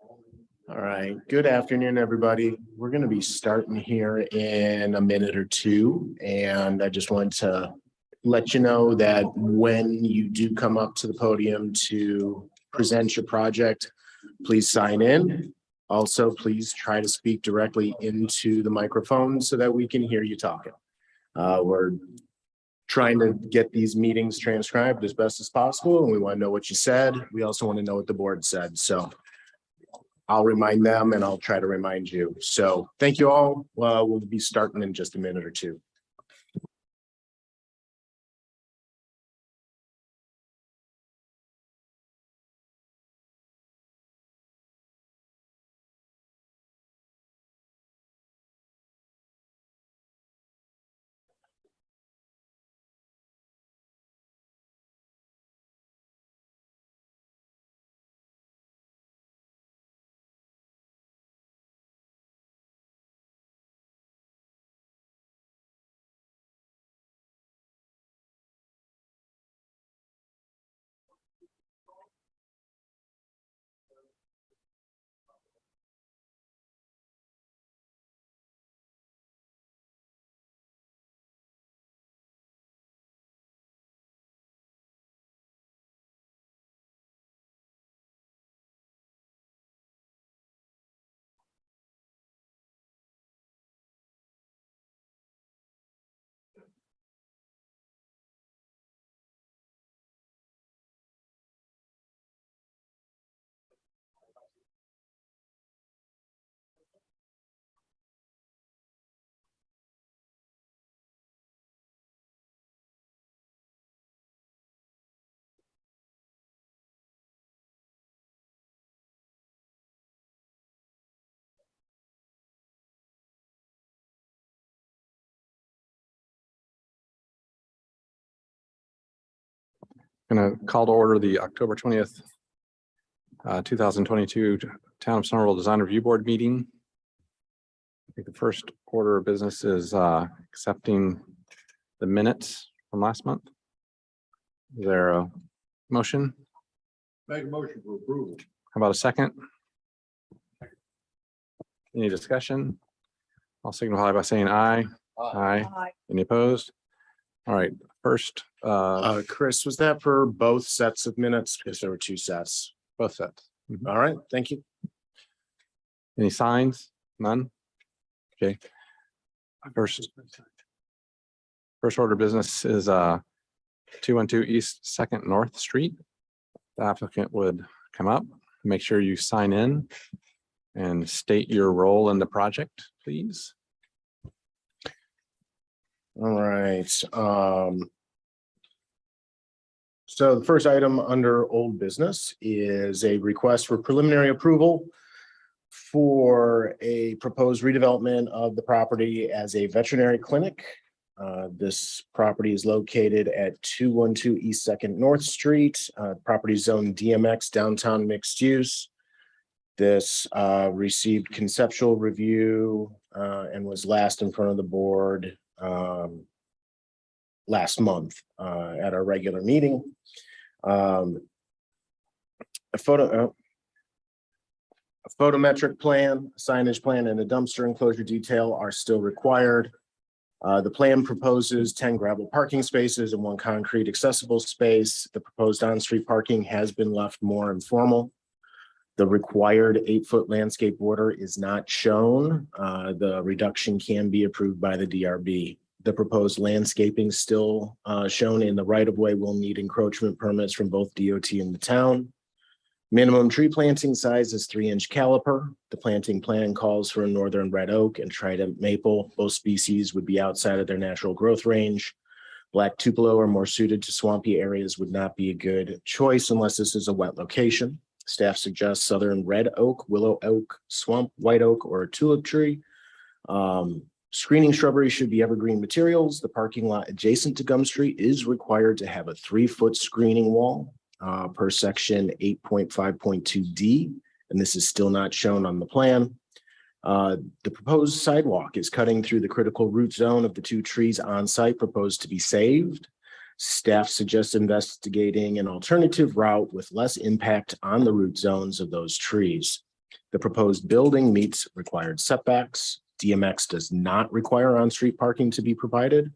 All right, good afternoon, everybody. We're going to be starting here in a minute or two, and I just want to let you know that when you do come up to the podium to present your project, please sign in. Also, please try to speak directly into the microphone so that we can hear you talking. We're trying to get these meetings transcribed as best as possible, and we want to know what you said. We also want to know what the board said, so I'll remind them and I'll try to remind you. So thank you all. We'll be starting in just a minute or two. Going to call to order the October 20th, 2022 Town of Somerville Design Review Board meeting. I think the first order of business is accepting the minutes from last month. Is there a motion? Make a motion for approval. How about a second? Any discussion? I'll signify by saying aye. Aye. Any opposed? All right, first, Chris, was that for both sets of minutes? Because there were two sets. both sets. All right, thank you. Any signs? None? Okay. First order of business is 212 East 2nd North Street. The applicant would come up, make sure you sign in and state your role in the project, please. All right. So the first item under old business is a request for preliminary approval for a proposed redevelopment of the property as a veterinary clinic. This property is located at 212 East 2nd North Street, property zone DMX, downtown mixed use. This received conceptual review and was last in front of the board last month at our regular meeting. A photometric plan, signage plan, and a dumpster enclosure detail are still required. The plan proposes 10 gravel parking spaces and 1 concrete accessible space. The proposed on-street parking has been left more informal. The required 8-foot landscape border is not shown. The reduction can be approved by the DRB. The proposed landscaping still shown in the right-of-way will need encroachment permits from both DOT and the town. Minimum tree planting size is 3-inch caliper. The planting plan calls for a northern red oak and trident maple. Both species would be outside of their natural growth range. Black tupelo are more suited to swampy areas, would not be a good choice unless this is a wet location. Staff suggests southern red oak, willow oak, swamp white oak, or a tulip tree. Screening shrubbery should be evergreen materials. The parking lot adjacent to Gum Street is required to have a 3-foot screening wall per section 8.5.2D, and this is still not shown on the plan. The proposed sidewalk is cutting through the critical root zone of the 2 trees on site proposed to be saved. Staff suggests investigating an alternative route with less impact on the root zones of those trees. The proposed building meets required setbacks. DMX does not require on-street parking to be provided.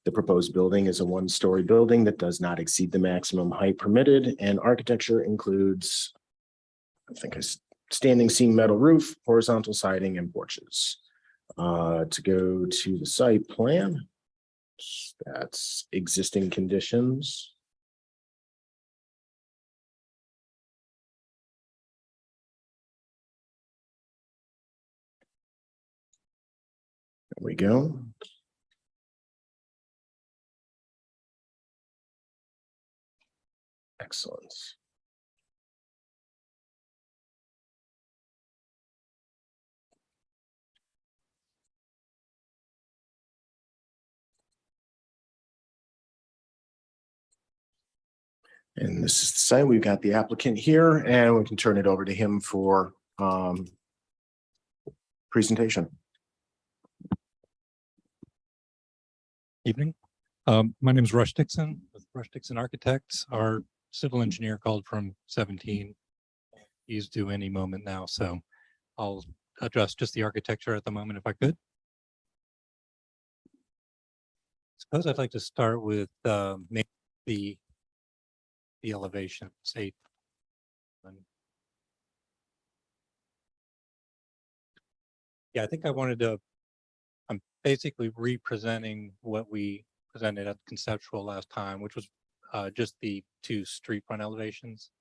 The proposed building is a one-story building that does not exceed the maximum height permitted, and architecture includes, I think, a standing seam metal roof, horizontal siding, and porches. To go to the site plan, that's existing conditions. There we go. Excellent. And this is the site. We've got the applicant here, and we can turn it over to him for presentation. Evening. My name is Rush Dixon with Rush Dixon Architects. Our civil engineer called from 17. He's due any moment now, so I'll address just the architecture at the moment if I could. Suppose I'd like to start with maybe the elevation, say. Yeah, I think I wanted to, I'm basically representing what we presented at conceptual last time, which was just the two street front elevations,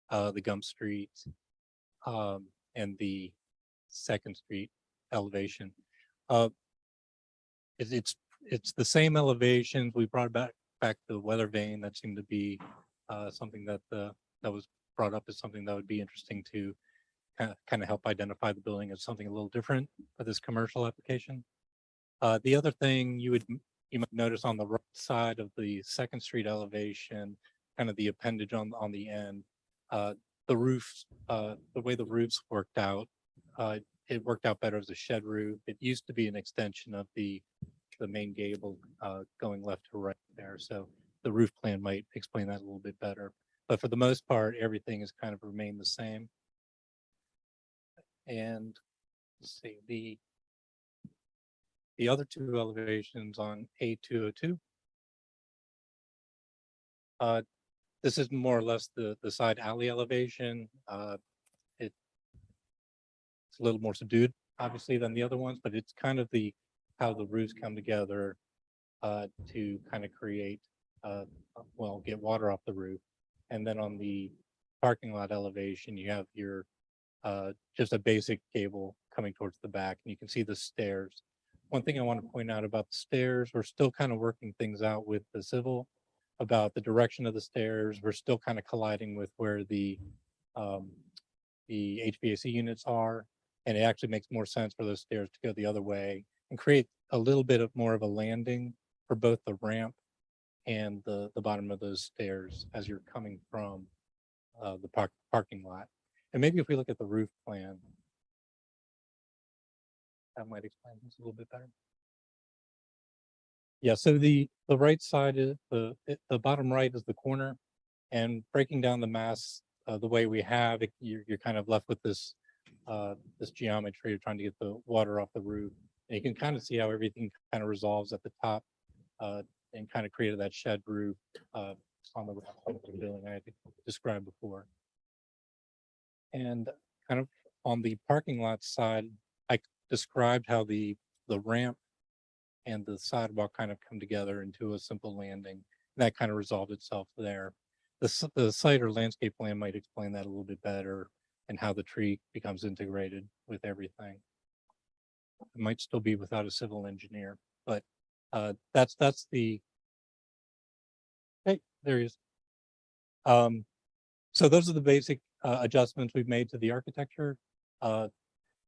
the Gump Street and the Second Street elevation. It's the same elevations. We brought back the weather vane. That seemed to be something that was brought up as something that would be interesting to kind of help identify the building as something a little different for this commercial application. The other thing you might notice on the right side of the Second Street elevation, kind of the appendage on the end, the roofs, the way the roofs worked out, it worked out better as a shed roof. It used to be an extension of the main gable going left to right there. So the roof plan might explain that a little bit better. But for the most part, everything has kind of remained the same. And let's see, the other two elevations on A202. This is more or less the side alley elevation. It's a little more subdued, obviously, than the other ones, but it's kind of how the roofs come together to kind of create, get water off the roof. And then on the parking lot elevation, you have your just a basic gable coming towards the back, and you can see the stairs. One thing I want to point out about the stairs, we're still kind of working things out with the civil about the direction of the stairs. We're still kind of colliding with where the HVAC units are, and it actually makes more sense for those stairs to go the other way and create a little bit of more of a landing for both the ramp and the bottom of those stairs as you're coming from the parking lot. And maybe if we look at the roof plan, that might explain this a little bit better. Yeah, so the right side is the bottom right is the corner, and breaking down the mass the way we have it, you're kind of left with this this geometry of trying to get the water off the roof. And you can kind of see how everything kind of resolves at the top and kind of created that shed roof on the building I had described before. And kind of on the parking lot side, I described how the ramp and the sidewalk kind of come together into a simple landing. That kind of resolved itself there. The site or landscape plan might explain that a little bit better and how the tree becomes integrated with everything. It might still be without a civil engineer, but that's the, hey, there he is. So those are the basic adjustments we've made to the architecture. So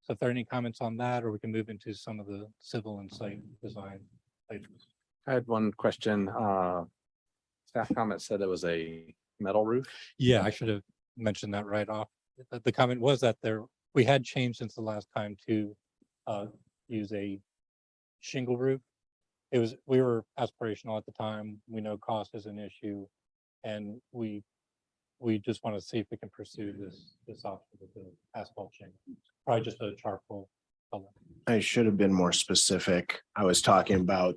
if there are any comments on that, or we can move into some of the civil and site design items. I had one question. Staff comment said it was a metal roof. Yeah, I should have mentioned that right off. The comment was that we had changed since the last time to use a shingle roof. We were aspirational at the time. We know cost is an issue, and we we just want to see if we can pursue this option with the asphalt shingle. Probably just a charcoal color. I should have been more specific. I was talking about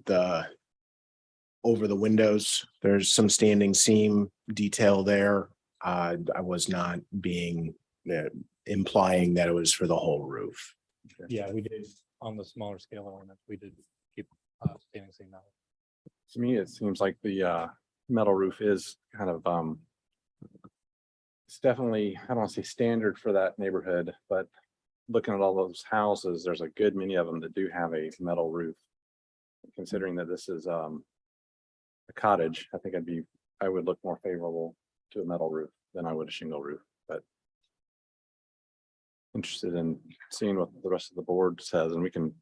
over the windows. There's some standing seam detail there. I was not being implying that it was for the whole roof. Yeah, we did on the smaller scale ornaments. We did keep standing seam out. To me, it seems like the metal roof is kind of it's definitely, I don't want to say standard for that neighborhood, but looking at all those houses, there's a good many of them that do have a metal roof. Considering that this is a cottage, I think I would look more favorable to a metal roof than I would a shingle roof, but interested in seeing what the rest of the board says, and we can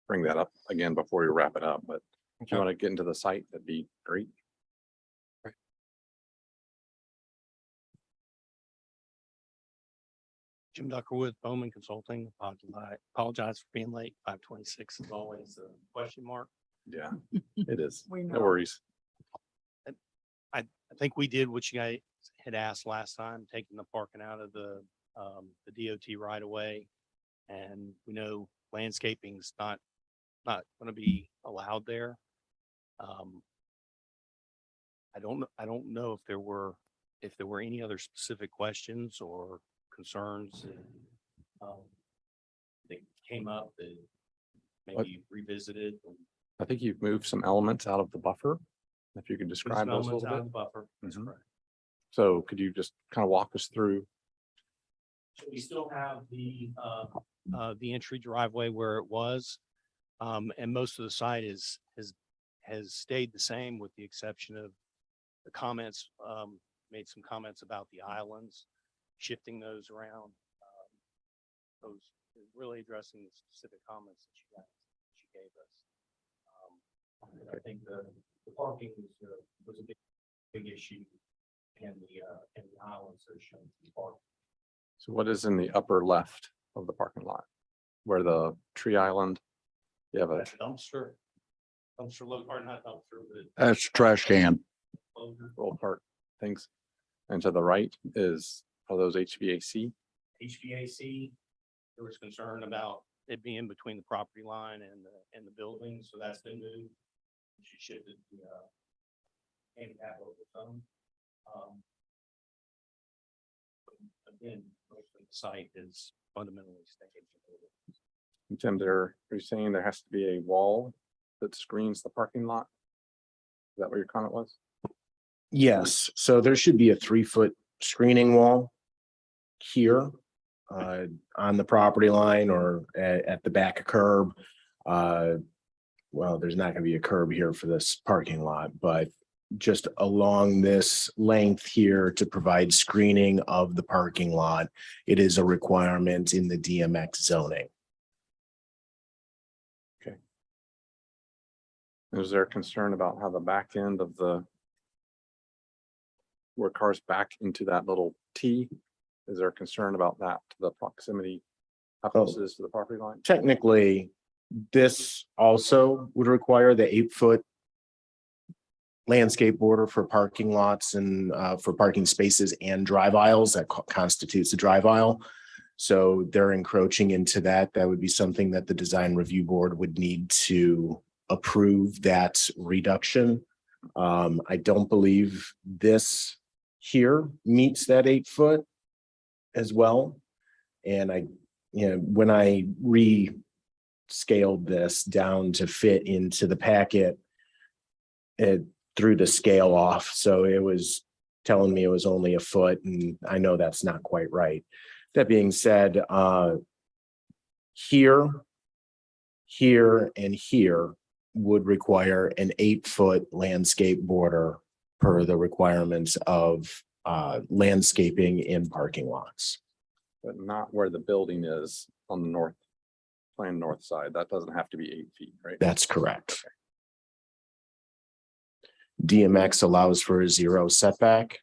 bring that up again before we wrap it up, but if you want to get into the site, that'd be great. Jim Duckerwood, Bowman Consulting. Apologize for being late. 5:26 is always a question mark. Yeah, it is. We No know. worries. I think we did what you guys had asked last time, taking the parking out of the DOT right away. And we know landscaping's not going to be allowed there. I don't know if there were any other specific questions or concerns that came up that maybe revisited. I think you've moved some elements out of the buffer. If you could describe those a Elements little out of bit. the buffer. That's Mhm. correct. So could you just kind of walk us through? So we still have the entry driveway where it was. And most of the site has stayed the same with the exception of the comments, made some comments about the islands, shifting those around. Those really addressing the specific comments that you gave us. And I think the parking was a big issue and the islands are shown to be parked. So what is in the upper left of the parking lot? Where the tree island? You have a, That dumpster load, or not dumpster, but That's a trash can. closure. roll cart things. And to the right are those HVAC? HVAC, there was concern about it being between the property line and the building, so that's been moved. She shifted the handicap over some. Again, most of the site is fundamentally staying. And Tim, are you saying there has to be a wall that screens the parking lot? Is that what your comment was? Yes, so there should be a 3-foot screening wall here on the property line or at the back of curb. Well, there's not gonna be a curb here for this parking lot, but just along this length here to provide screening of the parking lot. It is a requirement in the DMX zoning. Is there a concern about how the back end of where cars back into that little T? Is there a concern about that, the proximity, how close it is to the property line? Technically, this also would require the 8-foot landscape border for parking lots and for parking spaces and drive aisles that constitutes a drive aisle. So they're encroaching into that. That would be something that the design review board would need to approve that reduction. I don't believe this here meets that 8-foot as well. And when I rescaled this down to fit into the packet, it threw the scale off. So it was telling me it was only a foot, and I know that's not quite right. That being said, here, and here would require an 8-foot landscape border per the requirements of landscaping in parking lots. But not where the building is on the planned north side. That doesn't have to be 8 feet, right? That's correct. DMX allows for a 0 setback.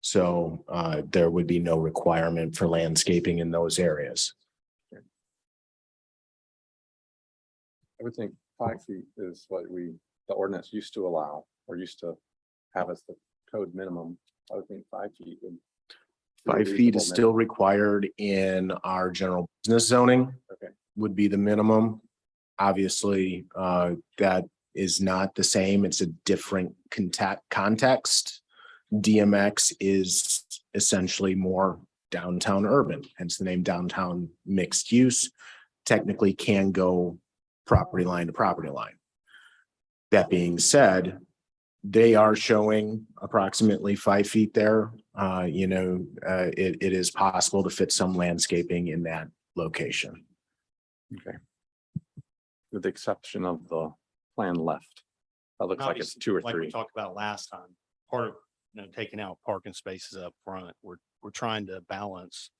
So there would be no requirement for landscaping in those areas. I would think 5 feet is what the ordinance used to allow, or used to have as the code minimum. I would think 5 feet. would be 5 feet reasonable is still required in our general business zoning. Okay. Would be the minimum. Obviously, that is not the same. It's a different context. DMX is essentially more downtown urban, hence the name downtown mixed use. Technically can go property line to property line. That being said, they are showing approximately 5 feet there. It is possible to fit some landscaping in that location. Okay. With the exception of the plan left. That looks like it's Obviously, 2 or like we 3. talked about last time, part of, taking out parking spaces up front, we're trying to balance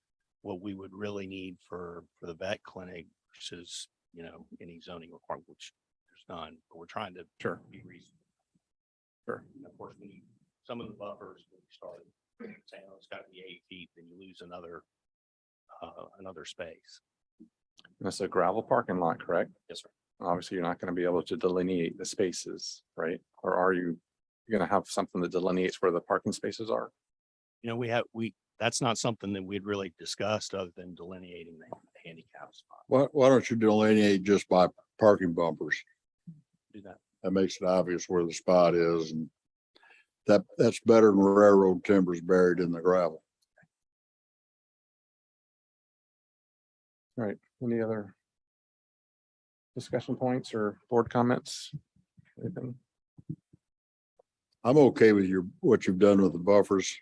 what we would really need for the vet clinic versus, any zoning requirement, which there's none, but we're trying to Sure. be reasonable. Sure. And of course, we need some of the buffers when we started saying, oh, it's got to be 8 feet, then you lose another space. That's a gravel parking lot, correct? Yes, sir. Obviously, you're not going to be able to delineate the spaces, right? Or are you going to have something that delineates where the parking spaces are? That's not something that we'd really discussed other than delineating the handicap spot. Why don't you delineate just by parking bumpers? Do that. That makes it obvious where the spot is, and that's better than railroad timbers buried in the gravel. All right, any other discussion points or board comments? Anything? I'm okay with what you've done with the buffers.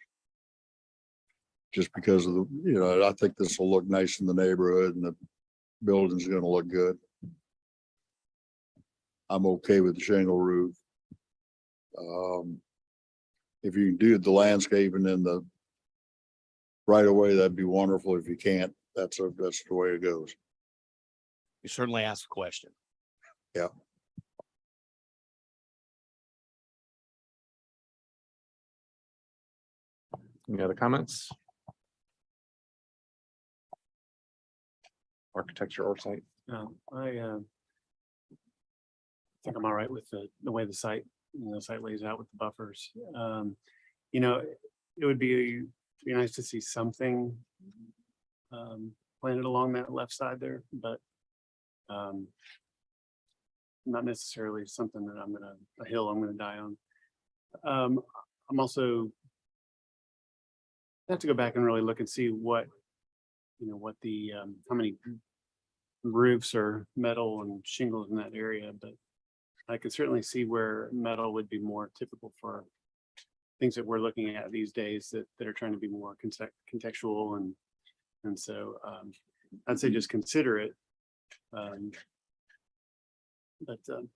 Just because of I think this will look nice in the neighborhood and the building's gonna look good. I'm okay with the shingle roof. If you can do the landscaping in the right away, that'd be wonderful. If you can't, that's the way it goes. You certainly asked a question. Yeah. Any other comments? Architecture or site? No, I think I'm all right with the way the site lays out with the buffers. It would be nice to see something planted along that left side there, but not necessarily something that a hill I'm gonna die on. I'm also have to go back and really look and see what how many roofs are metal and shingles in that area, but I could certainly see where metal would be more typical for things that we're looking at these days that are trying to be more contextual and so I'd say just consider it. But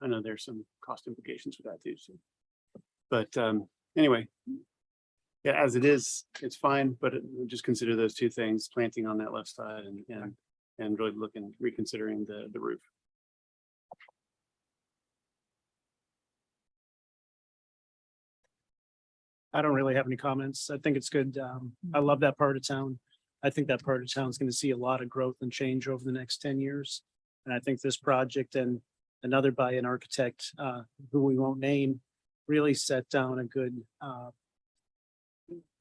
I know there's some cost implications for that too. So, but anyway, yeah, as it is, it's fine, but just consider those two things: planting on that left side and really reconsidering the roof. I don't really have any comments. I think it's good. I love that part of town. I think that part of town is going to see a lot of growth and change over the next 10 years. And I think this project and another by an architect who we won't name really set down a good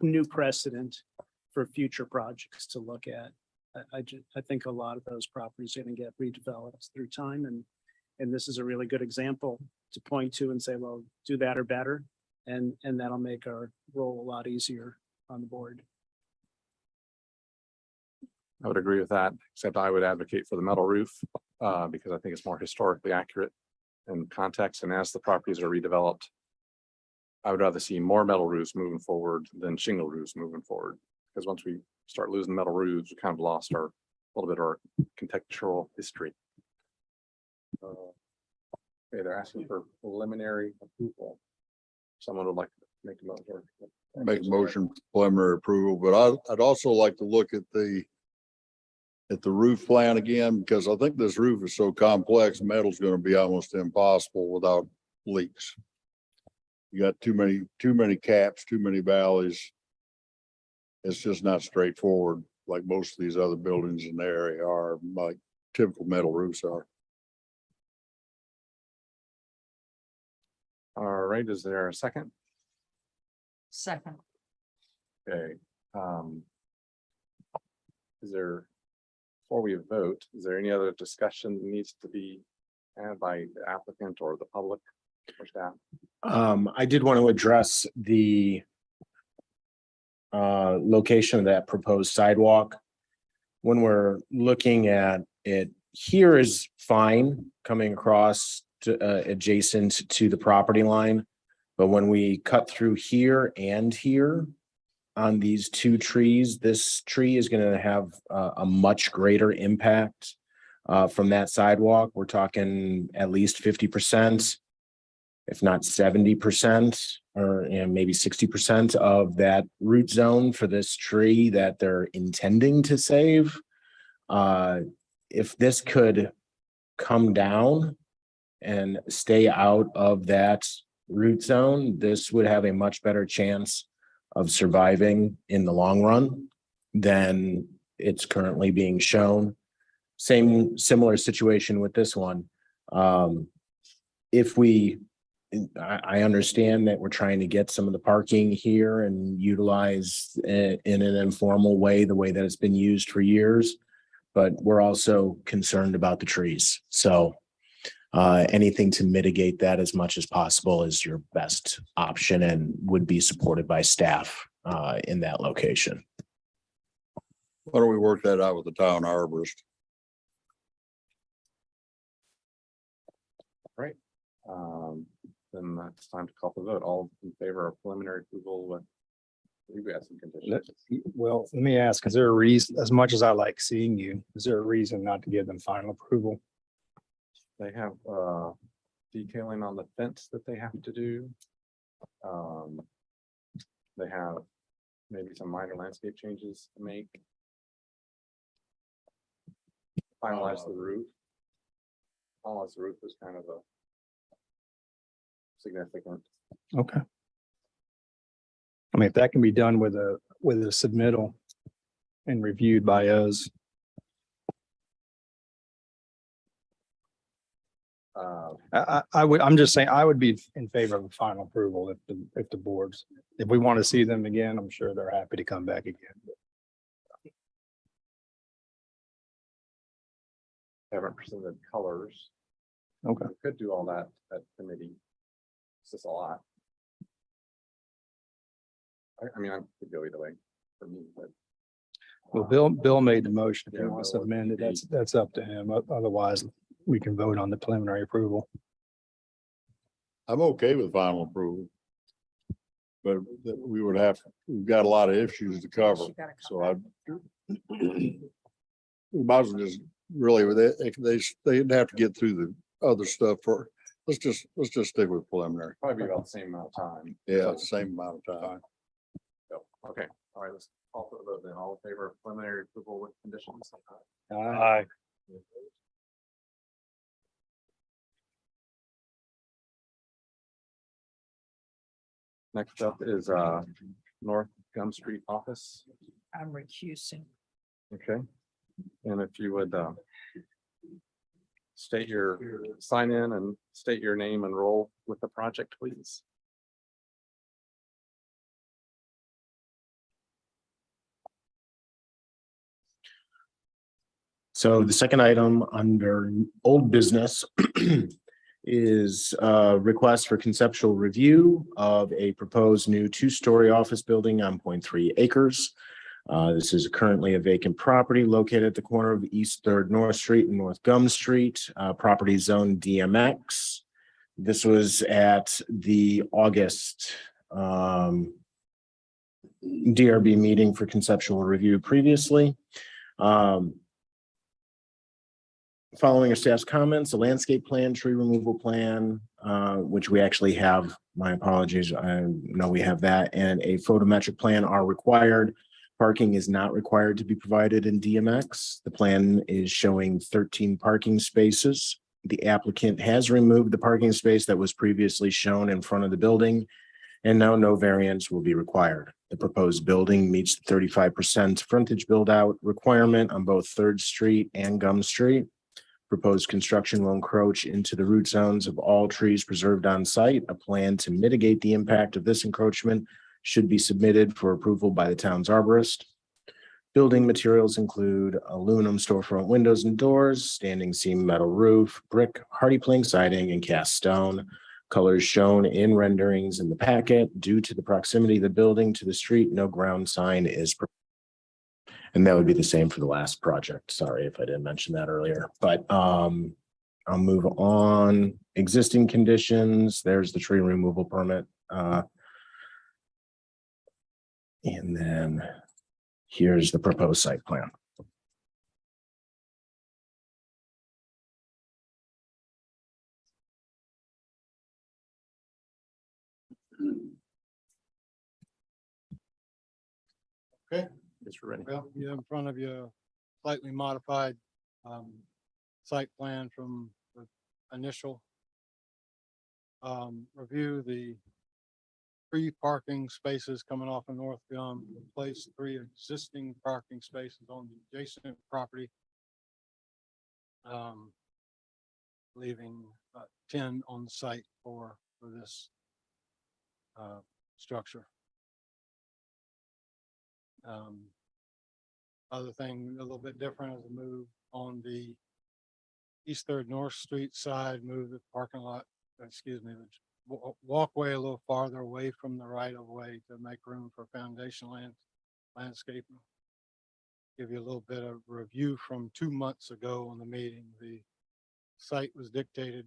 new precedent for future projects to look at. I think a lot of those properties are going to get redeveloped through time, and this is a really good example to point to and say, well, do that or better, and that'll make our role a lot easier on the board. I would agree with that, except I would advocate for the metal roof because I think it's more historically accurate in context. And as the properties are redeveloped, I would rather see more metal roofs moving forward than shingle roofs moving forward. Because once we start losing metal roofs, we kind of lost a little bit of our contextual history. Okay, they're asking for preliminary approval. Someone would like to make a motion. Make a motion for preliminary approval, but I'd also like to look at the roof plan again, because I think this roof is so complex, metal's gonna be almost impossible without leaks. You got too many caps, too many valleys. It's just not straightforward like most of these other buildings in the area are, like typical metal roofs are. All right, is there a second? Second. Okay. Is there, before we vote, is there any other discussion that needs to be had by the applicant or the public or staff? I did want to address the location of that proposed sidewalk. When we're looking at it, here is fine coming across to adjacent to the property line. But when we cut through here and here on these two trees, this tree is going to have a much greater impact from that sidewalk. We're talking at least 50%, if not 70%, or maybe 60% of that root zone for this tree that they're intending to save. If this could come down and stay out of that root zone, this would have a much better chance of surviving in the long run than it's currently being shown. Similar situation with this one. I understand that we're trying to get some of the parking here and utilize in an informal way, the way that it's been used for years, but we're also concerned about the trees. So anything to mitigate that as much as possible is your best option and would be supported by staff in that location. Why don't we work that out with the town arborist? Then that's time to call for the vote. All in favor of preliminary approval with we have some conditions. Well, let me ask, is there a reason, as much as I like seeing you, is there a reason not to give them final approval? They have detailing on the fence that they have to do. They have maybe some minor landscape changes to make. Finalize the roof. Finalize the roof is kind of a significant. Okay. I mean, if that can be done with a submittal and reviewed by us. I'm just saying, I would be in favor of a final approval if the boards, if we want to see them again, I'm sure they're happy to come back again. Haven't presented colors. Okay. We could do all that at committee. It's just a lot. I mean, I could go either way for me, but. Well, Bill made the motion. If he Yeah, wants to Bill, amend it, that's up to him. Otherwise, we can vote on the preliminary approval. I'm okay with final approval. But we've got a lot of issues to cover, so we might as well just really, they'd have to get through the other stuff for, let's just stick with preliminary. Probably be about the same amount of time. Yeah, it's the same amount of time. So, okay, all right, let's call for the vote then. All in favor of preliminary approval with conditions? Aye. Next up is North Gum Street office. I'm recusing. Okay, and if you would sign in and state your name and role with the project, please. So the second item under old business is a request for conceptual review of a proposed new two-story office building on 0.3 acres. This is currently a vacant property located at the corner of East 3rd North Street and North Gum Street, property zone DMX. This was at the August DRB meeting for conceptual review previously. Following our staff's comments, a landscape plan, tree removal plan, which we actually have, my apologies, I know we have that, and a photometric plan are required. Parking is not required to be provided in DMX. The plan is showing 13 parking spaces. The applicant has removed the parking space that was previously shown in front of the building, and now no variance will be required. The proposed building meets the 35% frontage build-out requirement on both 3rd Street and Gum Street. Proposed construction will encroach into the root zones of all trees preserved on site. A plan to mitigate the impact of this encroachment should be submitted for approval by the town's arborist. Building materials include aluminum storefront windows and doors, standing seam metal roof, brick, hardy plank siding, and cast stone. Colors shown in renderings in the packet. Due to the proximity of the building to the street, no ground sign is. And that would be the same for the last project. Sorry if I didn't mention that earlier, but I'll move on. Existing conditions, there's the tree removal permit. And then here's the proposed site plan. Yes, we're ready. Well, you have in front of you a slightly modified site plan from the initial review. The 3 parking spaces coming off of North Gum, replace 3 existing parking spaces on the adjacent property. Leaving 10 on the site for this structure. Other thing a little bit different is a move on the East Third North Street side, move the parking lot, excuse me, the walkway a little farther away from the right of way to make room for foundation landscaping. Give you a little bit of review from 2 months ago on the meeting. The site was dictated,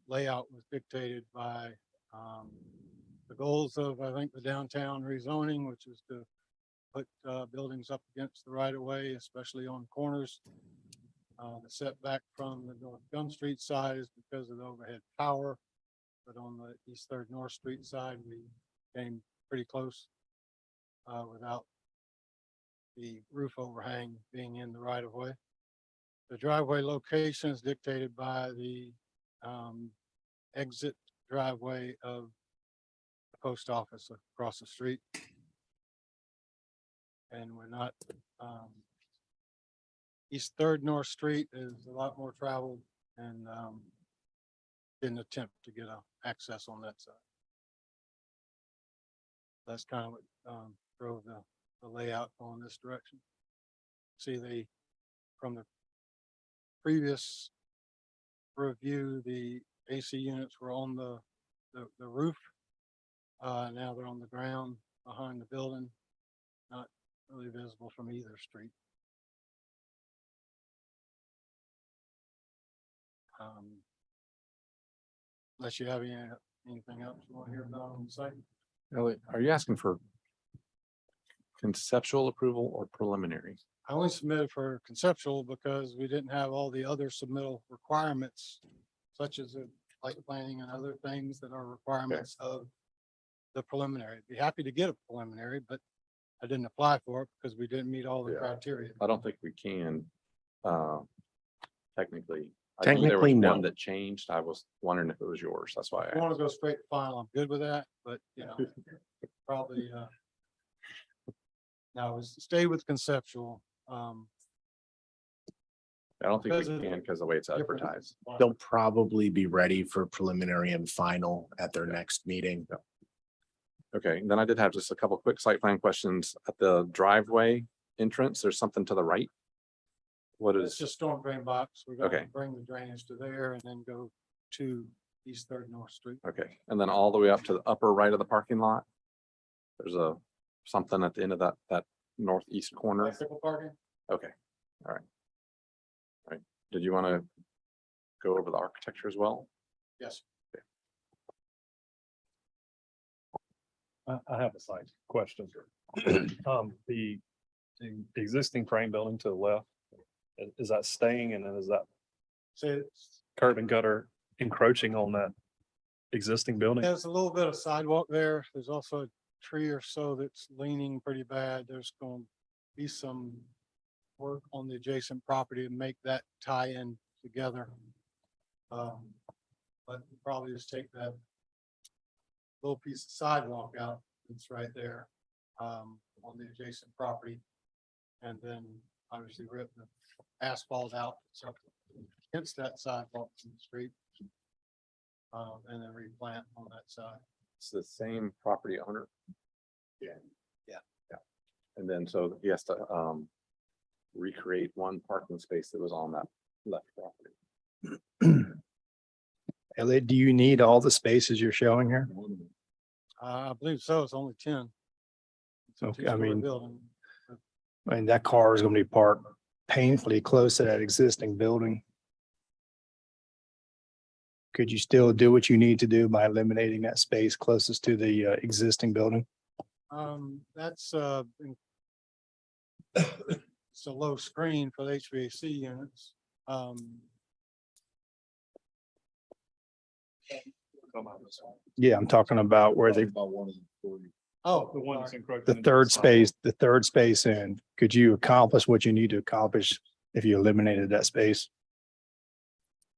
layout was dictated by the goals of, I think, the downtown rezoning, which is to put buildings up against the right of way, especially on corners. The setback from the North Gum Street side is because of the overhead power, but on the East Third North Street side, we came pretty close without the roof overhang being in the right of way. The driveway location is dictated by the exit driveway of the post office across the street. And we're not, East Third North Street is a lot more traveled and didn't attempt to get access on that side. That's kind of what drove the layout on this direction. See, from the previous review, the AC units were on the roof. Now they're on the ground behind the building, not really visible from either street. Unless you have anything else you want to hear about on the site. Elliot, are you asking for conceptual approval or preliminary? I only submitted for conceptual because we didn't have all the other submittal requirements, such as the light planning and other things that are requirements of the preliminary. Be happy to get a preliminary, but I didn't apply for it because we didn't meet all the Yeah. criteria. I don't think we can, technically. I knew there Technically, was no. one that changed. I was wondering if it was yours. That's why If I you want asked. to go straight to final, I'm good with that, but you know, probably, now stay with conceptual. I don't think because we of can because the way it's different- advertised. They'll probably be ready for preliminary and final at their next meeting. Okay, then I did have just a couple quick site plan questions at the driveway entrance. There's something to the right. What It's is, just storm drain box. We're gonna Okay. bring the drainage to there and then go to East Third North Street. okay, and then all the way up to the upper right of the parking lot? There's something at the end of that northeast corner. Bicycle parking? Okay, all right. All right, did you want to go over the architecture as well? Yes. I have a slight question. The existing frame building to the left, is that staying, and then is that So it's, curb and gutter encroaching on that existing building? there's a little bit of sidewalk there. There's also a tree or so that's leaning pretty bad. There's going to be some work on the adjacent property to make that tie in together. But probably just take that little piece of sidewalk out that's right there on the adjacent property. And then obviously rip the asphalt out so against that sidewalk from the street. And then replant on that side. It's the same property owner. And then so he has to recreate one parking space that was on that left property. Elliot, do you need all the spaces you're showing here? I believe so. It's only 10. It's a Okay, I two-story mean- building. I mean, that car is gonna be parked painfully close to that existing building. Could you still do what you need to do by eliminating that space closest to the existing building? That's it's a low screen for the HVAC units. Yeah, I'm talking about where they, About one of the. Oh, The one that's sorry. encroaching. the into third sidewalk. space, the third space in. Could you accomplish what you need to accomplish if you eliminated that space?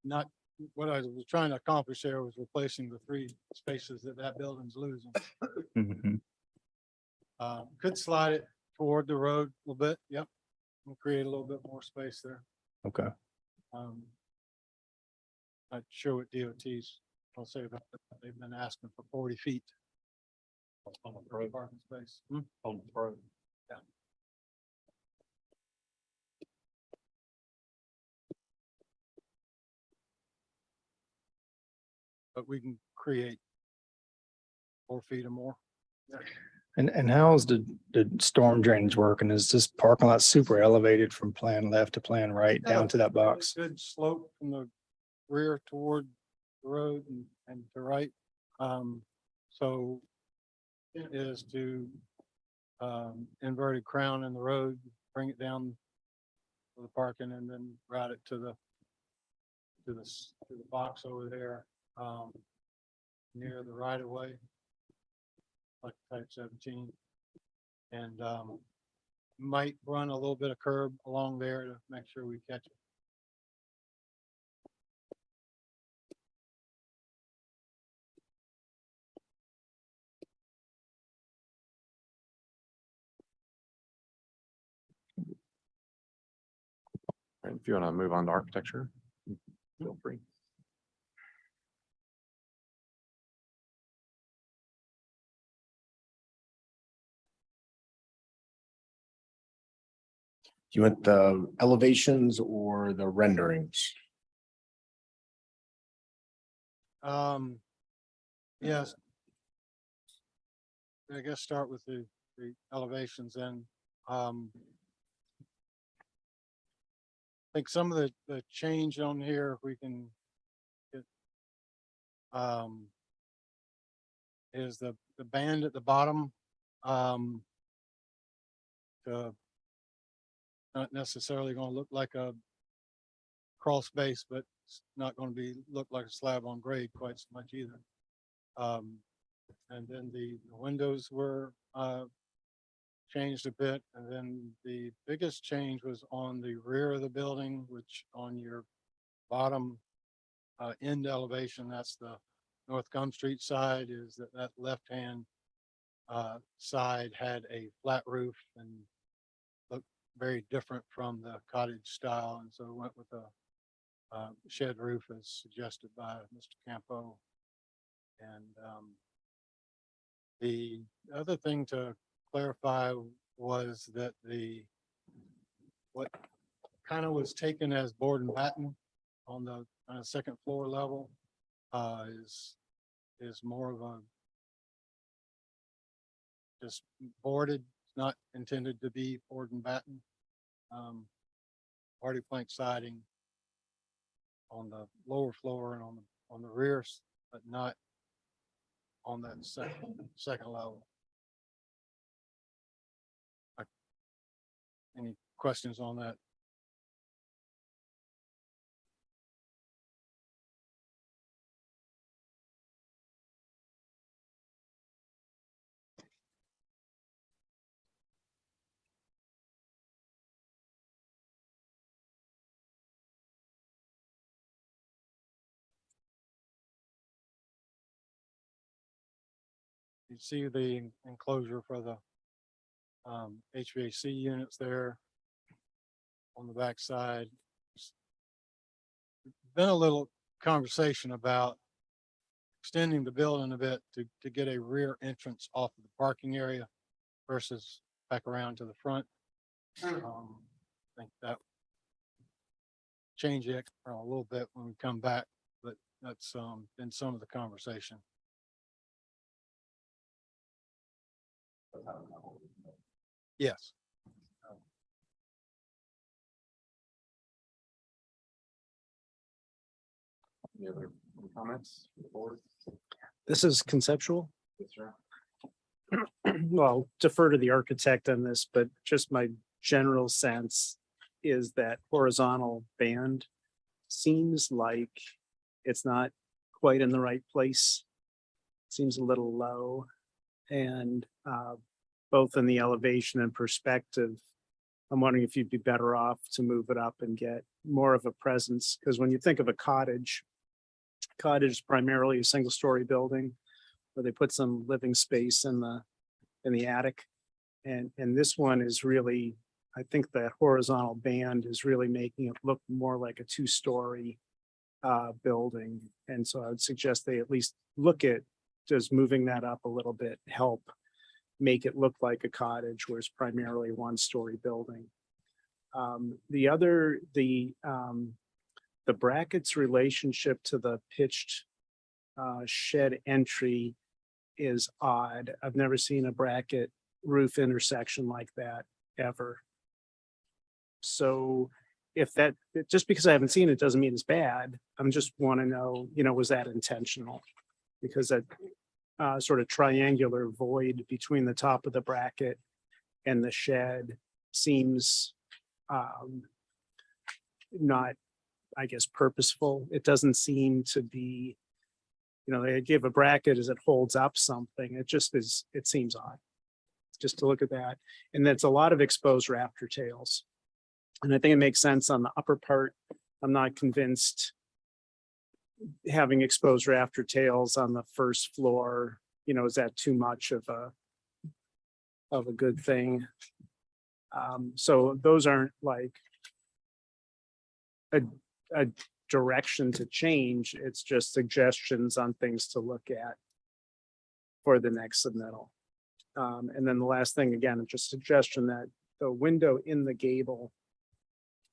Not, what I was trying to accomplish there was replacing the 3 spaces that building's losing. Mhm. Could slide it toward the road a little bit. Yep. And create a little bit more space there. Okay. Not sure what DOT's will say about that. They've been asking for 40 feet On the for road, parking space. on the road. But we can create 4 feet or more. And how's the storm drainage working? Is this parking lot super elevated from plan left to plan right down to that box? Good slope from the rear toward the road and to right. So it is to inverted crown in the road, bring it down to the parking and then route it to the box over there, near the right of way, like type 17. And might run a little bit of curb along there to make sure we catch it. And if you want to move on to architecture, feel free. Do you want the elevations or the renderings? Yes. I guess start with the elevations and, I think some of the change on here, if we can get, is the band at the bottom, the not necessarily going to look like a crawl space, but it's not going to look like a slab on grade quite so much either. And then the windows were changed a bit, and then the biggest change was on the rear of the building, which on your bottom end elevation, that's the North Gum Street side, is that left hand side had a flat roof and looked very different from the cottage style, and so went with a shed roof as suggested by Mr. Campo. And the other thing to clarify was that what kind of was taken as board and batten on the second floor level is more of a just boarded, not intended to be board and batten. Hardy plank siding on the lower floor and on the rears, but not on that second level. Any questions on that? You see the enclosure for the HVAC units there on the back side. Been a little conversation about extending the building a bit to get a rear entrance off of the parking area. versus back around to the front. I think that change it a little bit when we come back, but that's been some of the conversation. Yes. Any other comments? Board? This is conceptual. Yes, sir. Well, defer to the architect on this, but just my general sense is that horizontal band seems like it's not quite in the right place. Seems a little low. And both in the elevation and perspective, I'm wondering if you'd be better off to move it up and get more of a presence. Because when you think of a cottage is primarily a single story building where they put some living space in the attic. And this one is really, I think that horizontal band is really making it look more like a two-story building. And so I would suggest they at least look at just moving that up a little bit, help make it look like a cottage where it's primarily one-story building. The brackets relationship to the pitched shed entry is odd. I've never seen a bracket roof intersection like that ever. So if that, just because I haven't seen it doesn't mean it's bad. I'm just want to know, was that intentional? Because that sort of triangular void between the top of the bracket and the shed seems not, I guess, purposeful. It doesn't seem to be, they give a bracket as it holds up something. It just is, it seems odd just to look at that. And that's a lot of exposed rafter tails. And I think it makes sense on the upper part. I'm not convinced having exposed rafter tails on the first floor, is that too much of a good thing? So those aren't like a direction to change. It's just suggestions on things to look at for the next submittal. And then the last thing, again, it's just suggestion that the window in the gable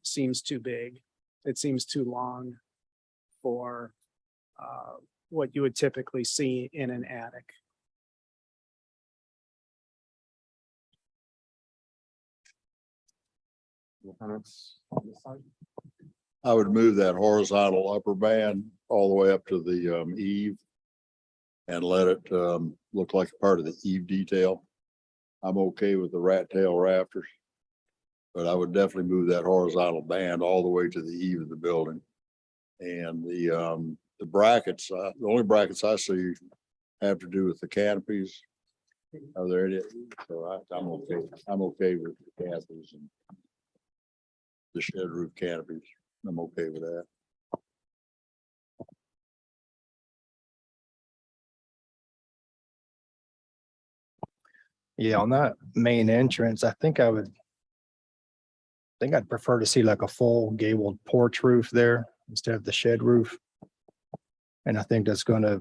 seems too big. It seems too long for what you would typically see in an attic. Any comments on this side? I would move that horizontal upper band all the way up to the eave and let it look like a part of the eave detail. I'm okay with the rat tail rafters, but I would definitely move that horizontal band all the way to the eave of the building. And the brackets, the only brackets I see have to do with the canopies. Are there any? So I'm okay. I'm okay with the canopies and the shed roof canopies. I'm okay with that. Yeah, on that main entrance, I think I'd prefer to see like a full gabled porch roof there instead of the shed roof. And I think it's gonna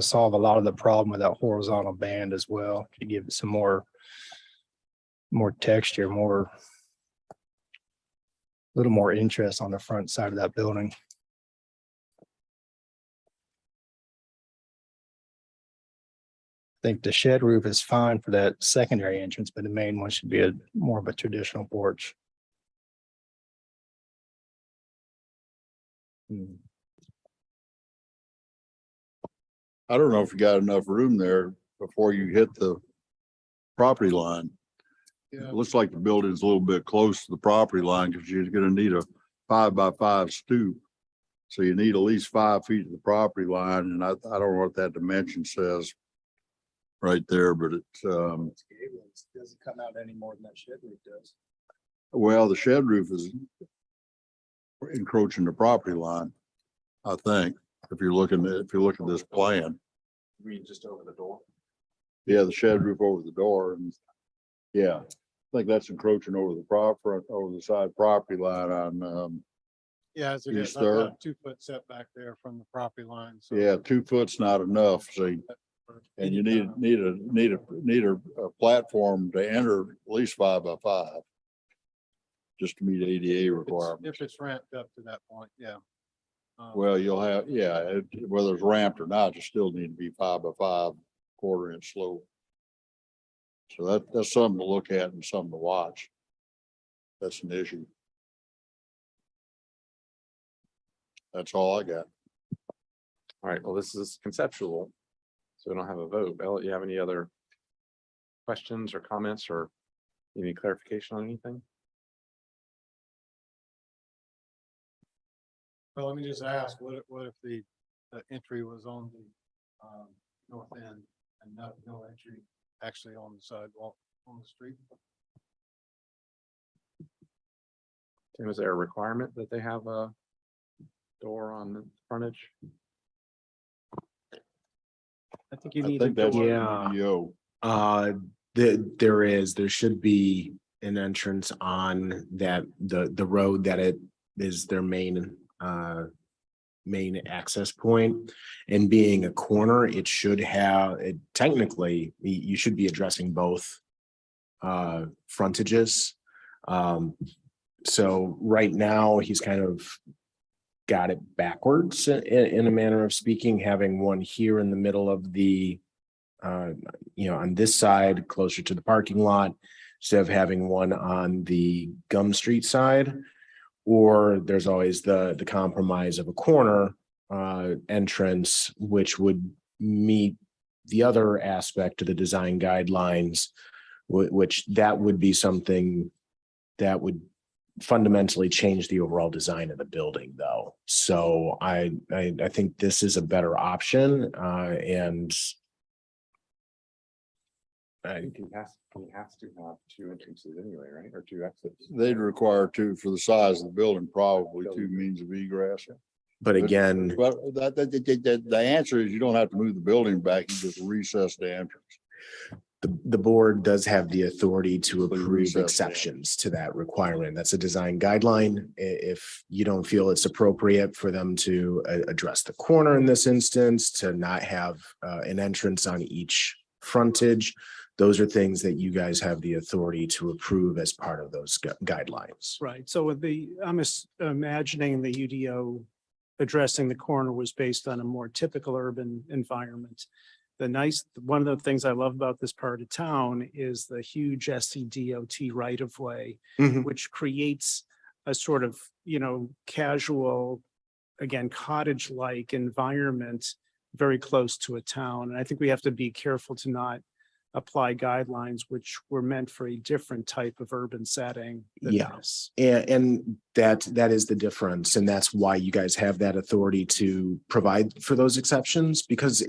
solve a lot of the problem with that horizontal band as well, to give it some more texture, a little more interest on the front side of that building. I think the shed roof is fine for that secondary entrance, but the main one should be more of a traditional porch. I don't know if you got enough room there before you hit the property line. Yeah. It looks like the building's a little bit close to the property line because you're gonna need a 5x5 stoop. So you need at least 5 feet to the property line, and I don't know what that dimension says right there, but it's Doesn't come out any more than that shed roof does. well, the shed roof is encroaching the property line, I think, if you look at this plan. You mean just over the door? Yeah, the shed roof over the door, and yeah, I think that's encroaching over the side property line on, Yeah, as it East is, I've got Third. a 2-foot setback there from the property line. So yeah, 2 foot's not enough, see. And you need a platform to enter at least 5 by 5. Just to meet ADA requirements. If it's ramped up to that point, yeah. Well, you'll have, whether it's ramped or not, you still need to be 5 by 5, quarter-inch slope. So that's something to look at and something to watch. That's an issue. That's all I got. All right, well, this is conceptual, so we don't have a vote. Elliot, you have any other questions or comments or any clarification on anything? Well, let me just ask, what if the entry was on the north end and no entry actually on the sidewalk on the street? Tim, is there a requirement that they have a door on the frontage? I think you I need a think that's door. UDO. There should be an entrance on that, the road that it is their main access point. And being a corner, it should have, technically, you should be addressing both frontages. So right now, he's kind of got it backwards in a manner of speaking, having one here in the middle of the on this side, closer to the parking lot, instead of having one on the Gum Street side. Or there's always the compromise of a corner entrance, which would meet the other aspect of the design guidelines, which that would be something that would fundamentally change the overall design of the building, though. So I think this is a better option, and I think he has to have 2 entrances anyway, right? Or 2 exits. They'd require 2 for the size of the building, probably 2 means of egress. but again, Well, the answer is you don't have to move the building back, you just recess the entrance. the board does have the authority to Please approve recess that. exceptions to that requirement. That's a design guideline. If you don't feel it's appropriate for them to address the corner in this instance, to not have an entrance on each frontage, those are things that you guys have the authority to approve as part of those guidelines. Right, so with I'm imagining the UDO addressing the corner was based on a more typical urban environment. One of the things I love about this part of town is the huge SCDOT right of way, Mhm. which creates a sort of, casual, again, cottage-like environment very close to a town. And I think we have to be careful to not apply guidelines which were meant for a different type of urban setting. than Yeah. this. And that is the difference. And that's why you guys have that authority to provide for those exceptions, because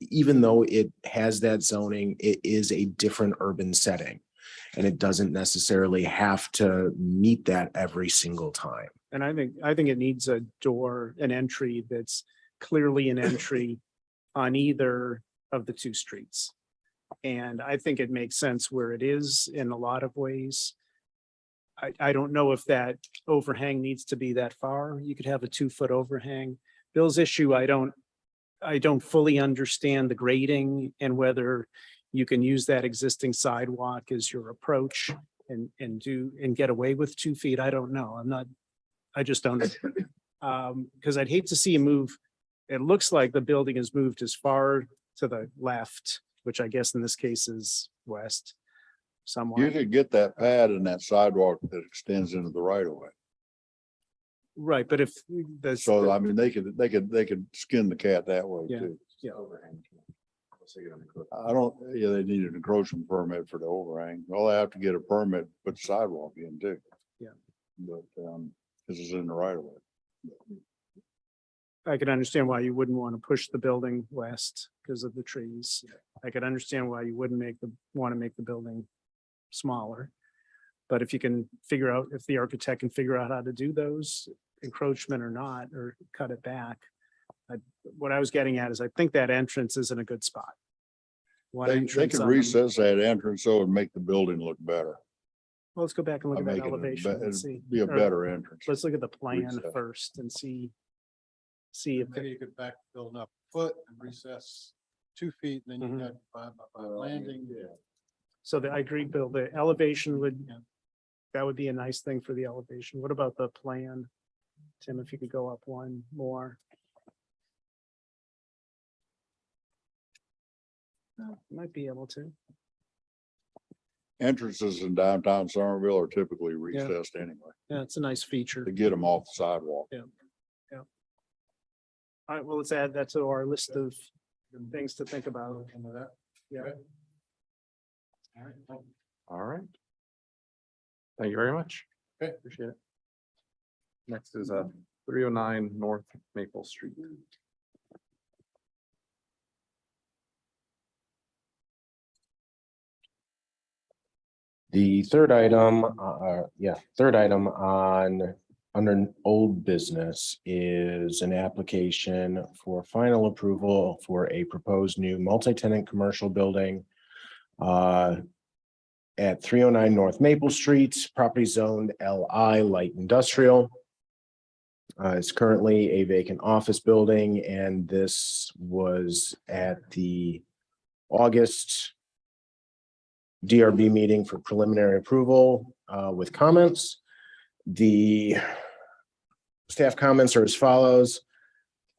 even though it has that zoning, it is a different urban setting. And it doesn't necessarily have to meet that every single time. And I think it needs a door, an entry that's clearly an entry on either of the 2 streets. And I think it makes sense where it is in a lot of ways. I don't know if that overhang needs to be that far. You could have a 2-foot overhang. Bill's issue, I don't fully understand the grading and whether you can use that existing sidewalk as your approach and get away with 2 feet. I don't know. I just don't. Because I'd hate to see you move. It looks like the building is moved as far to the left, which I guess in this case is west somewhat. You could get that pad and that sidewalk that extends into the right of way. Right, but if So I mean, they could skin the cat that way Yeah. too. Yeah. They need an encroachment permit for the overhang. Well, they have to get a permit, to put the sidewalk in too. Yeah. But, this is in the right of way. I could understand why you wouldn't want to push the building west because of the trees. I could understand why you wouldn't want to make the building smaller. But if you can figure out, if the architect can figure out how to do those encroachment or not, or cut it back. What I was getting at is I think that entrance is in a good spot. One They entrance could on the- recess that entrance so and make the building look better. Well, let's go back and look I'm at that making elevation and it'd see. be a or better entrance. Let's look at the plan Recess. first and see if, Maybe you could back the building up a foot and recess 2 feet, then you Mhm. got landing. So I agree, Bill, the elevation would, that would be a nice thing for the elevation. What about the plan? Tim, if you could go up one more. Might be able to. Entrances in downtown Somerville are typically recessed anyway, Yeah, it's a nice feature. to get them off the sidewalk. All right, well, let's add that to our list of things to think about. Yeah. All right. Thank you very much. Okay. Appreciate it. Next is 309 North Maple Street. The third item, third item on under old business is an application for final approval for a proposed new multi-tenant commercial building at 309 North Maple Street, property zoned LI Light Industrial. It's currently a vacant office building, and this was at the August DRB meeting for preliminary approval with comments. The staff comments are as follows.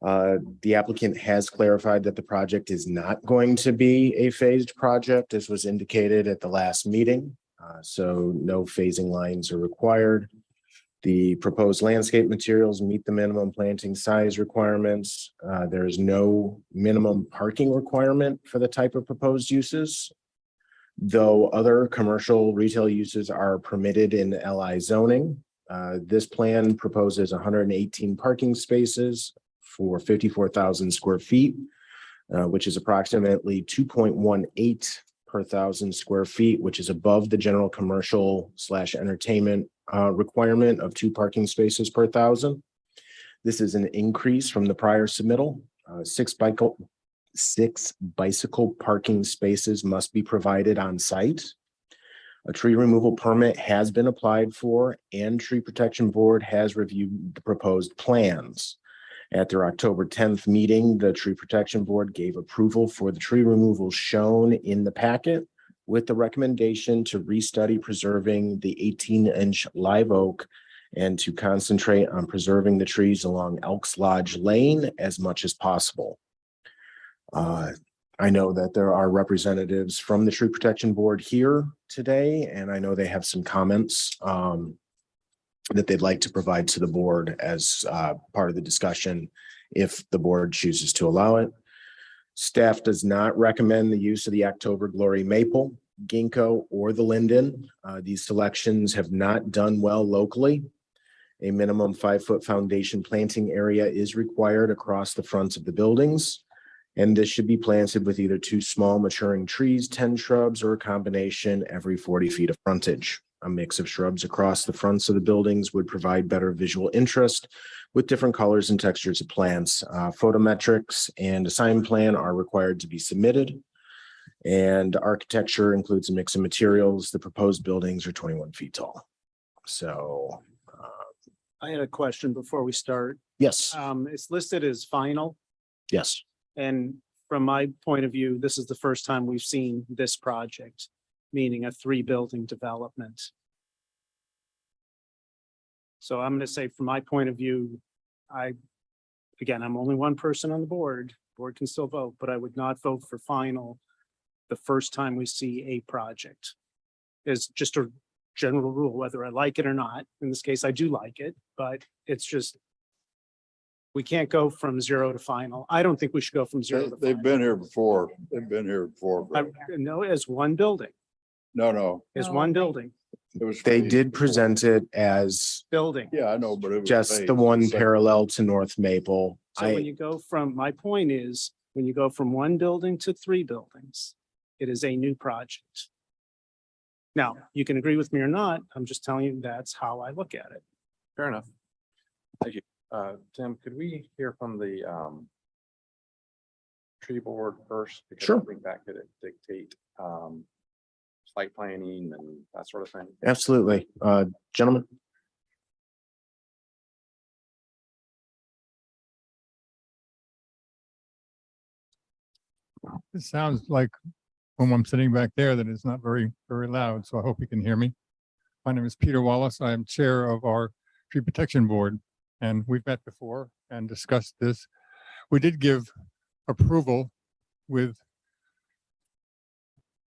The applicant has clarified that the project is not going to be a phased project, as was indicated at the last meeting. So no phasing lines are required. The proposed landscape materials meet the minimum planting size requirements. There is no minimum parking requirement for the type of proposed uses, though other commercial retail uses are permitted in LI zoning. This plan proposes 118 parking spaces for 54,000 square feet, which is approximately 2.18 per 1,000 square feet, which is above the general commercial / entertainment requirement of 2 parking spaces per 1,000. This is an increase from the prior submittal. 6 bicycle parking spaces must be provided on site. A tree removal permit has been applied for, and Tree Protection Board has reviewed the proposed plans. At their October 10th meeting, the Tree Protection Board gave approval for the tree removal shown in the packet, with the recommendation to restudy preserving the 18-inch live oak and to concentrate on preserving the trees along Elks Lodge Lane as much as possible. I know that there are representatives from the Tree Protection Board here today, and I know they have some comments that they'd like to provide to the board as part of the discussion if the board chooses to allow it. Staff does not recommend the use of the October Glory Maple, Ginkgo, or the Linden. These selections have not done well locally. A minimum 5-foot foundation planting area is required across the fronts of the buildings, and this should be planted with either 2 small maturing trees, 10 shrubs, or a combination every 40 feet of frontage. A mix of shrubs across the fronts of the buildings would provide better visual interest with different colors and textures of plants. Photometrics and a sign plan are required to be submitted. And architecture includes a mix of materials. The proposed buildings are 21 feet tall. So, I had a question before we start. yes, It's listed as final, yes. and from my point of view, this is the first time we've seen this project, meaning a 3-building development. So I'm going to say, from my point of view, again, I'm only one person on the board. Board can still vote, but I would not vote for final the first time we see a project. Is just a general rule, whether I like it or not. In this case, I do like it, but it's just, we can't go from 0 to final. I don't think we should go from 0 to They've final. been here before. They've been here before. No, as one building, No. as one building, It was. They phased did before. present it as building. Yeah, I know, but it was. just phased. the one Second- parallel to North Maple. So when you go from, my point is, when you go from 1 building to 3 buildings, it is a new project. Now, you can agree with me or not. I'm just telling you that's how I look at it. Fair enough. Thank you. Tim, could we hear from the tree board first? Because Sure. I think that could dictate site planning and that sort of thing. Absolutely. Gentlemen. It sounds like when I'm sitting back there that it's not very, very loud, so I hope you can hear me. My name is Peter Wallace. I am Chair of our Tree Protection Board, and we've met before and discussed this. We did give approval with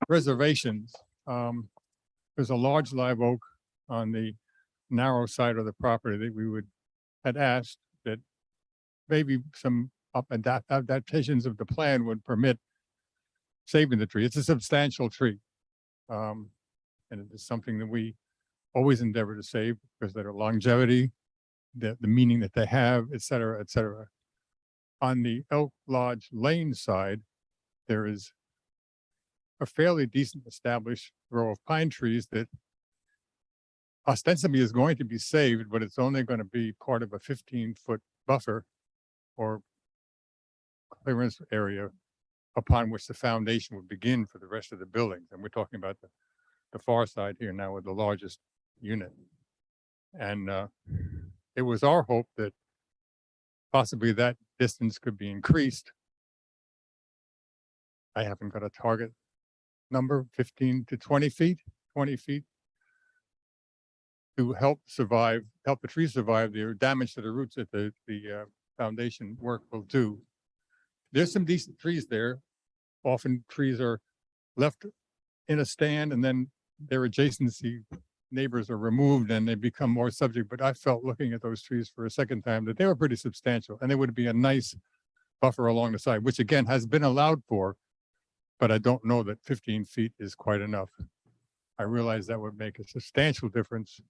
reservations. There's a large live oak on the narrow side of the property that we had asked that maybe some adaptations of the plan would permit saving the tree. It's a substantial tree. And it is something that we always endeavor to save because of their longevity, the meaning that they have, et cetera, et cetera. On the Elk Lodge Lane side, there is a fairly decent established row of pine trees that ostensibly is going to be saved, but it's only going to be part of a 15-foot buffer or clearance area upon which the foundation would begin for the rest of the buildings. And we're talking about the far side here now with the largest unit. And it was our hope that possibly that distance could be increased. I haven't got a target number, 15 to 20 feet, 20 feet to help the trees survive the damage to the roots that the foundation work will do. There's some decent trees there. Often trees are left in a stand and then their adjacency neighbors are removed and they become more subject. But I felt looking at those trees for a second time that they were pretty substantial and they would be a nice buffer along the side, which again has been allowed for, but I don't know that 15 feet is quite enough. I realize that would make a substantial difference,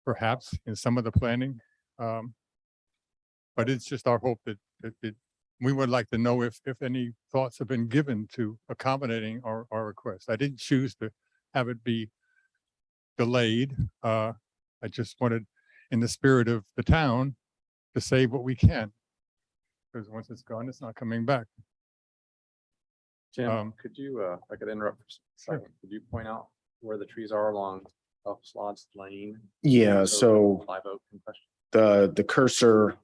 perhaps in some of the planning. But it's just our hope that we would like to know if any thoughts have been given to accommodating our request. I didn't choose to have it be delayed. I just wanted, in the spirit of the town, to save what we can. Because once it's gone, it's not coming back. Jim, could you, if I could interrupt for a second, could you point out where the trees are along Elk Lodge Lane? Yeah, so Live oak in question. the cursor,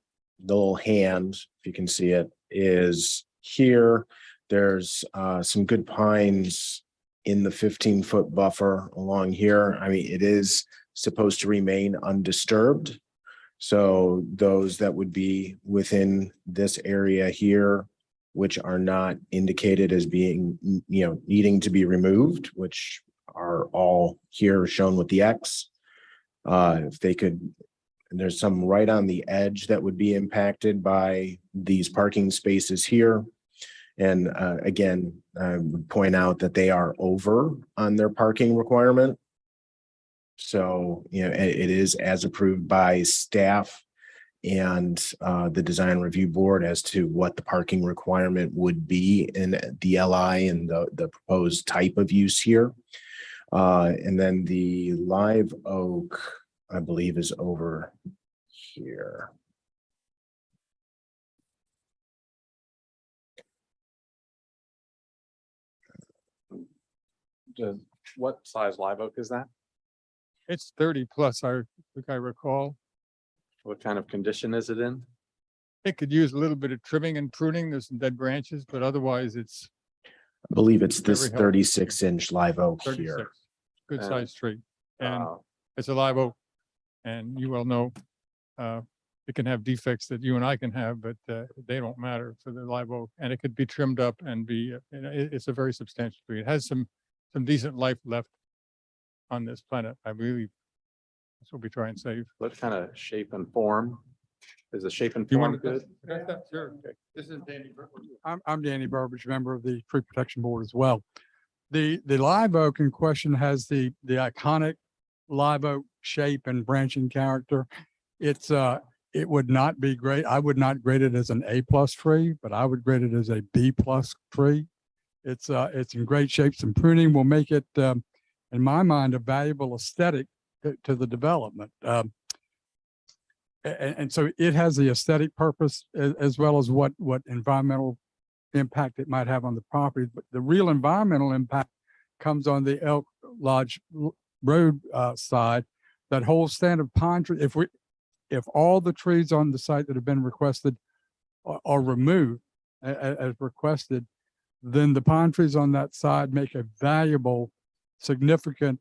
the little hand, if you can see it, is here. There's some good pines in the 15-foot buffer along here. I mean, it is supposed to remain undisturbed. So those that would be within this area here, which are not indicated as being, needing to be removed, which are all here shown with the X. If they could, there's some right on the edge that would be impacted by these parking spaces here. And again, I would point out that they are over on their parking requirement. So, it is as approved by staff and the design review board as to what the parking requirement would be in the LI and the proposed type of use here. And then the live oak, I believe, is over here. What size live oak is that? It's 30 plus, I think I recall. What kind of condition is it in? It could use a little bit of trimming and pruning. There's some dead branches, but otherwise it's I believe it's this Very healthy. 36-inch live oak 36. here. Good And, sized tree. And Uh, it's a live oak. And you well know, it can have defects that you and I can have, but they don't matter for the live oak. And it could be trimmed up and be, it's a very substantial tree. It has some decent life left on this planet. I believe that's what we try and save. What kind of shape and form? Is the shape and You form want good? Sure. This is Danny. I'm Danny Burbridge, member of the Tree Protection Board as well. The live oak in question has the iconic live oak shape and branching character. It would not be great. I would not grade it as an A+ tree, but I would grade it as a B+ tree. It's in great shape. Some pruning will make it, in my mind, a valuable aesthetic to the development. And so it has the aesthetic purpose as well as what environmental impact it might have on the property. But the real environmental impact comes on the Elk Lodge Road side. That whole stand of pine tree, if all the trees on the site that have been requested are removed as requested, then the pine trees on that side make a valuable, significant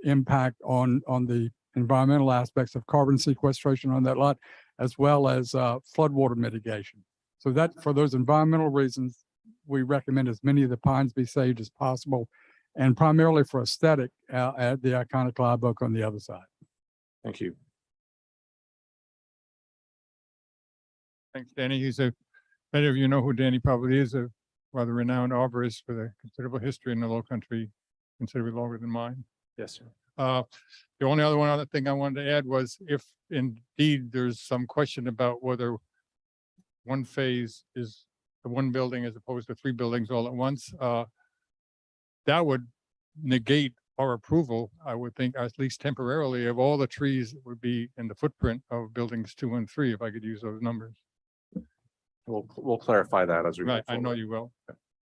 impact on the environmental aspects of carbon sequestration on that lot, as well as floodwater mitigation. So that, for those environmental reasons, we recommend as many of the pines be saved as possible, and primarily for aesthetic at the iconic live oak on the other side. Thank you. Thanks, Danny. Many of you know who Danny probably is, a rather renowned arborist with a considerable history in the Low Country, considerably longer than mine. Yes, sir. The only other thing I wanted to add was if indeed there's some question about whether one phase is the one building as opposed to 3 buildings all at once, that would negate our approval, I would think, at least temporarily, of all the trees that would be in the footprint of buildings 2 and 3, if I could use those numbers. We'll clarify that as we go Right, I know forward. you will.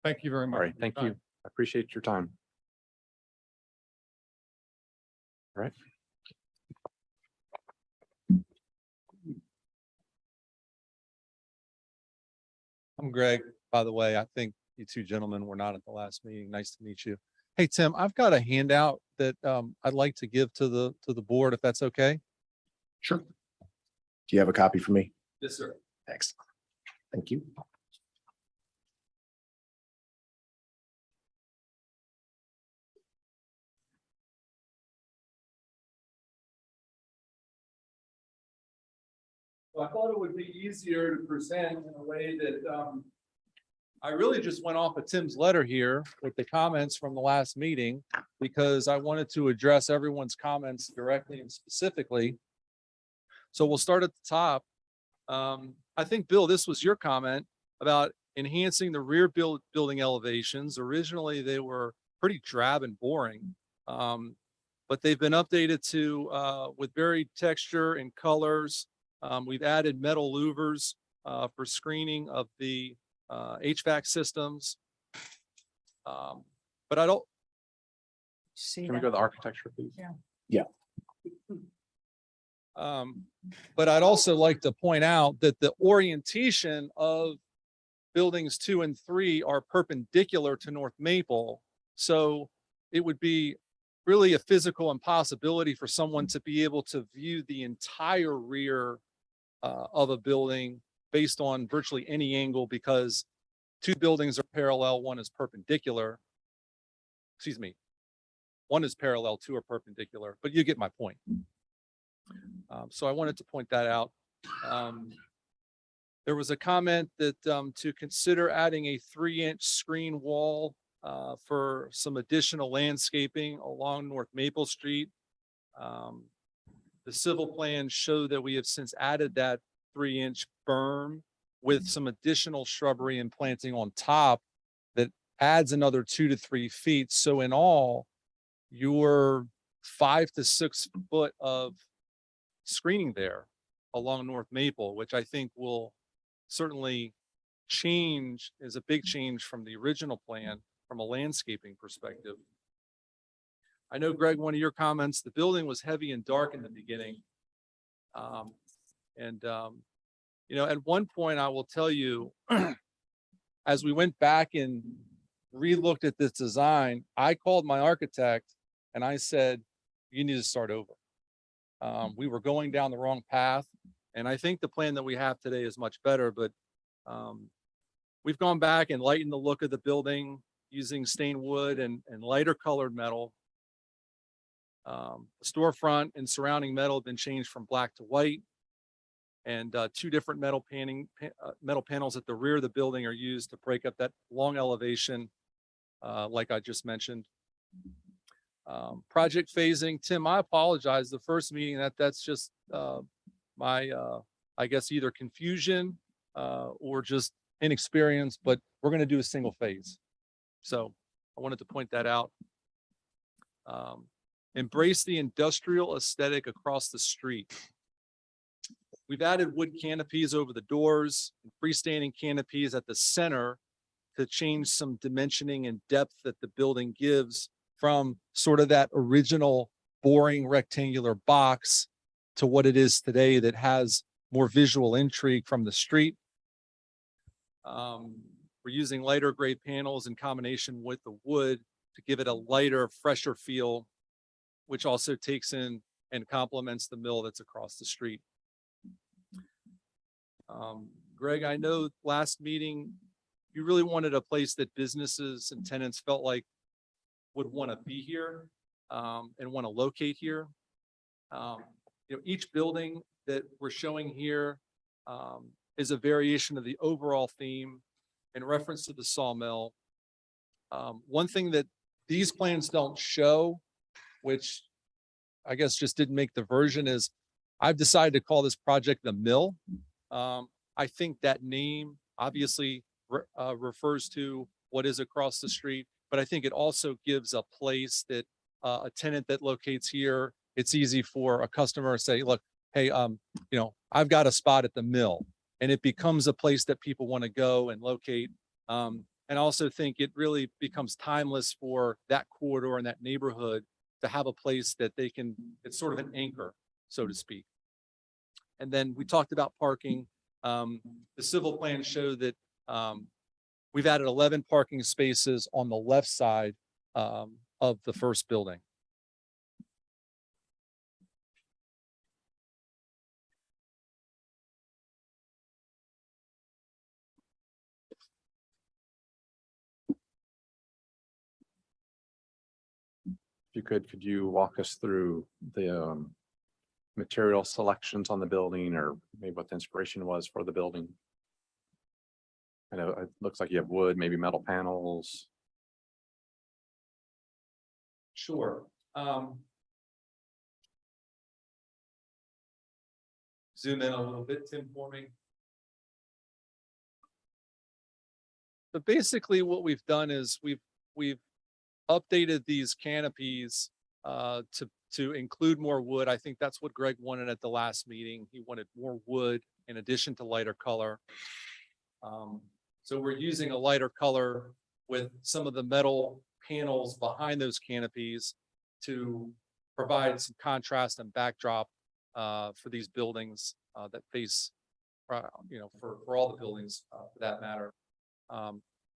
Thank you very much. All right, thank you. I appreciate your time. All right. I'm Greg, by the way. I think you two gentlemen were not at the last meeting. Nice to meet you. Hey, Tim, I've got a handout that I'd like to give to the board, if that's okay. Sure. Do you have a copy for me? Yes, sir. Excellent. Thank you. I thought it would be easier to present in a way that I really just went off of Tim's letter here with the comments from the last meeting, because I wanted to address everyone's comments directly and specifically. So we'll start at the top. I think, Bill, this was your comment about enhancing the rear building elevations. Originally, they were pretty drab and boring, but they've been updated to with varied texture and colors. We've added metal louvers for screening of the HVAC systems. But I don't. Can we go to the architecture, please? But I'd also like to point out that the orientation of buildings 2 and 3 are perpendicular to North Maple. So it would be really a physical impossibility for someone to be able to view the entire rear of a building based on virtually any angle, because 2 buildings are parallel, 1 is perpendicular. Excuse me. 1 is parallel, 2 are perpendicular, but you get my point. So I wanted to point that out. There was a comment that to consider adding a 3-inch screen wall for some additional landscaping along North Maple Street. The civil plans show that we have since added that 3-inch berm with some additional shrubbery and planting on top that adds another 2 to 3 feet. So in all, you're 5 to 6 foot of screening there along North Maple, which I think will certainly change, is a big change from the original plan from a landscaping perspective. I know, Greg, one of your comments, the building was heavy and dark in the beginning. You know, at one point I will tell you, as we went back and re-looked at this design, I called my architect and I said, you need to start over. We were going down the wrong path. And I think the plan that we have today is much better, but we've gone back and lightened the look of the building using stained wood and lighter colored metal. The storefront and surrounding metal have been changed from black to white, and 2 different metal panels at the rear of the building are used to break up that long elevation, like I just mentioned. Project phasing, Tim, I apologize. The first meeting, that's just my, I guess, either confusion or just inexperience, but we're going to do a single phase. So I wanted to point that out. Embrace the industrial aesthetic across the street. We've added wood canopies over the doors and freestanding canopies at the center to change some dimensioning and depth that the building gives from sort of that original boring rectangular box to what it is today that has more visual intrigue from the street. We're using lighter gray panels in combination with the wood to give it a lighter, fresher feel, which also takes in and complements the mill that's across the street. Greg, I know last meeting, you really wanted a place that businesses and tenants felt like would want to be here and want to locate here. Each building that we're showing here is a variation of the overall theme in reference to the sawmill. One thing that these plans don't show, which I guess just didn't make the version, is I've decided to call this project the mill. I think that name obviously refers to what is across the street, but I think it also gives a place that a tenant that locates here, it's easy for a customer to say, look, hey, I've got a spot at the mill, and it becomes a place that people want to go and locate. And I also think it really becomes timeless for that corridor and that neighborhood to have a place that they can, it's sort of an anchor, so to speak. And then we talked about parking. The civil plans show that we've added 11 parking spaces on the left side of the first building. If you could you walk us through the material selections on the building, or maybe what the inspiration was for the building? I know it looks like you have wood, maybe metal panels. Sure. Zoom in a little bit, Tim, for me. But basically what we've done is we've updated these canopies to include more wood. I think that's what Greg wanted at the last meeting. He wanted more wood in addition to lighter color. So we're using a lighter color with some of the metal panels behind those canopies to provide some contrast and backdrop for these buildings that face, for all the buildings for that matter.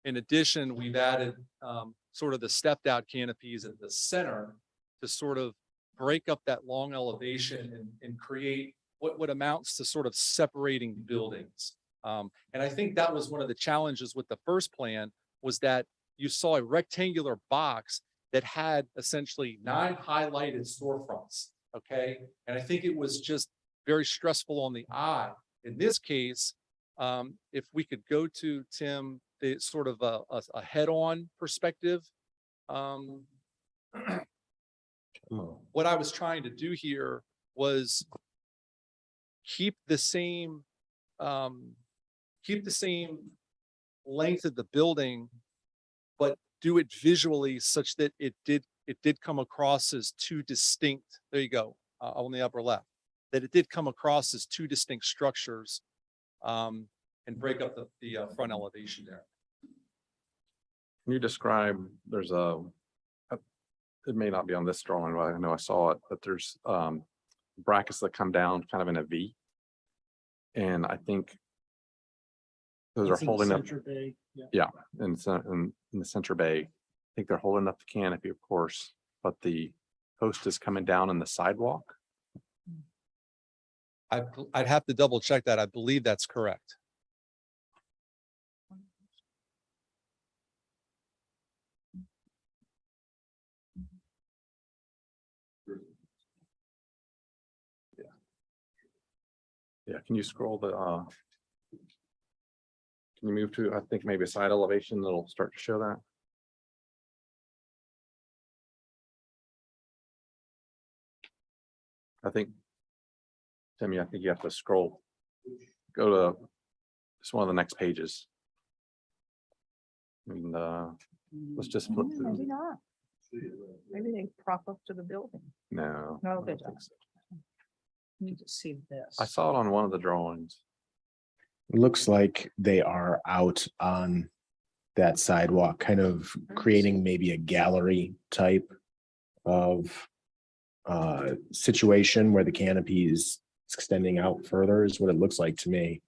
In addition, we've added sort of the stepped out canopies at the center to sort of break up that long elevation and create what amounts to sort of separating buildings. And I think that was one of the challenges with the first plan, was that you saw a rectangular box that had essentially 9 highlighted storefronts. Okay. And I think it was just very stressful on the eye. In this case, if we could go to Tim, the sort of a head-on perspective. What I was trying to do here was keep the same length of the building, but do it visually such that it did come across as two distinct, there you go, on the upper left, that it did come across as two distinct structures and break up the front elevation there. Can you describe, there's it may not be on this drawing, but I know I saw it, but there's brackets that come down kind of in a V. And I think those are holding up. Yeah, and in the center bay, I think they're holding up the canopy, of course, but the post is coming down in the sidewalk. I'd have to double check that. I believe that's correct. Yeah, can you scroll the, can you move to, I think maybe a side elevation that'll start to show that? I think, Timmy, I think you have to scroll, go to just one of the next pages. And let's just flip Maybe through. not. Maybe they prop up to the building. No. No, I they don't think don't. so. Need to see this. I saw it on one of the drawings. It looks like they are out on that sidewalk, kind of creating maybe a gallery type of situation where the canopy is extending out further is what it looks like to me.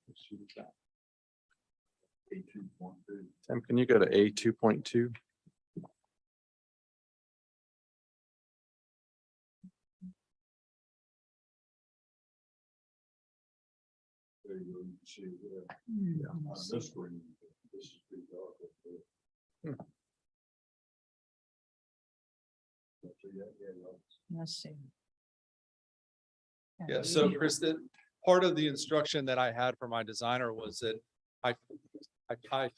Tim, can you go to A 2.2? There you go, you can see it there. On this screen, this is pretty dark up there. So, yeah, Let's see. Yeah, so Chris, part of the instruction that I had for my designer was that I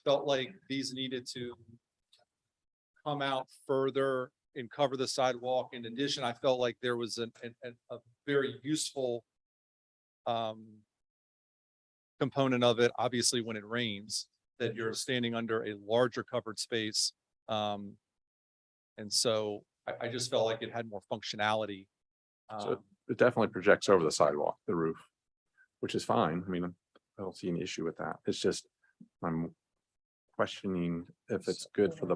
felt like these needed to come out further and cover the sidewalk. In addition, I felt like there was a very useful component of it, obviously, when it rains, that you're standing under a larger covered space. And so I just felt like it had more functionality. So it definitely projects over the sidewalk, the roof, which is fine. I mean, I don't see any issue with that. It's just, I'm questioning if it's good for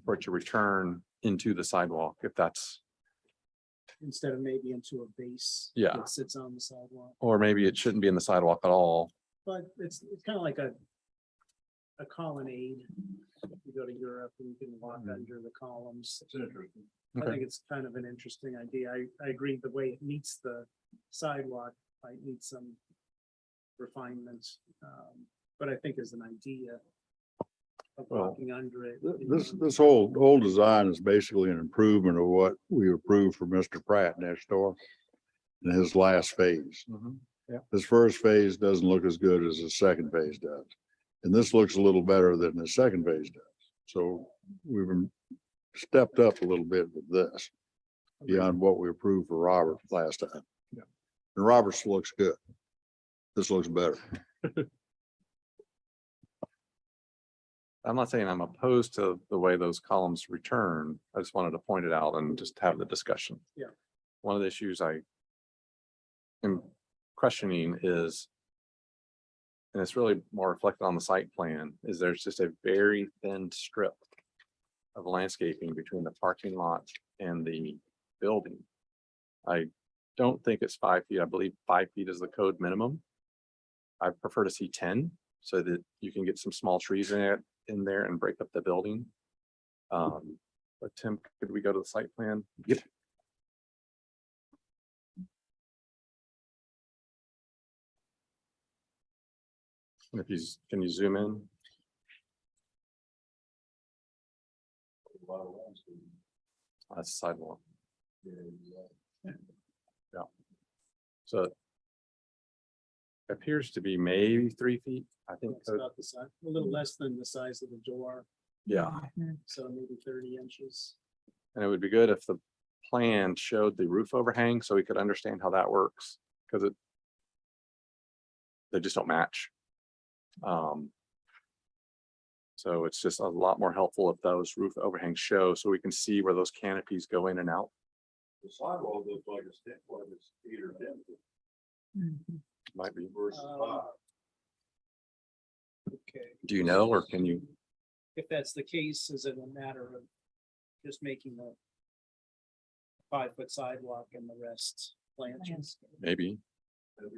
for it to return into the sidewalk, if that's, Instead of maybe into a base. Yeah. That sits on the sidewalk, or maybe it shouldn't be in the sidewalk at all. but it's kind of like a colonnade. You go to Europe and you can walk under the columns. It's interesting. I Okay. think it's kind of an interesting idea. I agree the way it meets the sidewalk might need some refinements. But I think as an idea of Well, walking under it. This whole design is basically an improvement of what we approved for Mr. Pratt next door in his last phase. Yeah. This first phase doesn't look as good as the second phase does. And this looks a little better than the second phase does. So we've been stepped up a little bit with this beyond what we approved for Robert last time. Yeah. And Robert's looks good. This looks better. I'm not saying I'm opposed to the way those columns return. I just wanted to point it out and just have the discussion. Yeah. One of the issues I am questioning is, and it's really more reflected on the site plan, is there's just a very thin strip of landscaping between the parking lot and the building. I don't think it's 5 feet. I believe 5 feet is the code minimum. I prefer to see 10 so that you can get some small trees in there and break up the building. But Tim, could we go to the site plan? Yep. If you, can you zoom in? That's sidewalk. Yeah. So it appears to be maybe 3 feet, I think. It's about the size, a little less than the size of the door, Yeah, so maybe 30 inches. and it would be good if the plan showed the roof overhang so we could understand how that works, because they just don't match. So it's just a lot more helpful if those roof overhangs show so we can see where those canopies go in and out. The sidewalk looks like it's either Might be. versus Okay, Do you know, or can you? if that's the case, is it a matter of just making a 5-foot sidewalk and the rest plantings? Maybe. And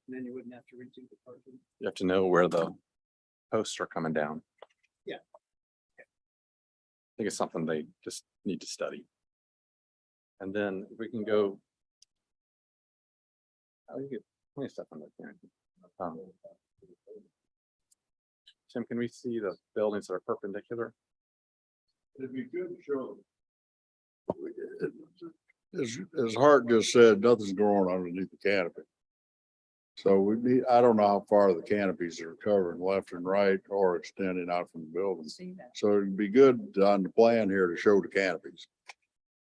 then you wouldn't have to redo the parking. You have to know where the posts are coming down. Yeah. I think it's something they just need to study. And then if we can go. I think it, plenty of stuff on there. Tim, can we see the buildings that are perpendicular? It'd be good to show. As Hart just said, nothing's growing underneath the canopy. So we need, I don't know how far the canopies are covering left and right or extending out from the building. See that? So it'd be good on the plan here to show the canopies.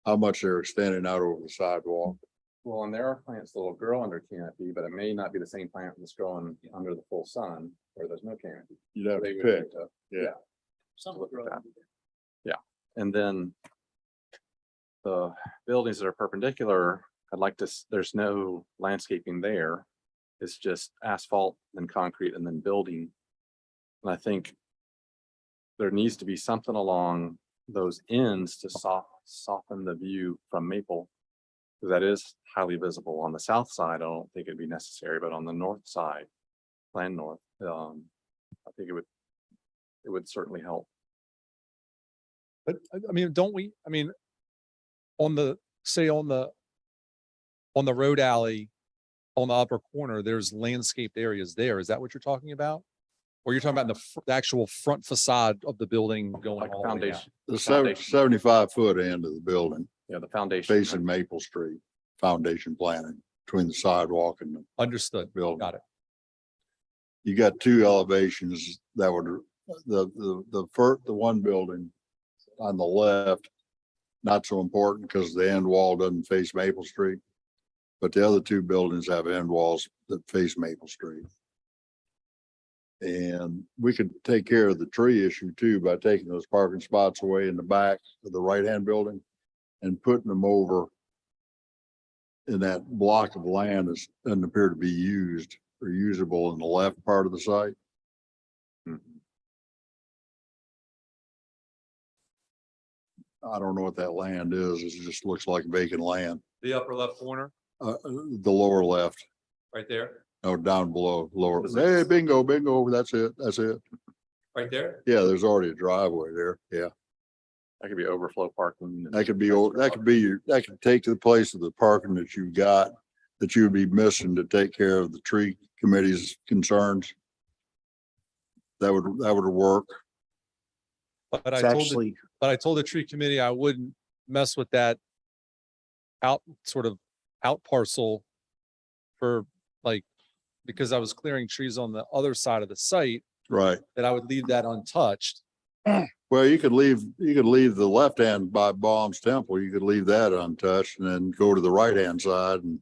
How much they're extending out over the sidewalk. Well, and there are plants that will grow under canopy, but it may not be the same plant that's growing under the full sun where there's no canopy. You'd have They to would pick. need to- Yeah. Some Look at growth. that. And then the buildings that are perpendicular, I'd like to, there's no landscaping there. It's just asphalt and concrete and then building. And I think there needs to be something along those ends to soften the view from Maple. Because that is highly visible. On the south side, I don't think it'd be necessary, but on the north side, plan north, I think it would certainly help. But I mean, don't we, I mean, on the, say on the road alley, on the upper corner, there's landscaped areas there. Is that what you're talking about? Or you're talking about the actual front facade of the building going Like all the way down? foundation, The Foundation. 75-foot end of the building yeah, the foundation. facing Maple Street, foundation planning between the sidewalk and the Understood. building. Got it. You got two elevations that would, the one building on the left, not so important because the end wall doesn't face Maple Street. But the other two buildings have end walls that face Maple Street. And we could take care of the tree issue too by taking those parking spots away in the back of the right-hand building and putting them over in that block of land that doesn't appear to be used or usable in the left part of the site. I don't know what that land is. It just looks like vacant land. The upper left corner, The lower left, right there, no, down below, lower. Hey, bingo, bingo. That's it. That's it. right there. Yeah, there's already a driveway there. Yeah. That could be overflow parking. That could be, that could take the place of the parking that you've got, that you would be missing to take care of the tree committee's concerns. That would work. But It's I told, actually, but I told the tree committee I wouldn't mess with that out parcel for like, because I was clearing trees on the other side of the site, Right. that I would leave that untouched. Well, you could leave the left hand by Baum's Temple. You could leave that untouched and then go to the right hand side and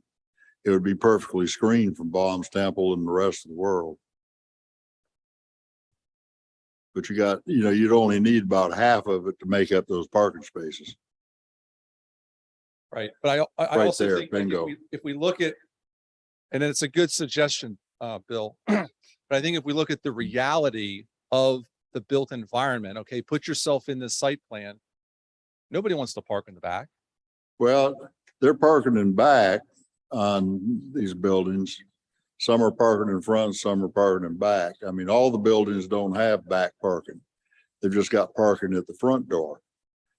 it would be perfectly screened from Baum's Temple and the rest of the world. But you got, you'd only need about half of it to make up those parking spaces. Right, but I Right also there, think like, bingo. if we look at, and it's a good suggestion, Bill, but I think if we look at the reality of the built environment, okay, put yourself in this site plan. Nobody wants to park in the back. Well, they're parking in back on these buildings. Some are parking in front, some are parking in back. I mean, all the buildings don't have back parking. They've just got parking at the front door,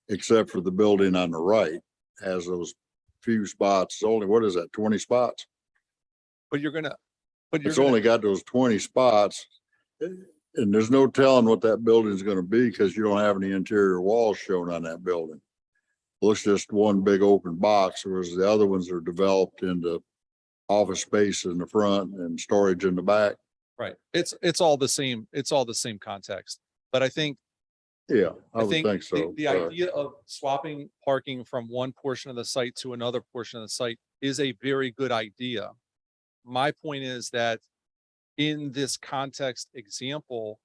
except for the building on the right has those few spots. It's only, what is that, 20 spots? But you're gonna, but you're It's gonna, only got those 20 spots. And there's no telling what that building is gonna be because you don't have any interior walls shown on that building. Looks just one big open box, whereas the other ones are developed into office space in the front and storage in the back. right, it's all the same, it's all the same context. But I think, Yeah, I would think think so. the idea of swapping parking from one portion of the site to another portion of the site is a very good idea. My point is that in this context example,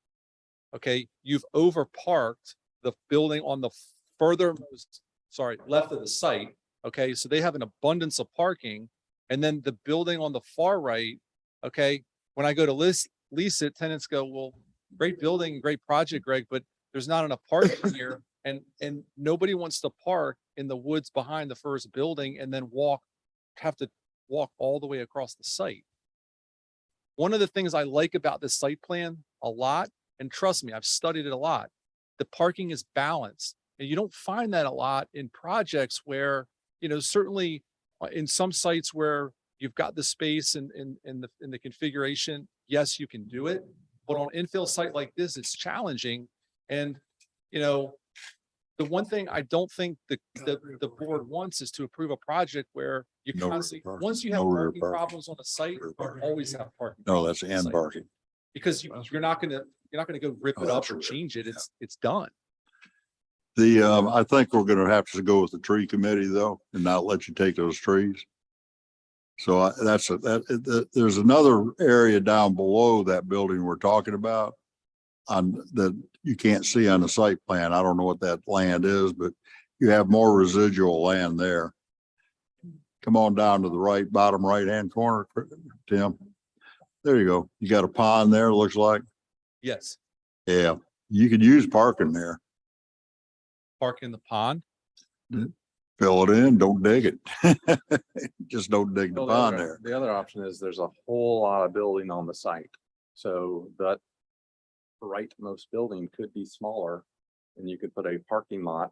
okay, you've overparked the building on the furthermost, left of the site. Okay, so they have an abundance of parking. And then the building on the far right, okay, when I go to lease it, tenants go, well, great building, great project, Greg, but there's not enough parking here. And nobody wants to park in the woods behind the first building and then have to walk all the way across the site. One of the things I like about this site plan a lot, and trust me, I've studied it a lot, the parking is balanced. And you don't find that a lot in projects where, certainly in some sites where you've got the space and in the configuration, yes, you can do it. But on an infill site like this, it's challenging. And, the one thing I don't think the board wants is to approve a project where you No rear constantly, parking. once you have No rear parking parking. problems on a site, you always have parking. No, problems that's on the end site. parking. Because you're not gonna go rip Oh, it up that's or rear. change it. It's done. I think we're gonna have to go with the tree committee though, and not let you take those trees. So there's another area down below that building we're talking about that you can't see on the site plan. I don't know what that land is, but you have more residual land there. Come on down to the right, bottom right-hand corner, Tim. There you go. You got a pond there, looks like. Yes. Yeah, you could use parking there. Park in the pond. Fill it in, don't dig it. Just don't dig the pond there. The other option is there's a whole lot of building on the site. So that rightmost building could be smaller. And you could put a parking lot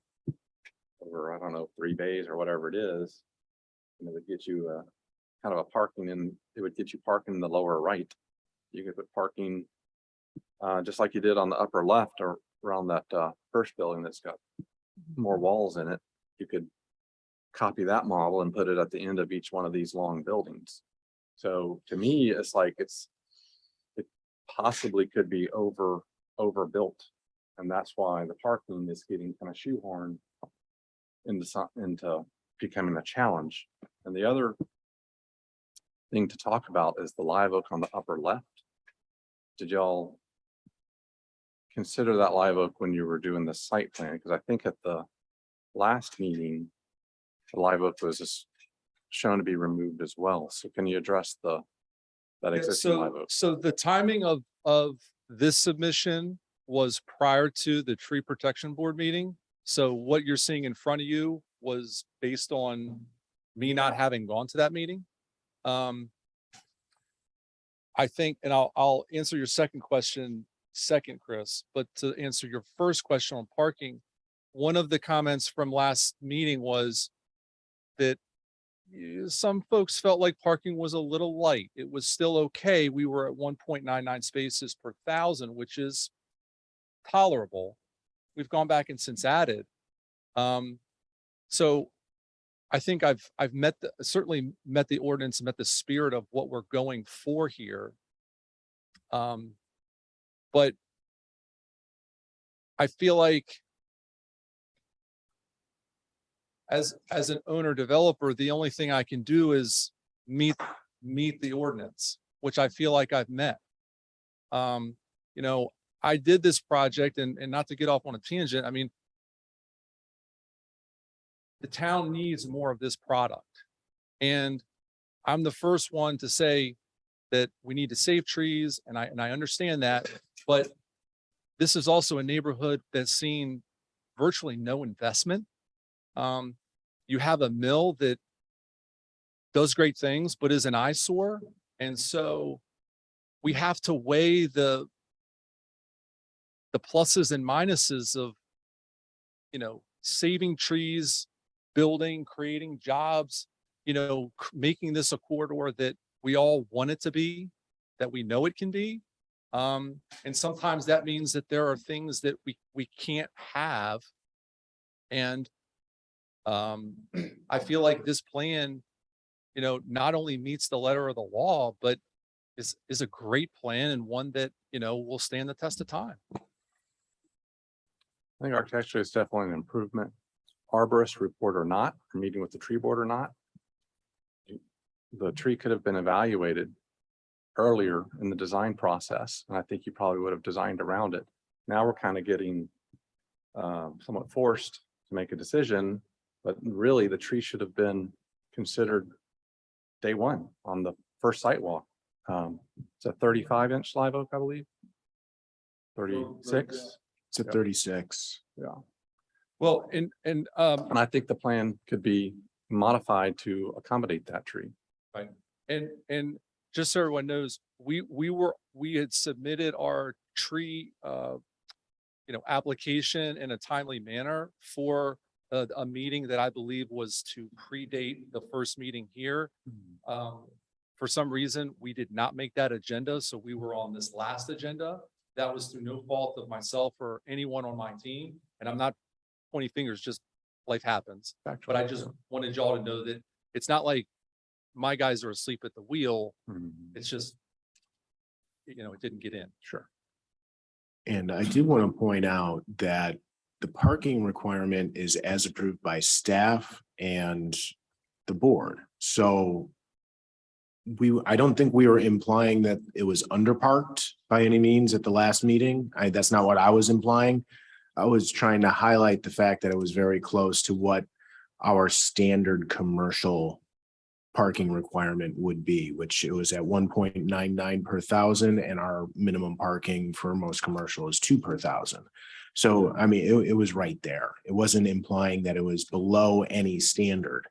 over, I don't know, 3 bays or whatever it is. And it would get you kind of a parking in, it would get you parking in the lower right. You could put parking just like you did on the upper left or around that first building that's got more walls in it. You could copy that model and put it at the end of each one of these long buildings. So to me, it's like it possibly could be overbuilt. And that's why the parking is getting kind of shoehorned into becoming a challenge. And the other thing to talk about is the live oak on the upper left. Did y'all consider that live oak when you were doing the site plan? Because I think at the last meeting, the live oak was just shown to be removed as well. So can you address that existing live oak? So the timing of this submission was prior to the tree protection board meeting. So what you're seeing in front of you was based on me not having gone to that meeting. I think, and I'll answer your second question second, Chris, but to answer your first question on parking, one of the comments from last meeting was that some folks felt like parking was a little light. It was still okay. We were at 1.99 spaces per 1,000, which is tolerable. We've gone back and since added. So I think I've certainly met the ordinance, met the spirit of what we're going for here. But I feel like as an owner developer, the only thing I can do is meet the ordinance, which I feel like I've met. You know, I did this project and not to get off on a tangent. I mean, the town needs more of this product. And I'm the first one to say that we need to save trees. And I understand that, but this is also a neighborhood that's seen virtually no investment. You have a mill that does great things, but is an eyesore. And so we have to weigh the pluses and minuses of, you know, saving trees, building, creating jobs, you know, making this a corridor that we all want it to be, that we know it can be. And sometimes that means that there are things that we can't have. And I feel like this plan, you know, not only meets the letter of the law, but is a great plan and one that, you know, will stand the test of time. I think architecture is definitely an improvement. Arborist report or not, or meeting with the tree board or not, the tree could have been evaluated earlier in the design process. And I think you probably would have designed around it. Now we're kind of getting somewhat forced to make a decision, but really the tree should have been considered day one on the first site walk. It's a 35-inch live oak, I believe. 36. It's a 36. Yeah. Well, and I think the plan could be modified to accommodate that tree. right. And just so everyone knows, we had submitted our tree, you know, application in a timely manner for a meeting that I believe was to predate the first meeting here. For some reason, we did not make that agenda, so we were on this last agenda. That was through no fault of myself or anyone on my team. And I'm not pointing fingers, just life happens. But I just wanted y'all to know that it's not like my guys are asleep at the wheel. It's just, you know, it didn't get in. Sure. And I do want to point out that the parking requirement is as approved by staff and the board. So I don't think we were implying that it was underparked by any means at the last meeting. That's not what I was implying. I was trying to highlight the fact that it was very close to what our standard commercial parking requirement would be, which it was at 1.99 per 1,000, and our minimum parking for most commercial is 2 per 1,000. So, I mean, it was right there. It wasn't implying that it was below any standard.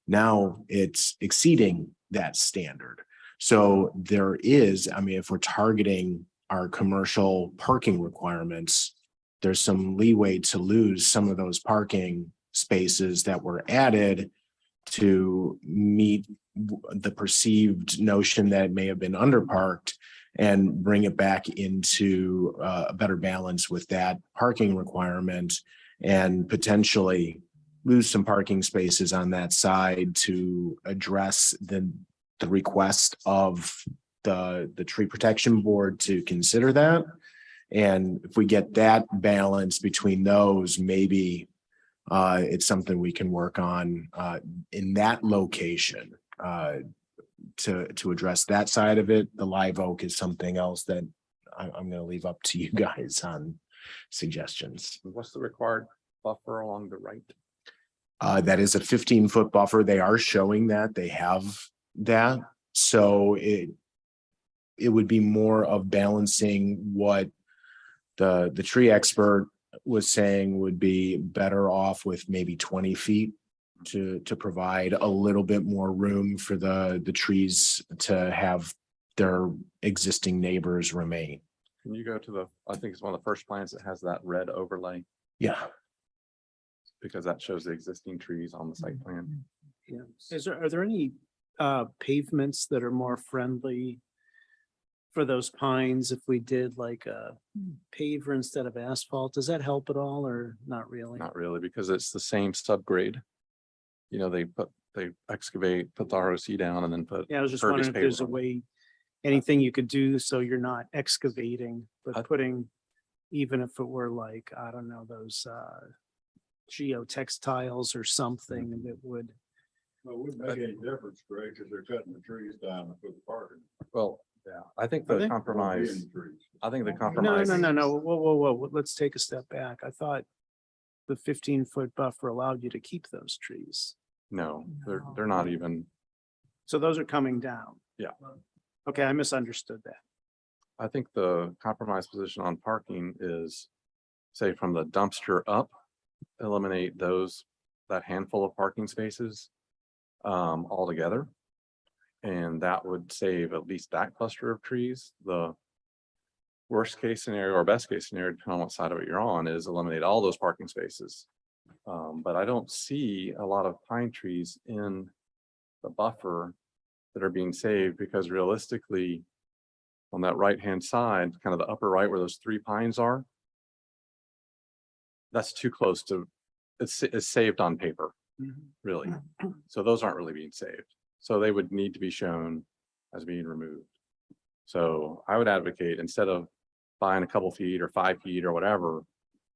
Now it's exceeding that standard. So there is, I mean, if we're targeting our commercial parking requirements, there's some leeway to lose some of those parking spaces that were added to meet the perceived notion that it may have been underparked and bring it back into a better balance with that parking requirement and potentially lose some parking spaces on that side to address the request of the tree protection board to consider that. And if we get that balance between those, maybe it's something we can work on in that location to address that side of it. The live oak is something else that I'm going to leave up to you guys on suggestions. What's the required buffer along the right? That is a 15-foot buffer. They are showing that they have that. So it would be more of balancing what the tree expert was saying would be better off with maybe 20 feet to provide a little bit more room for the trees to have their existing neighbors remain. Can you go to the, I think it's one of the first plans that has that red overlay, Yeah. because that shows the existing trees on the site plan. Yeah. Are there any pavements that are more friendly for those pines if we did like a paver instead of asphalt? Does that help at all or not really? Not really, because it's the same subgrade. You know, they excavate, put the ROC down and then put. Yeah, I was just pervious wondering if there's a paver on. way, anything you could do so you're not excavating, but putting, even if it were like, I don't know, those geotextiles or something that would. Well, it wouldn't make any difference, Greg, because they're cutting the trees down to put the parking. Well, yeah, I think Are the they? compromise, I think the No, compromise. no. Whoa. Let's take a step back. I thought the 15-foot buffer allowed you to keep those trees. No, they're not even, So those are coming down. Yeah. Okay, I misunderstood that. I think the compromise position on parking is, say, from the dumpster up, eliminate that handful of parking spaces altogether. And that would save at least that cluster of trees. The worst case scenario or best case scenario, depending on what side of it you're on, is eliminate all those parking spaces. But I don't see a lot of pine trees in the buffer that are being saved, because realistically, on that right-hand side, kind of the upper right where those 3 pines are, that's too close to, it's saved on paper, really. So those aren't really being saved. So they would need to be shown as being removed. So I would advocate, instead of buying a couple feet or 5 feet or whatever,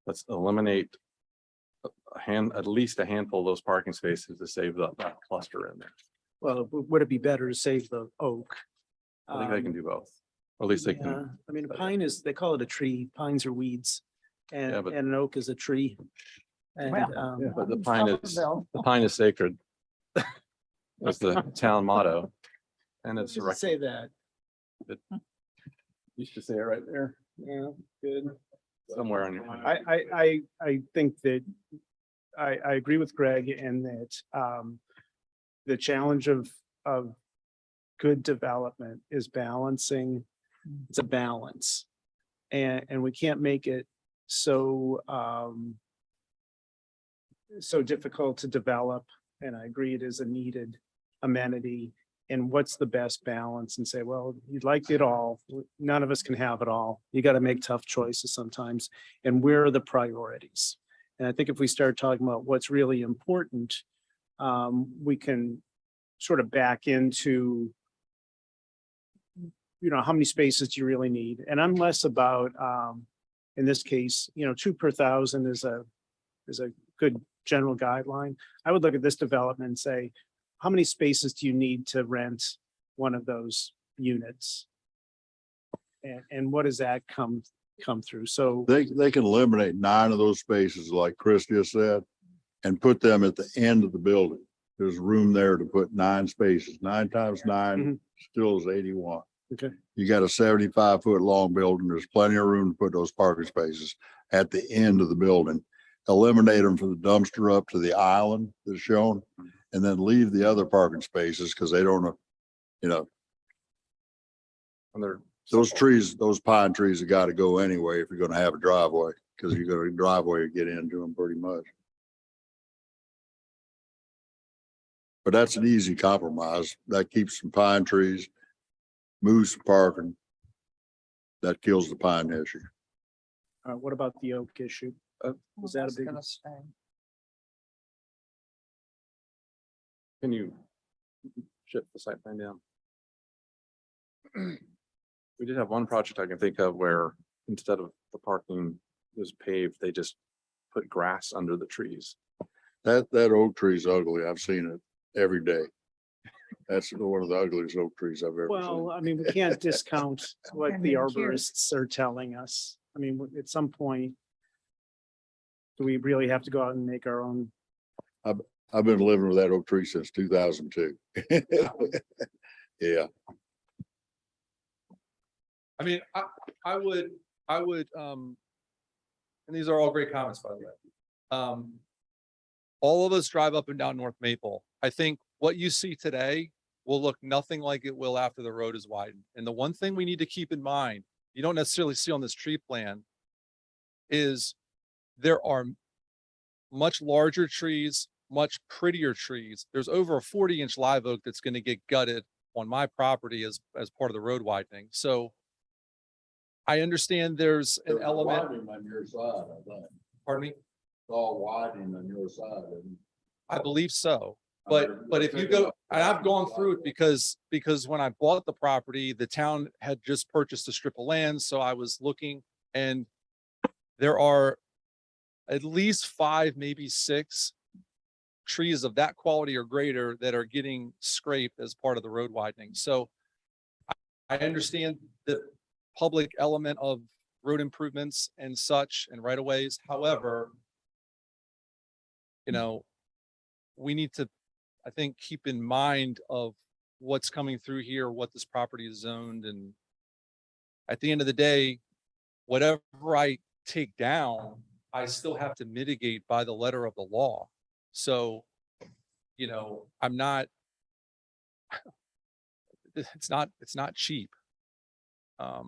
let's eliminate at least a handful of those parking spaces to save that cluster in there. Well, would it be better to save the oak? I think they can do both. Or at least they Yeah, can. I mean, a pine is, they call it a tree. Pines are weeds. And, Yeah, but- and an oak is a tree. And, Yeah, but the pine is sacred. That's the town motto. And it's does it say that? used to say it right there, Yeah, good. somewhere on your. I think that I agree with Greg in that the challenge of good development is balancing. It's a balance. And we can't make it so so difficult to develop. And I agree it is a needed amenity. And what's the best balance, and say, well, you'd like it all. None of us can have it all. You got to make tough choices sometimes. And where are the priorities? And I think if we start talking about what's really important, we can sort of back into, you know, how many spaces do you really need? And I'm less about, in this case, you know, 2 per 1,000 is a good general guideline. I would look at this development and say, how many spaces do you need to rent one of those units? And what does that come through? So They can eliminate 9 of those spaces, like Chris just said, and put them at the end of the building. There's room there to put 9 spaces. 9 times 9 still is 81. Okay. You got a 75-foot long building. There's plenty of room to put those parking spaces at the end of the building. Eliminate them from the dumpster up to the island that's shown, and then leave the other parking spaces because they don't, you know. And they're Those trees, those pine trees have got to go anyway if you're gonna have a driveway, because you're gonna driveway to get into them pretty much. But that's an easy compromise. That keeps some pine trees, moves some parking. That kills the pine issue. What about the oak issue? Is that a big? Can you shift the site plan down? We did have one project I can think of where instead of the parking was paved, they just put grass under the trees. That oak tree's ugly. I've seen it every day. That's one of the ugliest oak trees I've ever Well, seen. I mean, we can't discount what the mean, here- arborists are telling us. I mean, at some point, do we really have to go out and make our own? I've been living with that oak tree since 2002. Yeah, I mean, I would, and these are all great comments, by the way. All of us drive up and down North Maple. I think what you see today will look nothing like it will after the road is widened. And the one thing we need to keep in mind, you don't necessarily see on this tree plan, is there are much larger trees, much prettier trees. There's over a 40-inch live oak that's going to get gutted on my property as part of the road widening. So I understand there's an element, widening on your side, I think. pardon me, It's all widening on your side. I believe so. But if you go, and I've gone through it because when I bought the property, the town had just purchased a strip of land. So I was looking, and there are at least 5, maybe 6 trees of that quality or greater that are getting scraped as part of the road widening. So I understand the public element of road improvements and such and right of ways. However, you know, we need to, I think, keep in mind of what's coming through here, what this property is zoned. And at the end of the day, whatever I take down, I still have to mitigate by the letter of the law. So, you know, I'm not, it's not cheap. All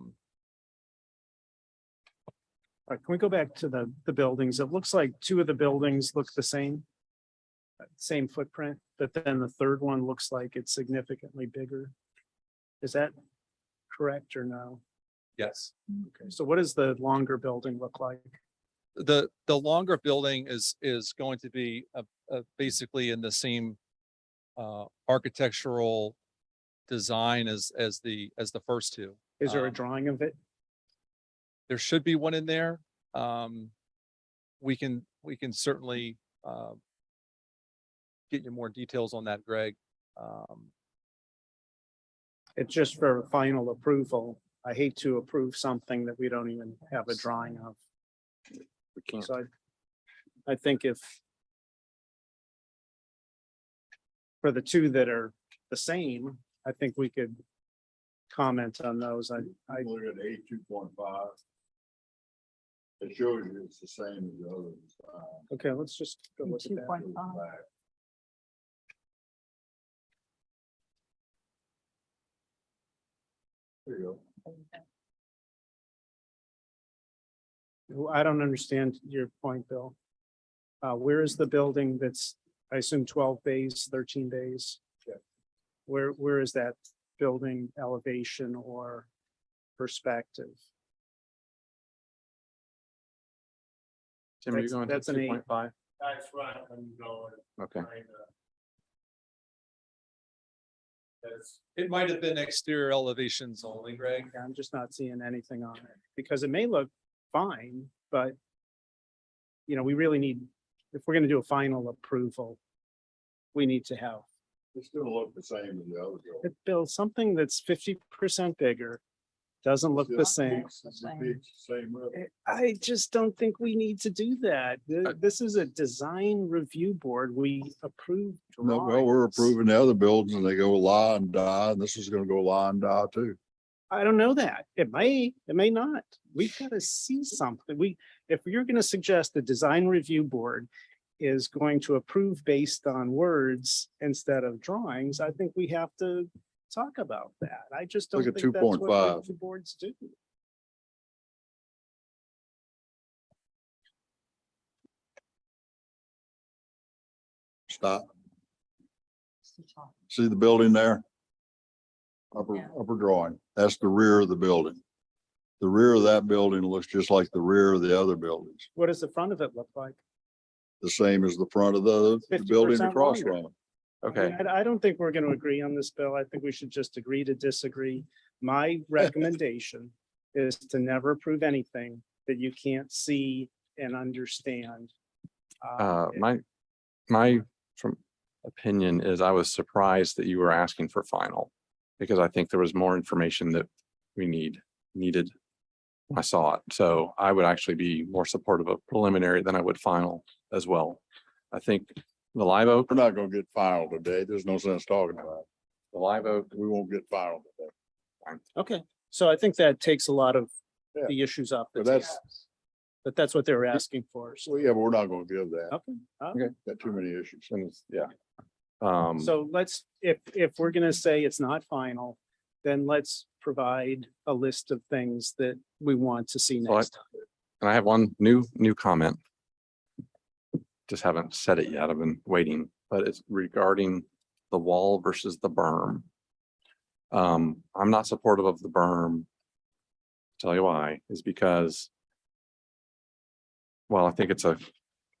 right, can we go back to the buildings? It looks like 2 of the buildings look the same footprint, but then the third one looks like it's significantly bigger. Is that correct or no? Yes. Okay, so what does the longer building look like? The longer building is going to be basically in the same architectural design as the first 2. Is there a drawing of it? There should be one in there. We can certainly get you more details on that, Greg. It's just for final approval. I hate to approve something that we don't even have a drawing of. We can't. So I think if for the 2 that are the same, I think we could comment on those. I Look at 8.2.5. It shows you it's the same as the others. okay, let's just go look at that. 2.5. There you Well, I don't understand your point, Bill. Where is the building that's, I assume 12 bays, 13 bays? Yeah. Where is that building elevation or perspective? Tim, are you going to That's an 2.5? That's right, I'm going. Okay. It might have been exterior elevations only, Greg. I'm just not seeing anything on it because it may look fine, but you know, we really need, if we're gonna do a final approval, we need to have, It's gonna look the same as the other. Bill, something that's 50% bigger, doesn't look the same. Same roof. I just don't think we need to do that. This is a design review board. We approve. No, well, we're drawings. approving the other buildings and they go lie and die, and this is gonna go lie and die too. I don't know that. It may not. We've got to see something. If you're going to suggest the design review board is going to approve based on words instead of drawings, I think we have to talk about that. I just Look don't at think that's what 2.5. review boards do. Stop. See the building there? Upper drawing. That's the rear of the building. The rear of that building looks just like the rear of the other buildings. What does the front of it look like? The same as the front of the building 50% across longer. from it. Okay, I don't think we're going to agree on this, Bill. I think we should just agree to disagree. My recommendation is to never approve anything that you can't see and understand. my from opinion is I was surprised that you were asking for final. Because I think there was more information that we needed. When I saw it, so I would actually be more supportive of preliminary than I would final as well. I think the live oak, We're not gonna get final today. There's no sense talking about it. the live oak, We won't get final today. Okay, so I think that takes a lot of Yeah. the issues off. the But that's- table. But that's what they were asking for. So, Well, yeah, but we're not gonna give that. okay. Got too many issues. and yeah. So let's, if we're gonna say it's not final, then let's provide a list of things that we want to see So I- next time. And I have one new comment. Just haven't said it yet. I've been waiting, but it's regarding the wall versus the berm. I'm not supportive of the berm. Tell you why, is because well, I think it's a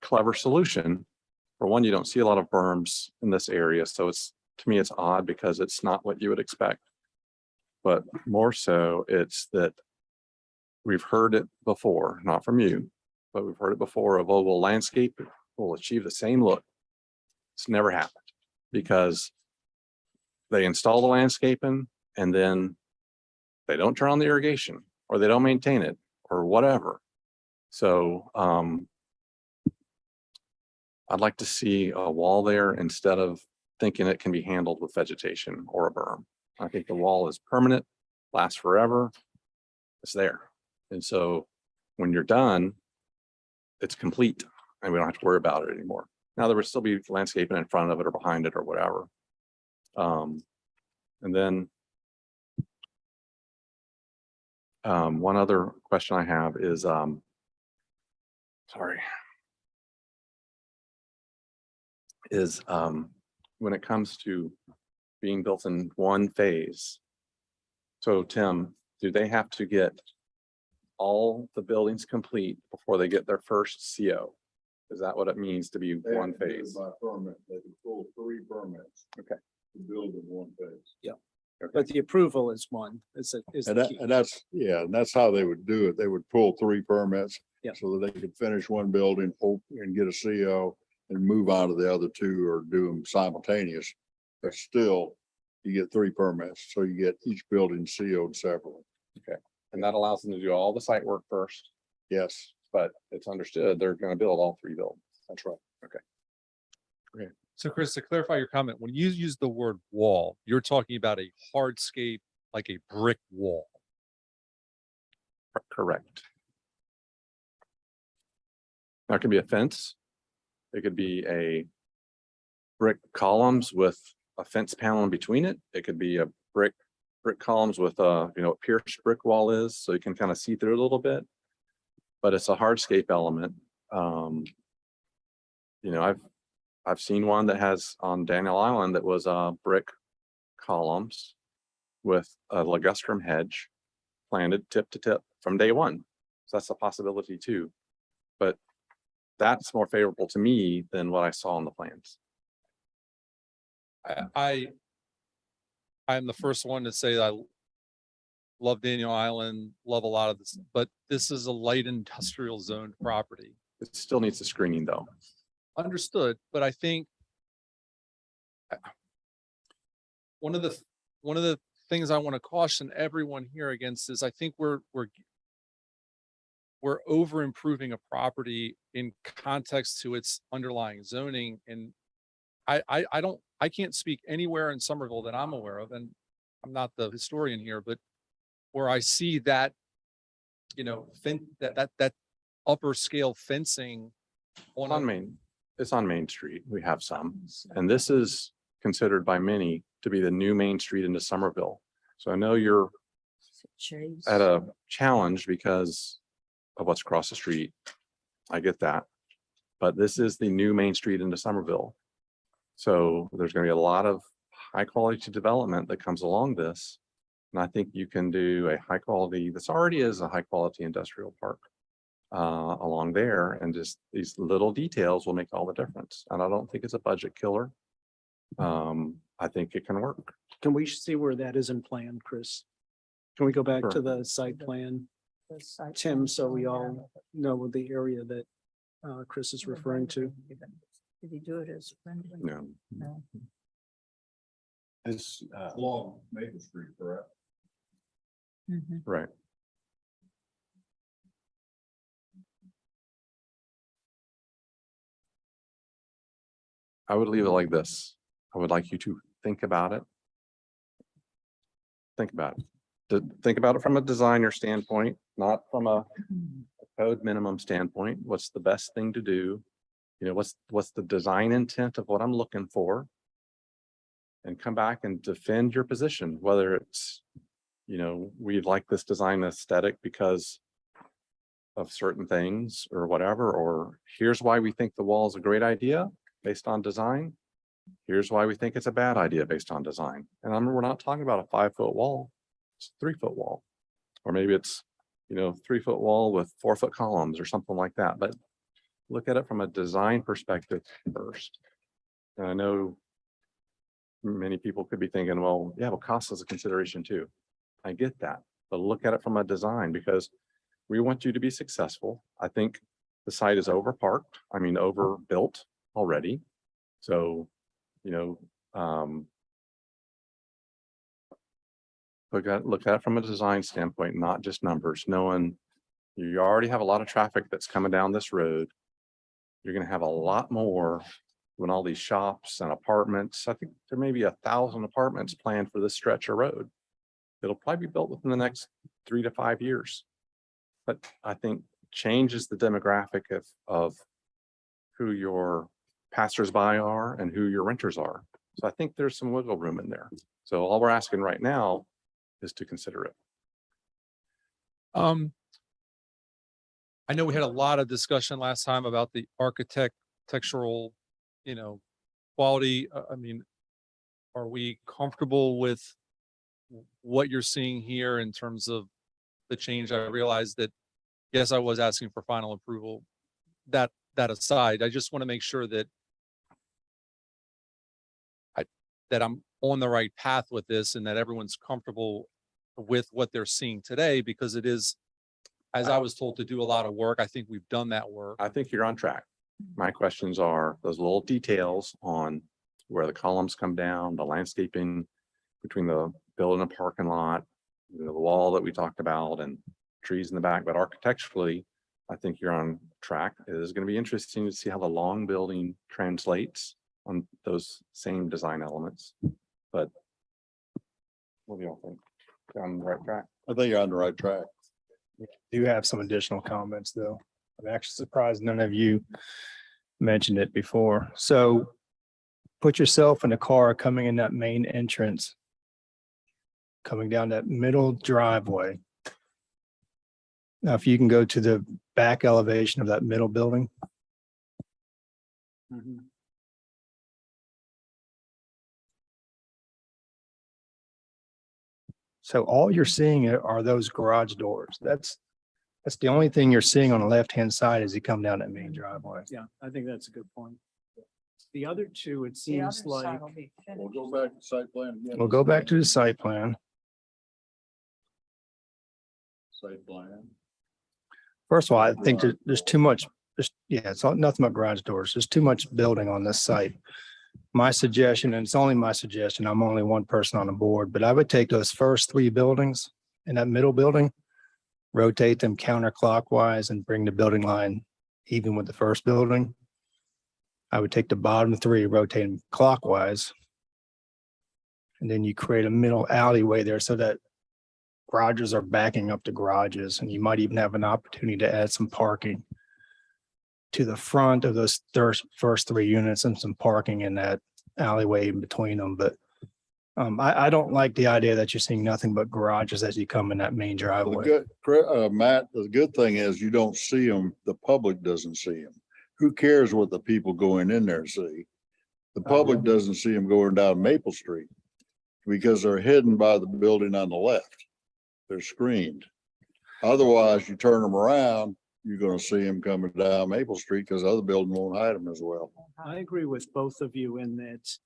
clever solution. For one, you don't see a lot of berms in this area, so it's, to me, it's odd because it's not what you would expect. But more so, it's that we've heard it before, not from you, but we've heard it before of, oh, well, landscape will achieve the same look. It's never happened because they install the landscaping and then they don't turn on the irrigation or they don't maintain it or whatever. So I'd like to see a wall there instead of thinking it can be handled with vegetation or a berm. I think the wall is permanent, lasts forever. It's there. And so when you're done, it's complete and we don't have to worry about it anymore. Now there would still be landscaping in front of it or behind it or whatever. And then one other question I have is, sorry. Is when it comes to being built in one phase. So Tim, do they have to get all the buildings complete before they get their first CO? Is that what it means to be one phase? By permit, they can pull 3 permits. Okay. To build in one phase. But the approval is one, is And the key. and that's how they would do it. They would pull 3 permits. Yeah. So that they could finish one building, and get a CO and move on to the other 2 or do them simultaneous. But still, you get 3 permits, so you get each building CO'd separately. And that allows them to do all the site work first, Yes, but it's understood they're going to build all 3 buildings. that's right. So Chris, to clarify your comment, when you use the word wall, you're talking about a hardscape, like a brick wall. Correct. That could be a fence. It could be a brick columns with a fence panel in between it. It could be a brick columns with a, a pierced brick wall is, so you can kind of see through it a little bit. But it's a hardscape element. I've seen one that has on Daniel Island that was brick columns with a ligustrum hedge planted tip to tip from day one. So that's a possibility too. But that's more favorable to me than what I saw in the plans. I'm the first one to say I love Daniel Island, love a lot of this, but this is a light industrial zone property. It still needs the screening though. Understood, but I think one of the things I want to caution everyone here against is I think we're over improving a property in context to its underlying zoning. And I can't speak anywhere in Somerville that I'm aware of, and I'm not the historian here, but where I see that, that upper scale fencing On Main, it's on Main Street. We have some, and this is considered by many to be the new main street into Somerville. So I know you're Chase. at a challenge because of what's across the street. I get that. But this is the new main street into Somerville. So there's going to be a lot of high quality development that comes along this. And I think you can do a high quality, this already is a high quality industrial park along there. And just these little details will make all the difference. And I don't think it's a budget killer. I think it can work. Can we see where that is in plan, Chris? Can we go back Sure. to the site plan, The site Tim, plan so we going all down. know the area that Chris is referring to? Did he do it as friendly? No. No. This, along Maple Street, correct? Mhm. Right. I would leave it like this. I would like you to think about it. Think about it. Think about it from a designer standpoint, not from a code minimum standpoint. What's the best thing to do? You know, what's the design intent of what I'm looking for? And come back and defend your position, whether it's, you know, we like this design aesthetic because of certain things or whatever, or here's why we think the wall is a great idea based on design. Here's why we think it's a bad idea based on design. And we're not talking about a 5-foot wall, it's a 3-foot wall. Or maybe it's, you know, 3-foot wall with 4-foot columns or something like that. But look at it from a design perspective first. And I know many people could be thinking, well, yeah, well, cost is a consideration too. I get that, but look at it from a design because we want you to be successful. I think the site is overparked, I mean, overbuilt already. So, you know, look at it from a design standpoint, not just numbers, knowing you already have a lot of traffic that's coming down this road. You're going to have a lot more when all these shops and apartments. I think there may be 1,000 apartments planned for this stretch of road. It'll probably be built within the next 3 to 5 years. But I think changes the demographic of who your passersby are and who your renters are. So I think there's some wiggle room in there. So all we're asking right now is to consider it. I know we had a lot of discussion last time about the architectural, you know, quality. I mean, are we comfortable with what you're seeing here in terms of the change? I realized that, yes, I was asking for final approval. That aside, I just want to make sure that I'm on the right path with this and that everyone's comfortable with what they're seeing today, because it is, as I was told, to do a lot of work. I think we've done that work. I think you're on track. My questions are those little details on where the columns come down, the landscaping between the building and parking lot, you know, the wall that we talked about and trees in the back. But architecturally, I think you're on track. It is going to be interesting to see how the long building translates on those same design elements. But what do y'all think? On the right track? I think you're on the right track. Do have some additional comments, though. I'm actually surprised none of you mentioned it before. So put yourself in a car coming in that main entrance, coming down that middle driveway. Now, if you can go to the back elevation of that middle building. So all you're seeing are those garage doors. That's the only thing you're seeing on the left-hand side as you come down that main driveway. Yeah, I think that's a good point. The other two, it The other seems like, side will be We'll finished. go back to site plan again. We'll go back to the site plan. Site plan. First of all, I think there's too much, it's nothing but garage doors. There's too much building on this site. My suggestion, and it's only my suggestion, I'm only one person on the board, but I would take those first 3 buildings in that middle building, rotate them counterclockwise and bring the building line even with the first building. I would take the bottom 3, rotate them clockwise. And then you create a middle alleyway there so that garages are backing up to garages, and you might even have an opportunity to add some parking to the front of those first 3 units and some parking in that alleyway in between them, but I don't like the idea that you're seeing nothing but garages as you come in that main The driveway. Matt, the good thing is you don't see them, the public doesn't see them. Who cares what the people going in there see? The public doesn't see them going down Maple Street because they're hidden by the building on the left. They're screened. Otherwise, you turn them around, you're gonna see them coming down Maple Street because the other building won't hide them as well. I agree with both of you in that,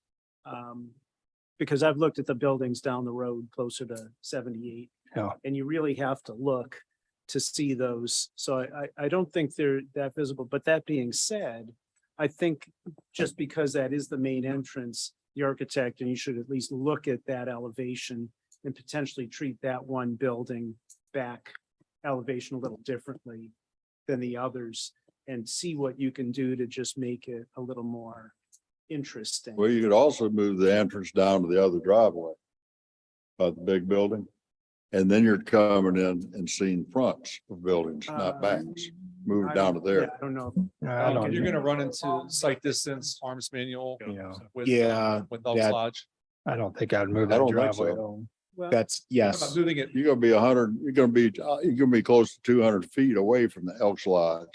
because I've looked at the buildings down the road closer to 78. Yeah. And you really have to look to see those. So I don't think they're that visible. But that being said, I think just because that is the main entrance, the architect, and you should at least look at that elevation and potentially treat that one building back elevation a little differently than the others and see what you can do to just make it a little more interesting. Well, you could also move the entrance down to the other driveway by the big building. And then you're coming in and seeing fronts of buildings, not backs. Move it down to Yeah, there. I don't know. I don't, You're gonna run into site distance, arms manual yeah, with, Yeah, with Elks that- Lodge. I don't think I'd move I that don't think driveway so. at all. Well, that's, I'm not yes. moving it. You're gonna be 100, you're gonna be close to 200 feet away from the Elks Lodge.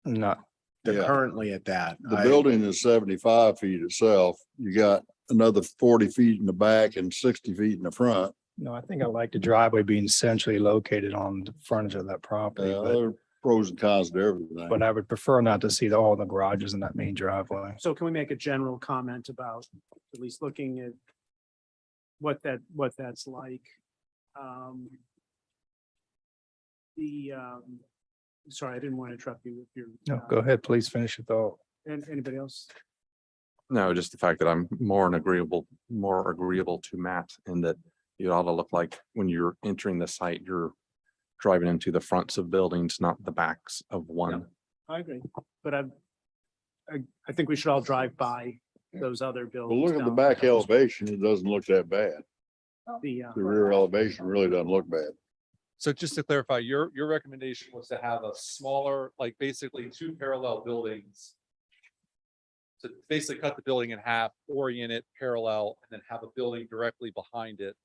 Not, They're Yeah. currently at that. The I- building is 75 feet itself. You got another 40 feet in the back and 60 feet in the front. no, I think I like the driveway being centrally located on the frontage of that property, There are pros and cons to everything. but I would prefer not to see all the garages in that main driveway. So can we make a general comment about at least looking at what that's like? Sorry, I didn't want to interrupt you with your. No, go ahead, please finish your thought. And anybody else? No, just the fact that I'm more agreeable to Matt in that it ought to look like when you're entering the site, you're driving into the fronts of buildings, not the backs of one. I agree, but I think we should all drive by those other Well, buildings. look at the down back elevation. It doesn't look that bad. The, The rear elevation really doesn't look bad. So just to clarify, your recommendation was to have a smaller, like basically two parallel buildings. To basically cut the building in half, orient it parallel, and then have a building directly behind it.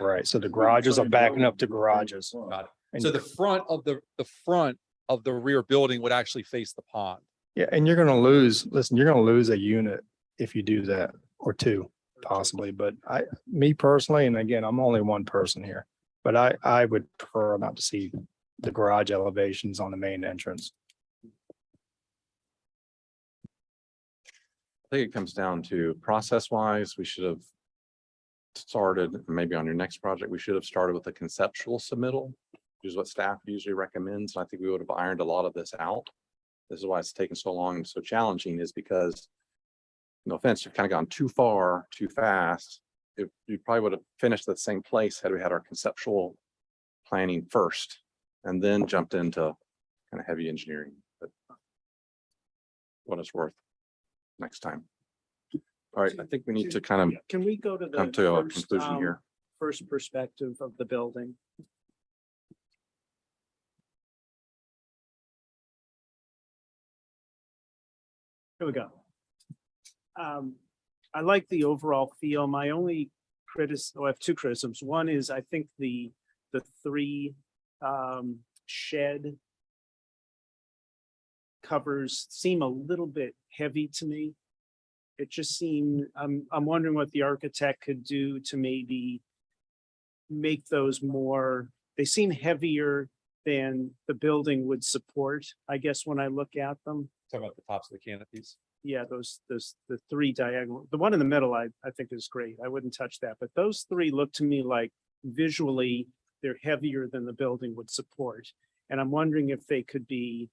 Right, so the garages are backing up to garages. Got it. And- So the front of the rear building would actually face the pond. Yeah, and you're gonna lose, listen, you're gonna lose a unit if you do that, or two possibly, but me personally, and again, I'm only one person here. But I would prefer not to see the garage elevations on the main entrance. I think it comes down to process wise, we should have started, maybe on your next project, we should have started with a conceptual submittal, which is what staff usually recommends. I think we would have ironed a lot of this out. This is why it's taken so long and so challenging, is because, no offense, you've kind of gone too far, too fast. If you probably would have finished at the same place had we had our conceptual planning first and then jumped into kind of heavy engineering, but what it's worth next time. All right, I think we need to kind of Can we go to come the to a first, conclusion here. first perspective of the building? Here we go. I like the overall feel. My only I have two criticisms. One is I think the three shed covers seem a little bit heavy to me. It just seemed, I'm wondering what the architect could do to maybe make those more, they seem heavier than the building would support, I guess, when I look at them. Talking about the tops of the canopies. Yeah, the three diagonal, the one in the middle, I think is great. I wouldn't touch that, but those three look to me like visually, they're heavier than the building would support. And I'm wondering if they could be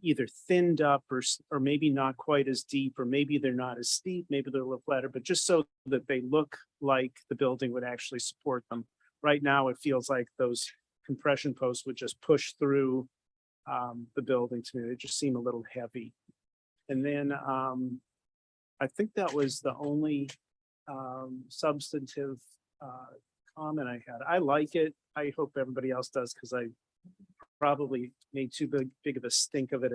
either thinned up or maybe not quite as deep, or maybe they're not as steep, maybe they're a little flatter, but just so that they look like the building would actually support them. Right now, it feels like those compression posts would just push through the building to me. They just seem a little heavy. And then I think that was the only substantive comment I had. I like it. I hope everybody else does, because I probably made too big of a stink of it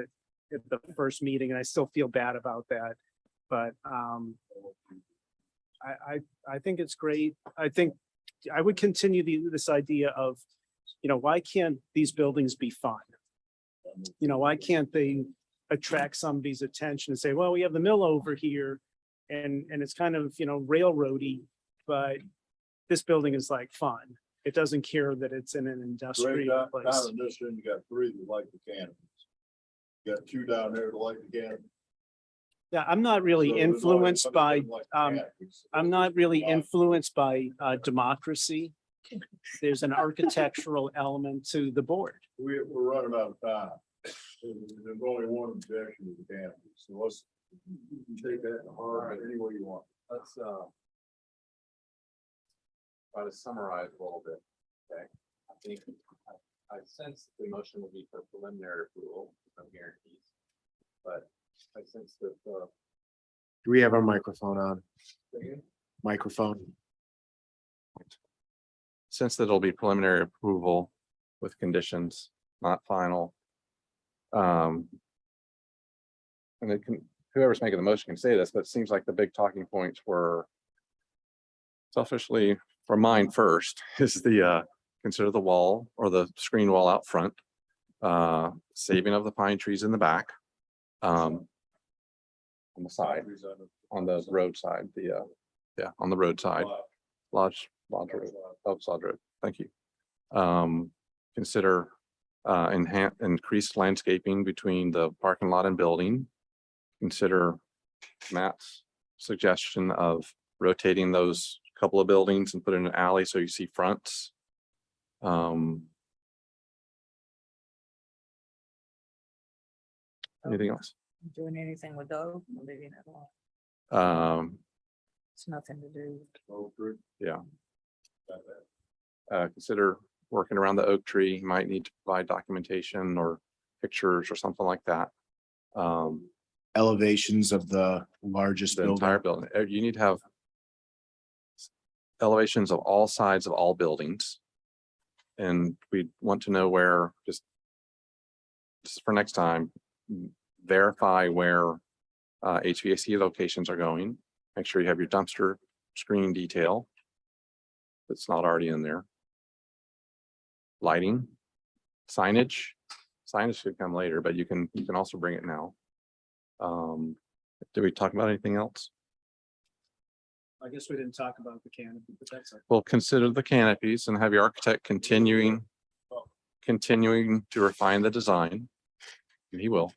at the first meeting, and I still feel bad about that. but I think it's great. I think I would continue this idea of, why can't these buildings be fun? Why can't they attract somebody's attention and say, well, we have the mill over here and it's kind of, railroady, but this building is like fun. It doesn't care that it's in an Right industrial down place. in this end, you got 3 that like the canopies. You got 2 down there that like the canopies. Yeah, I'm not really So there's only influenced some by, that like the canopies. I'm not really influenced by democracy. There's an architectural element to the board. We're running out of time. There's only one objection to the canopies, so let's you can take that in heart any way you want. Let's try to summarize a little bit. Okay, I think I sense the motion will be for preliminary approval, no guarantees. But I sense that Do we have our microphone on? Microphone. since that it'll be preliminary approval with conditions, not final. And it can, whoever's making the motion can say this, but it seems like the big talking points were selfishly, for mine first, is the consider the wall or the screen wall out front, saving of the pine trees in the back, on the side, on the roadside, on the roadside, Lodge Road, Lodge Road, thank you. Consider increased landscaping between the parking lot and building. Consider Matt's suggestion of rotating those couple of buildings and put in an alley so you see fronts. Anything else? Doing anything with those, or leaving it alone? It's nothing to do. Yeah. Consider working around the oak tree. You might need to provide documentation or pictures or something like that. Elevations of the largest The entire building. building. You need to have elevations of all sides of all buildings. And we want to know where, just for next time, verify where HVAC locations are going. Make sure you have your dumpster screening detail. That's not already in there. Lighting, signage. Signage should come later, but you can also bring it now. Did we talk about anything else? I guess we didn't talk about the canopy, but that's. Well, consider the canopies and have your architect continuing to refine the design. And he will.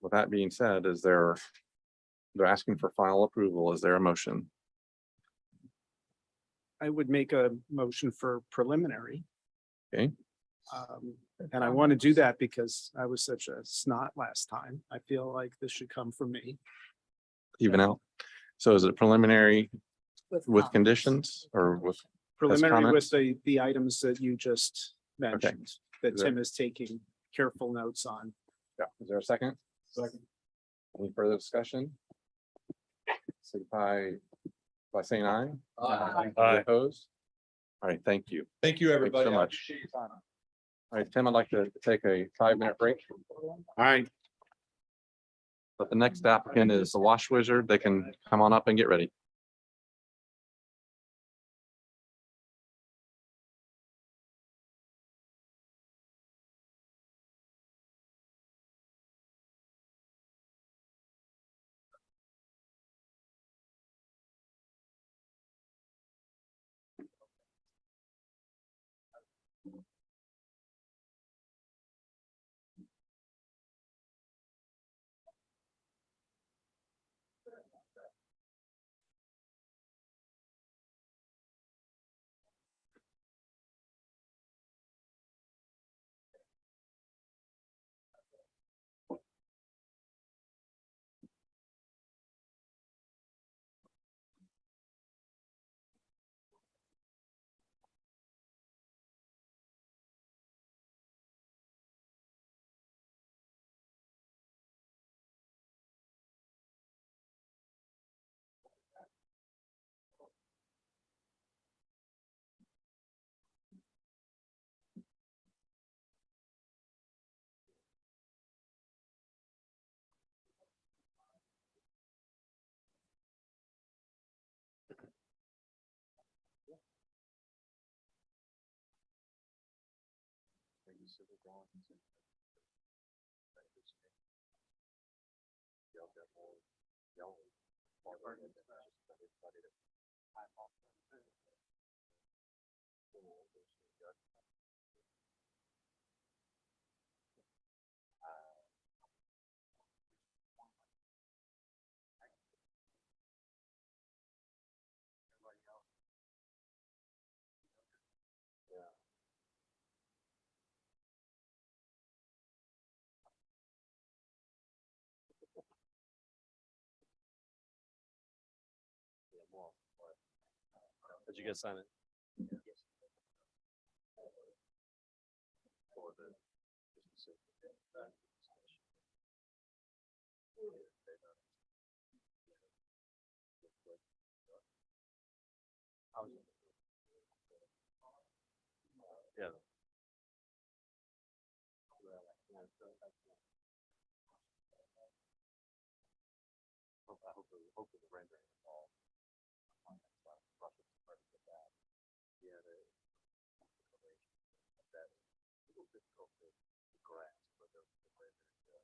With that being said, they're asking for final approval. Is there a motion? I would make a motion for preliminary. Okay. And I want to do that because I was such a snot last time. I feel like this should come from me. Even out. So is it preliminary with comments. conditions or with? Preliminary with comments? the items that you just mentioned, that Is there- Tim is taking careful notes on. Yeah. Is there a second? Second. Any further discussion? Signify by saying aye. Aye. Any opposed? All right, thank you. Thank you, everybody. so I much. All right, Tim, I'd like to take a 5-minute break. All right. But the next applicant is the Wash Wizard. They can come on up and get ready. Did you get sign it? Yeah. Hopefully the rendering is all. Yeah, that a little difficult to grasp, but the rendering does.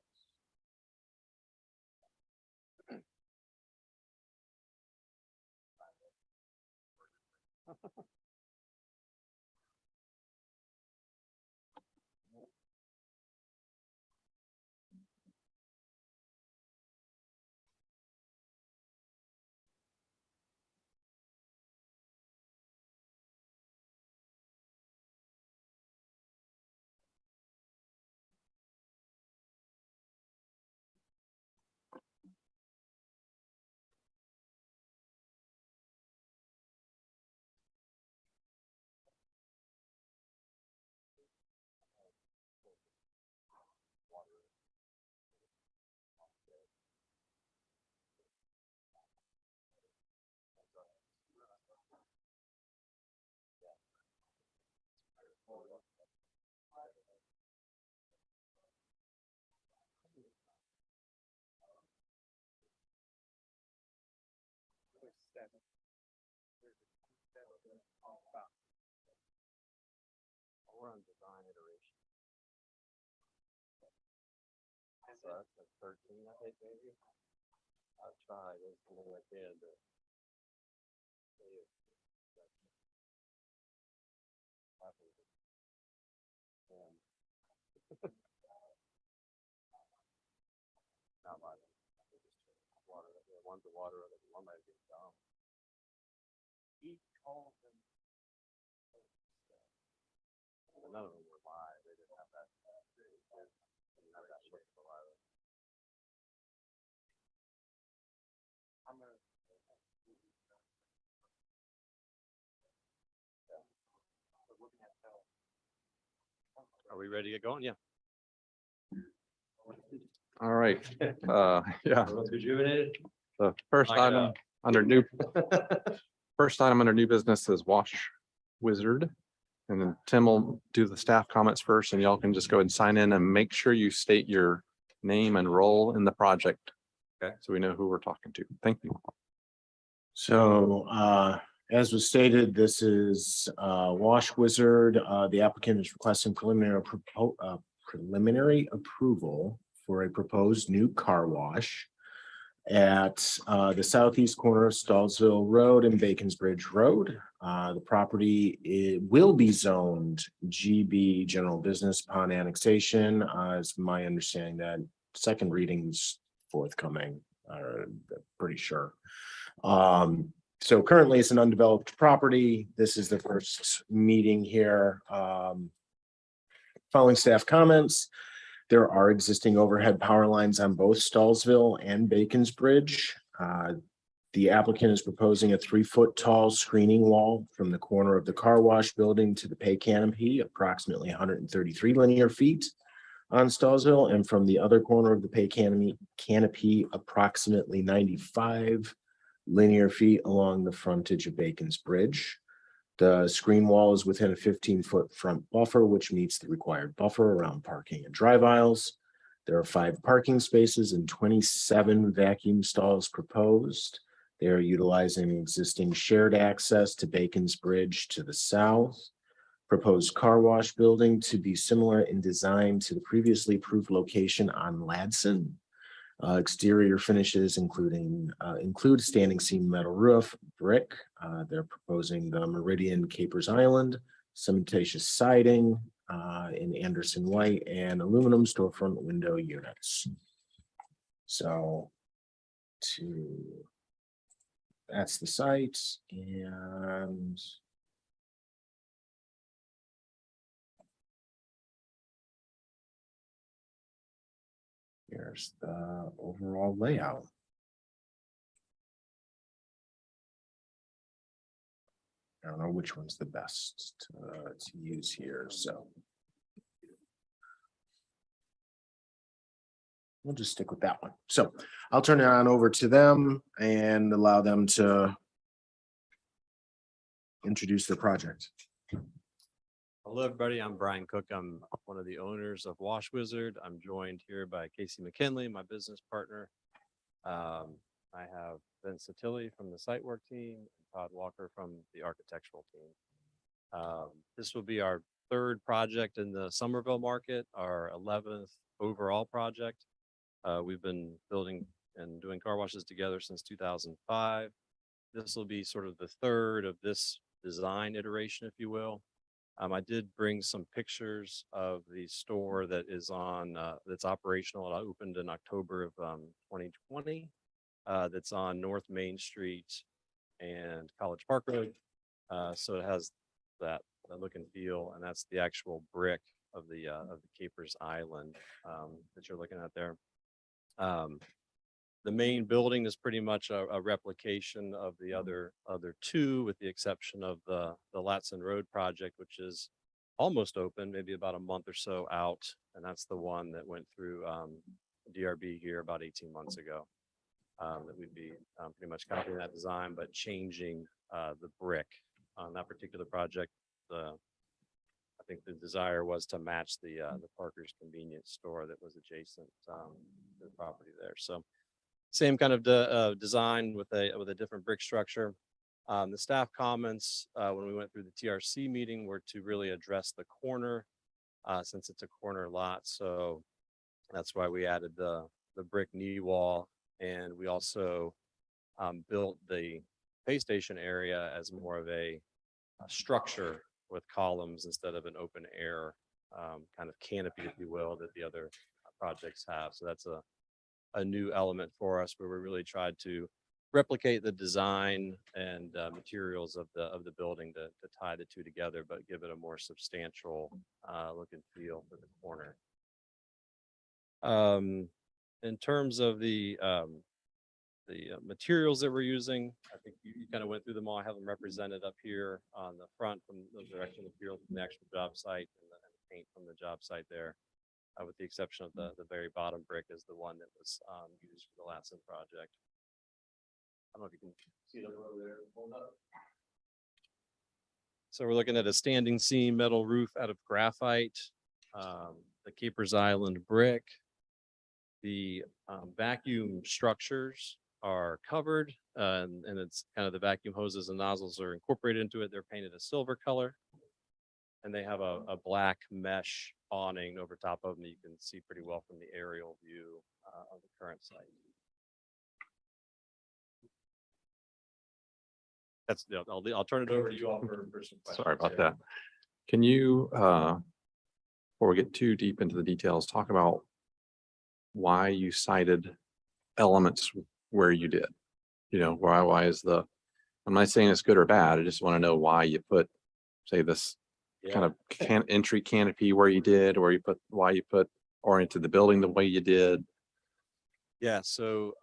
We're on design iteration. So that's like 13, I think, maybe. I've tried everything I can, but. Not my. Water, one's the water, one might be dumb. He called them. None of them were live. They didn't have that. They didn't have that shit for live. I'm gonna. Are we ready to get going? Yeah. All right, yeah, Rejuvenated. the first Knock it item out. under new, first item under new business is Wash Wizard. And then Tim will do the staff comments first, and y'all can just go ahead and sign in and make sure you state your name and role in the project. Okay. So we know who we're talking to. Thank you. So as was stated, this is Wash Wizard. The applicant is requesting preliminary approval for a proposed new car wash at the southeast corner of Stallsville Road and Bacons Bridge Road. The property will be zoned GB General Business upon annexation. Is my understanding that second reading's forthcoming. Pretty sure. So currently it's an undeveloped property. This is the first meeting here. Following staff comments, there are existing overhead power lines on both Stallsville and Bacons Bridge. The applicant is proposing a 3-foot tall screening wall from the corner of the car wash building to the pay canopy, approximately 133 linear feet on Stallsville, and from the other corner of the pay canopy, approximately 95 linear feet along the frontage of Bacons Bridge. The screen wall is within a 15-foot front buffer, which meets the required buffer around parking and drive aisles. There are 5 parking spaces and 27 vacuum stalls proposed. They are utilizing existing shared access to Bacons Bridge to the south. Proposed car wash building to be similar in design to the previously approved location on Ladson. Exterior finishes include standing seam metal roof, brick. They're proposing the Meridian Capers Island, cementatious siding in Anderson white, and aluminum storefront window units. So that's the site, and here's the overall layout. I don't know which one's the best to use here, so. We'll just stick with that one. So I'll turn it on over to them and allow them to introduce their project. Hello, everybody. I'm Brian Cook. I'm one of the owners of Wash Wizard. I'm joined here by Casey McKinley, my business partner. I have Ben Satilli from the site work team, and Todd Walker from the architectural team. This will be our third project in the Somerville market, our 11th overall project. We've been building and doing car washes together since 2005. This will be sort of the third of this design iteration, if you will. I did bring some pictures of the store that is on, that's operational. It opened in October of 2020. That's on North Main Street and College Park Road. So it has that look and feel, and that's the actual brick of the Capers Island that you're looking at there. The main building is pretty much a replication of the other two, with the exception of the Latson Road project, which is almost open, maybe about a month or so out. And that's the one that went through DRB here about 18 months ago. That we'd be pretty much copying that design, but changing the brick on that particular project. I think the desire was to match the Parker's convenience store that was adjacent to the property there. So same kind of design with a different brick structure. The staff comments when we went through the TRC meeting were to really address the corner since it's a corner lot. So that's why we added the brick knee wall, and we also built the pay station area as more of a structure with columns instead of an open air kind of canopy, if you will, that the other projects have. So that's a new element for us, where we really tried to replicate the design and materials of the building to tie the two together, but give it a more substantial look and feel for the corner. In terms of the materials that we're using, I think you kind of went through them all. I have them represented up here on the front from those are actual materials from the actual job site, and the paint from the job site there. With the exception of the very bottom brick is the one that was used for the Latson project. I don't know if you can see it over there. Hold up. So we're looking at a standing seam metal roof out of graphite, the Capers Island brick. The vacuum structures are covered, and it's kind of the vacuum hoses and nozzles are incorporated into it. They're painted a silver color, and they have a black mesh awning over top of them that you can see pretty well from the aerial view of the current site. That's I'll turn it over to you all for some questions. Sorry about that. Can you, before we get too deep into the details, talk about why you cited elements where you did? You know, why is I'm not saying it's good or bad. I just want to know why you put, say, this kind of entry canopy where you did, or why you put oriented the building the way you did. Yeah, so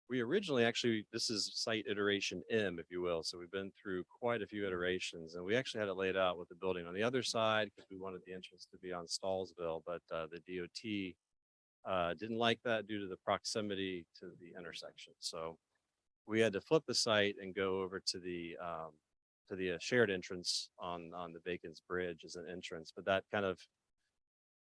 we originally this is site iteration M, if you will. So we've been through quite a few iterations, and we actually had it laid out with the building on the other side because we wanted the entrance to be on Stallsville, but the DOT didn't like that due to the proximity to the intersection. So we had to flip the site and go over to the shared entrance on the Bacon's Bridge as an entrance, but that kind of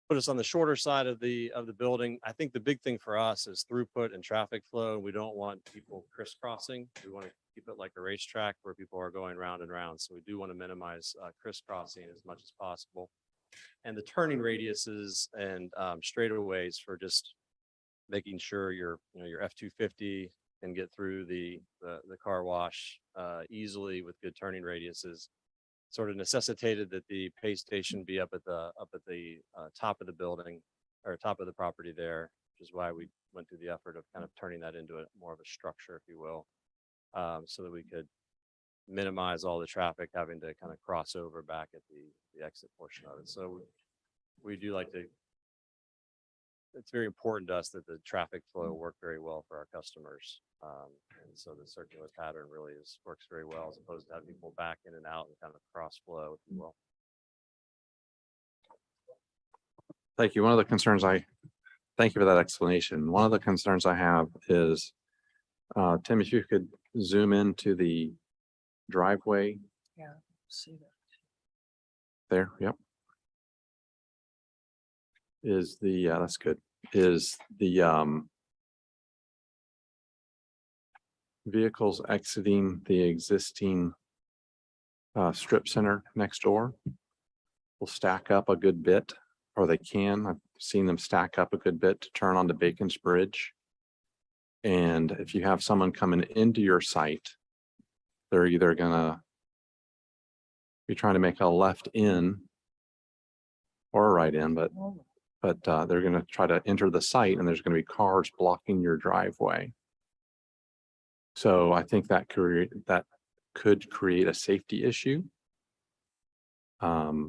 put us on the shorter side of the building. I think the big thing for us is throughput and traffic flow. We don't want people crisscrossing. We want to keep it like a racetrack where people are going round and round. So we do want to minimize crisscrossing as much as possible. And the turning radiuses and straightaways for just making sure your F-250 can get through the car wash easily with good turning radiuses. Sort of necessitated that the pay station be up at the top of the building or top of the property there, which is why we went through the effort of kind of turning that into a more of a structure, if you will, so that we could minimize all the traffic having to kind of cross over back at the exit portion of it. So we do like to. It's very important to us that the traffic flow work very well for our customers. And so the circular pattern really works very well as opposed to having people back in and out and kind of cross flow, if you will. Thank you. One of the concerns thank you for that explanation. One of the concerns I have is, Tim, if you could zoom into the driveway Yeah, see that. there, yep. Is the, that's good, is the vehicles exiting the existing strip center next door will stack up a good bit, or they can. I've seen them stack up a good bit to turn onto Bacon's Bridge. And if you have someone coming into your site, they're either gonna be trying to make a left in or a right in, but they're going to try to enter the site and there's going to be cars blocking your driveway. So I think that could create a safety issue. I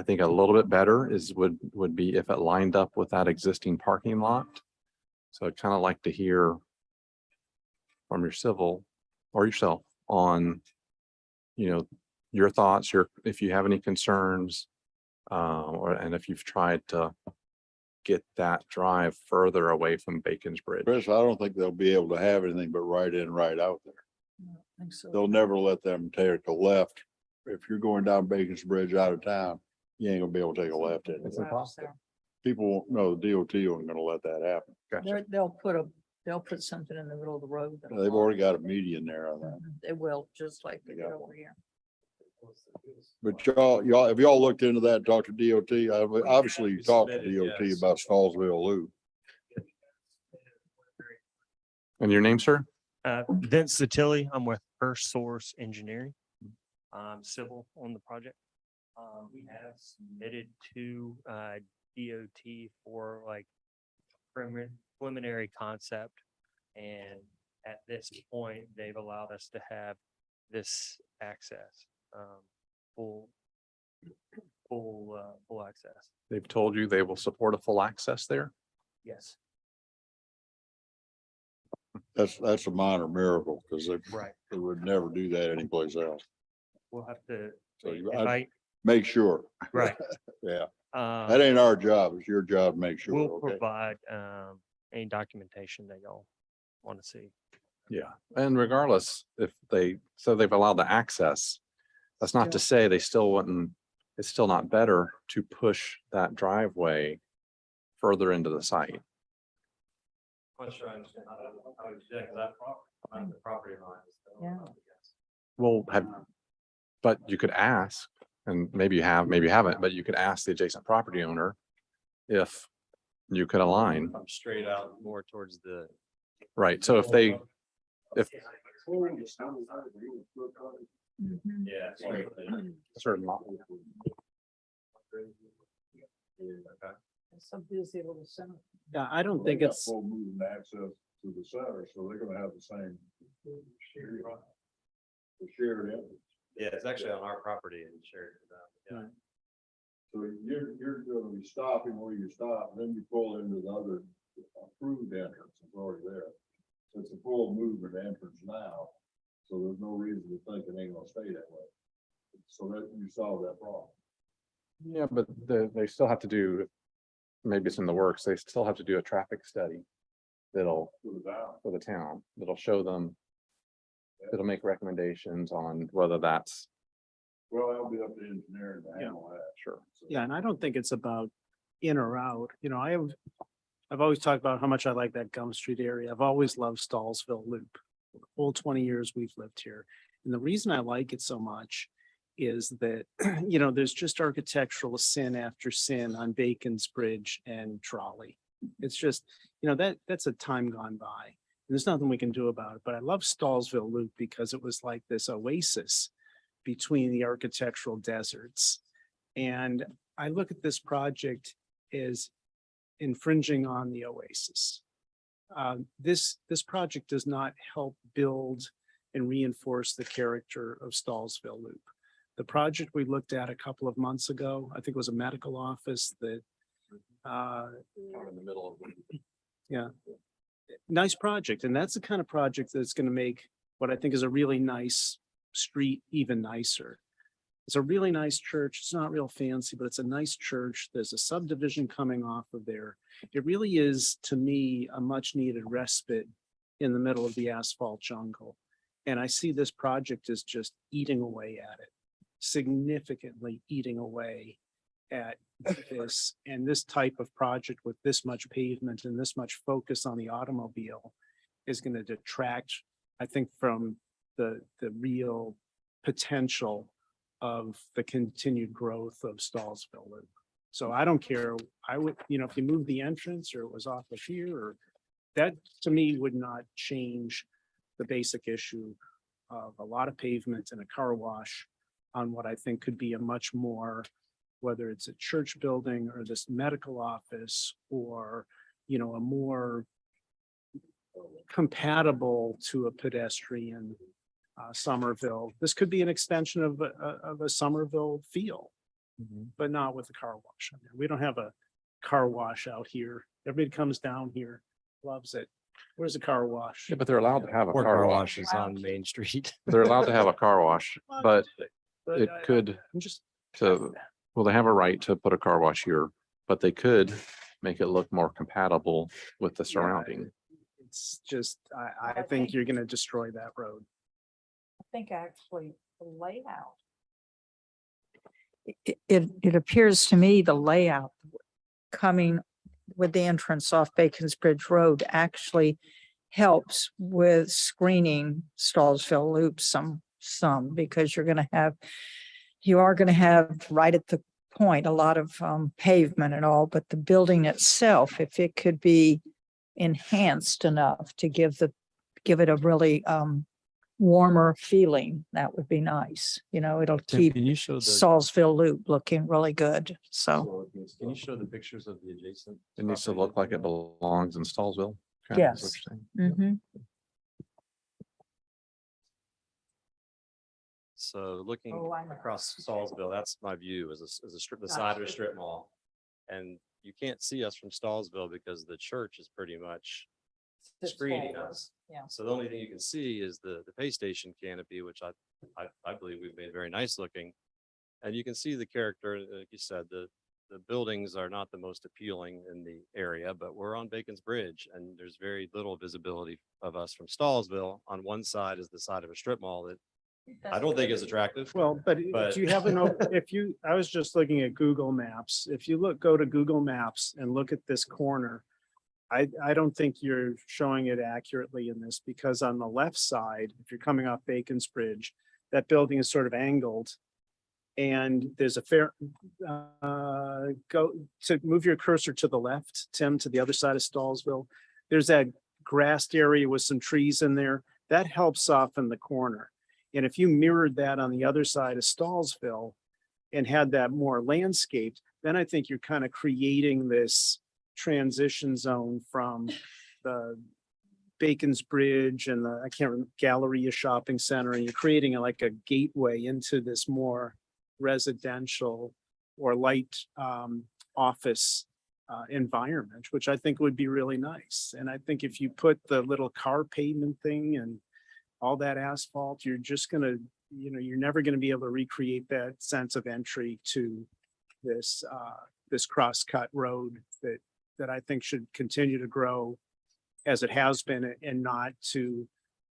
think a little bit better would be if it lined up with that existing parking lot. So I'd kind of like to hear from your civil or yourself on, your thoughts, if you have any concerns, and if you've tried to get that drive further away from Bacon's Bridge. Chris, I don't think they'll be able to have anything but right in, right out there. I don't think so. They'll never let them take a left. If you're going down Bacon's Bridge out of town, you ain't gonna be able to take a left in. It's Right impossible. there. People won't know, the DOT isn't gonna let that happen. Gotcha. They'll put something in the middle of the road. that'll They've block already it. got a median there on that. They will, just like they did Yeah. over here. But y'all, have y'all looked into that, talked to DOT? Obviously you talked to submitted, DOT yes. about Stallsville Loop. And your name, sir? Vince Satilli, I'm with First Source Engineering. I'm civil on the project. We have submitted to DOT for like preliminary concept. And at this point, they've allowed us to have this access, full access. They've told you they will support a full access there? Yes. That's a minor miracle because Right. they would never do that anyplace else. We'll have to So you- invite, Make sure. right. Yeah, that ain't our job. It's your job to make sure. We'll Okay. provide any documentation that y'all want to see. Yeah. And regardless, if they've allowed the access, that's not to say they still wouldn't, it's still not better to push that driveway further into the site. Question, I understand how would you check that the property line. Yeah. Well, but you could ask, and maybe you have, maybe you haven't, but you could ask the adjacent property owner if you could align, I'm straight out more towards the. right? So if Mhm. Yeah. certain It's so busy little center. Yeah, I don't think it's, Full moving access to the center, so they're gonna have the same. The shared entrance. Yeah, it's actually on our property and shared. Yeah. So you're gonna be stopping where you stop, then you pull into the other approved entrance, it's already there. So it's a full movement entrance now, so there's no reason to think it ain't gonna stay that way. So that you solve that problem. Yeah, but they still have to do, maybe it's in the works, they still have to do a traffic study for the town, that'll show them, it'll make recommendations on whether that's Well, that'll be up to engineering to handle that. Sure. Yeah, and I don't think it's about in or out. You know, I've always talked about how much I like that Gum Street area. I've always loved Stallsville Loop. The whole 20 years we've lived here. And the reason I like it so much is that, you know, there's just architectural sin after sin on Bacon's Bridge and Trolley. It's just, you know, that's a time gone by. And there's nothing we can do about it. But I love Stallsville Loop because it was like this oasis between the architectural deserts. And I look at this project as infringing on the oasis. This project does not help build and reinforce the character of Stallsville Loop. The project we looked at a couple of months ago, I think it was a medical office that In the middle of. yeah, nice project. And that's the kind of project that's going to make what I think is a really nice street even nicer. It's a really nice church. It's not real fancy, but it's a nice church. There's a subdivision coming off of there. It really is, to me, a much needed respite in the middle of the asphalt jungle. And I see this project as just eating away at it, significantly eating away at this. And this type of project with this much pavement and this much focus on the automobile is going to detract, I think, from the real potential of the continued growth of Stallsville Loop. So I don't care. I would, you know, if you move the entrance or it was off of here, or that to me would not change the basic issue of a lot of pavement and a car wash on what I think could be a much more, whether it's a church building or this medical office, or, you know, a more compatible to a pedestrian Somerville. This could be an extension of a Somerville feel, but not with a car wash. I mean, we don't have a car wash out here. Everybody comes down here, loves it. Where's the car wash? Yeah, but they're allowed to have a Or car car wash. washes on Main Street. They're allowed to have a car wash, but it could I'm just, well, they have a right to put a car wash here, but they could make it look more compatible with the surrounding. it's just, I think you're gonna destroy that road. I think actually the layout. It appears to me the layout coming with the entrance off Bacon's Bridge Road actually helps with screening Stallsville Loop some, because you are gonna have right at the point, a lot of pavement and all, but the building itself, if it could be enhanced enough to give it a really warmer feeling, that would be nice. You know, it'll keep Can you show the, Stallsville Loop looking really good. So, can you show the pictures of the adjacent? It needs to look like it belongs in Stallsville. yes. Mhm. So looking Oh, I know. across Stallsville, that's my view as a strip, the side of a strip mall. And you can't see us from Stallsville because the church is pretty much It's screening forward. us. Yeah. So the only thing you can see is the pay station canopy, which I believe we've made very nice looking. And you can see the character, like you said, the buildings are not the most appealing in the area, but we're on Bacon's Bridge and there's very little visibility of us from Stallsville. On one side is the side of a strip mall that I don't think is attractive. Well, but But- do you have I was just looking at Google Maps. If you go to Google Maps and look at this corner, I don't think you're showing it accurately in this, because on the left side, if you're coming off Bacon's Bridge, that building is sort of angled. And there's move your cursor to the left, Tim, to the other side of Stallsville. There's that grassed area with some trees in there. That helps soften the corner. And if you mirrored that on the other side of Stallsville and had that more landscaped, then I think you're kind of creating this transition zone from the Bacon's Bridge and I can't remember, Galleria Shopping Center, and you're creating like a gateway into this more residential or light office environment, which I think would be really nice. And I think if you put the little car pavement thing and all that asphalt, you're just gonna, you're never gonna be able to recreate that sense of entry to this cross-cut road that I think should continue to grow as it has been, and not to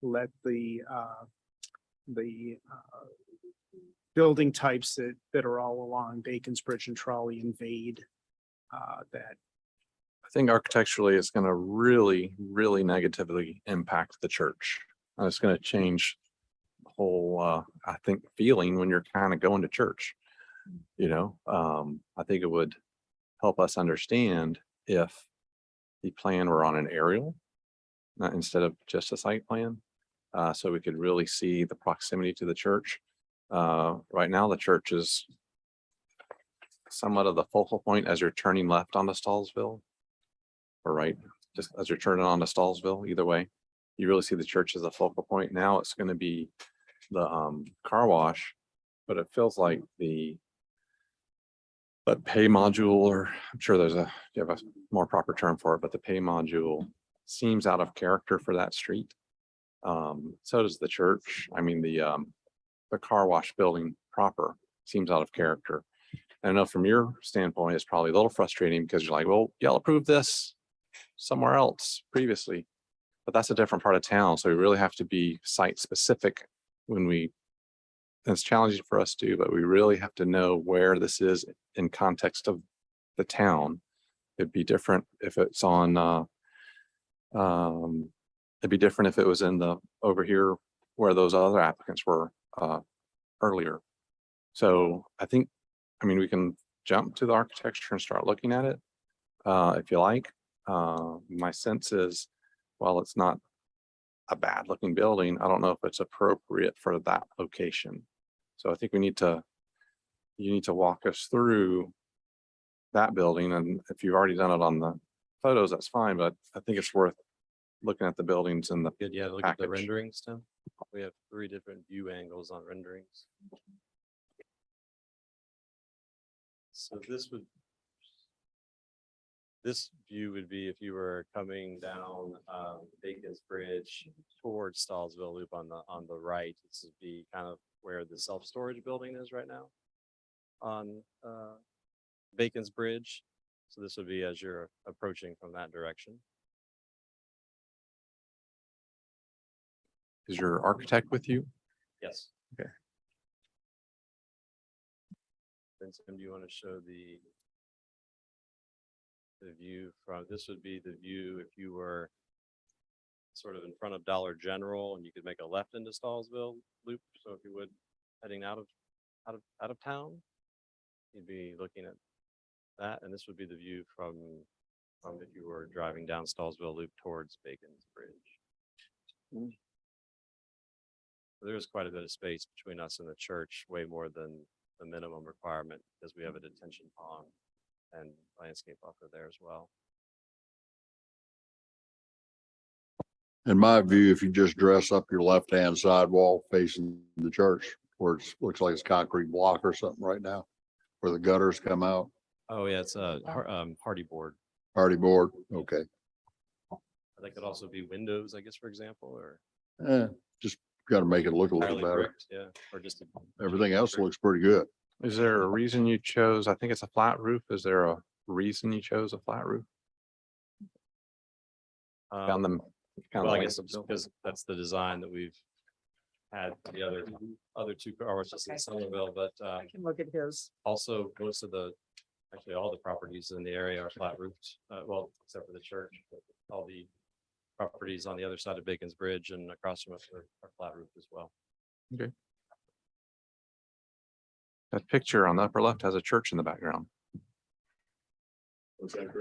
let the building types that are all along Bacon's Bridge and Trolley and Vade. That I think architecturally, it's going to really, really negatively impact the church. And it's going to change the whole, I think, feeling when you're kind of going to church. You know, I think it would help us understand if the plan were on an aerial, instead of just a site plan. So we could really see the proximity to the church. Right now, the church is somewhat of the focal point as you're turning left onto Stallsville. Or right, just as you're turning on to Stallsville, either way, you really see the church as a focal point. Now it's going to be the car wash, but it feels like but pay module, or I'm sure you have a more proper term for it, but the pay module seems out of character for that street. So does the church. I mean, the car wash building proper seems out of character. I know from your standpoint, it's probably a little frustrating because you're like, well, y'all approved this somewhere else previously, but that's a different part of town. So we really have to be site specific and it's challenging for us too, but we really have to know where this is in context of the town. It'd be different if it's on, it'd be different if it was in over here where those other applicants were earlier. So I mean, we can jump to the architecture and start looking at it if you like. My sense is, while it's not a bad looking building, I don't know if it's appropriate for that location. So I think you need to walk us through that building. And if you've already done it on the photos, that's fine, but I think it's worth looking at the buildings and the Good, yeah, look at the package. renderings, Tim. We have 3 different view angles on renderings. So this view would be if you were coming down Bacon's Bridge towards Stallsville Loop on the right. This would be kind of where the self-storage building is right now on Bacon's Bridge. So this would be as you're approaching from that direction. Is your architect with you? Yes. Okay. Then Tim, do you want to show the view from, this would be the view if you were sort of in front of Dollar General and you could make a left into Stallsville Loop. So if you would heading out of town, you'd be looking at that, and this would be the view from if you were driving down Stallsville Loop towards Bacon's Bridge. There is quite a bit of space between us and the church, way more than the minimum requirement, because we have a detention pond and landscape buffer there as well. In my view, if you just dress up your left-hand side wall facing the church, where it looks like it's concrete block or something right now, where the gutters come out, Oh yeah, it's a hardy board. hardy board, okay. That could also be windows, I guess, for example, or Just got to make it look a little entirely better. bricked, yeah, or just Everything else looks pretty good. Is there a reason you chose, I think it's a flat roof. Is there a reason you chose a flat roof? Found them. Well, I guess it's because that's the design that we've had the other 2 car washes in Somerville, but I can look at his. also most of actually all the properties in the area are flat roofed. Well, except for the church, but all the properties on the other side of Bacon's Bridge and across from us are flat roofed as well. Okay. That picture on the upper left has a church in the background.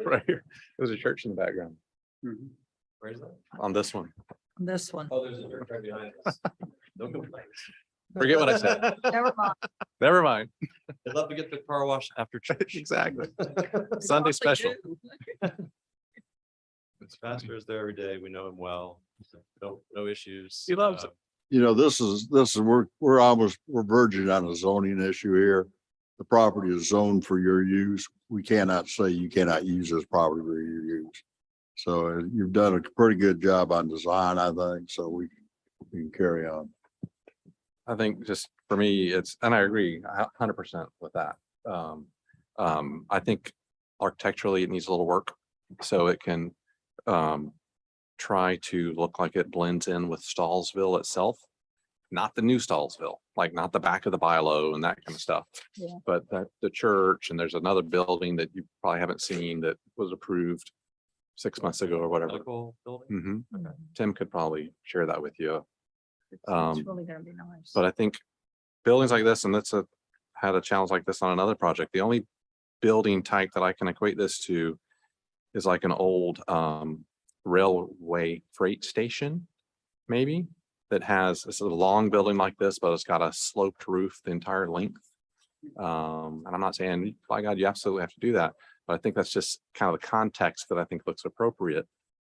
Right here. There's a church in the background Where is that? on this one. This one. Oh, there's a church right behind us. No complaints. Forget what I said. Never mind. Never mind. I'd love to get the car wash after church. Exactly. Sunday special. Pastor is there every day. We know him well. No issues. He loves it. You know, this is, we're verging on a zoning issue here. The property is zoned for your use. We cannot say you cannot use this property for your use. So you've done a pretty good job on design, I think, so we can carry on. I think just for me, and I agree 100% with that. I think architecturally it needs a little work so it can try to look like it blends in with Stallsville itself. not the new Stallsville, like not the back of the Bilo and that kind of stuff. Yeah. But the church, and there's another building that you probably haven't seen that was approved 6 months ago or whatever. Medical building? Mhm. Tim could probably share that with you. It's Um, really gonna be nice. But I think buildings like this, and had a challenge like this on another project. The only building type that I can equate this to is like an old railway freight station, maybe, that has, it's a long building like this, but it's got a sloped roof the entire length. And I'm not saying, by God, you absolutely have to do that, but I think that's just kind of the context that I think looks appropriate.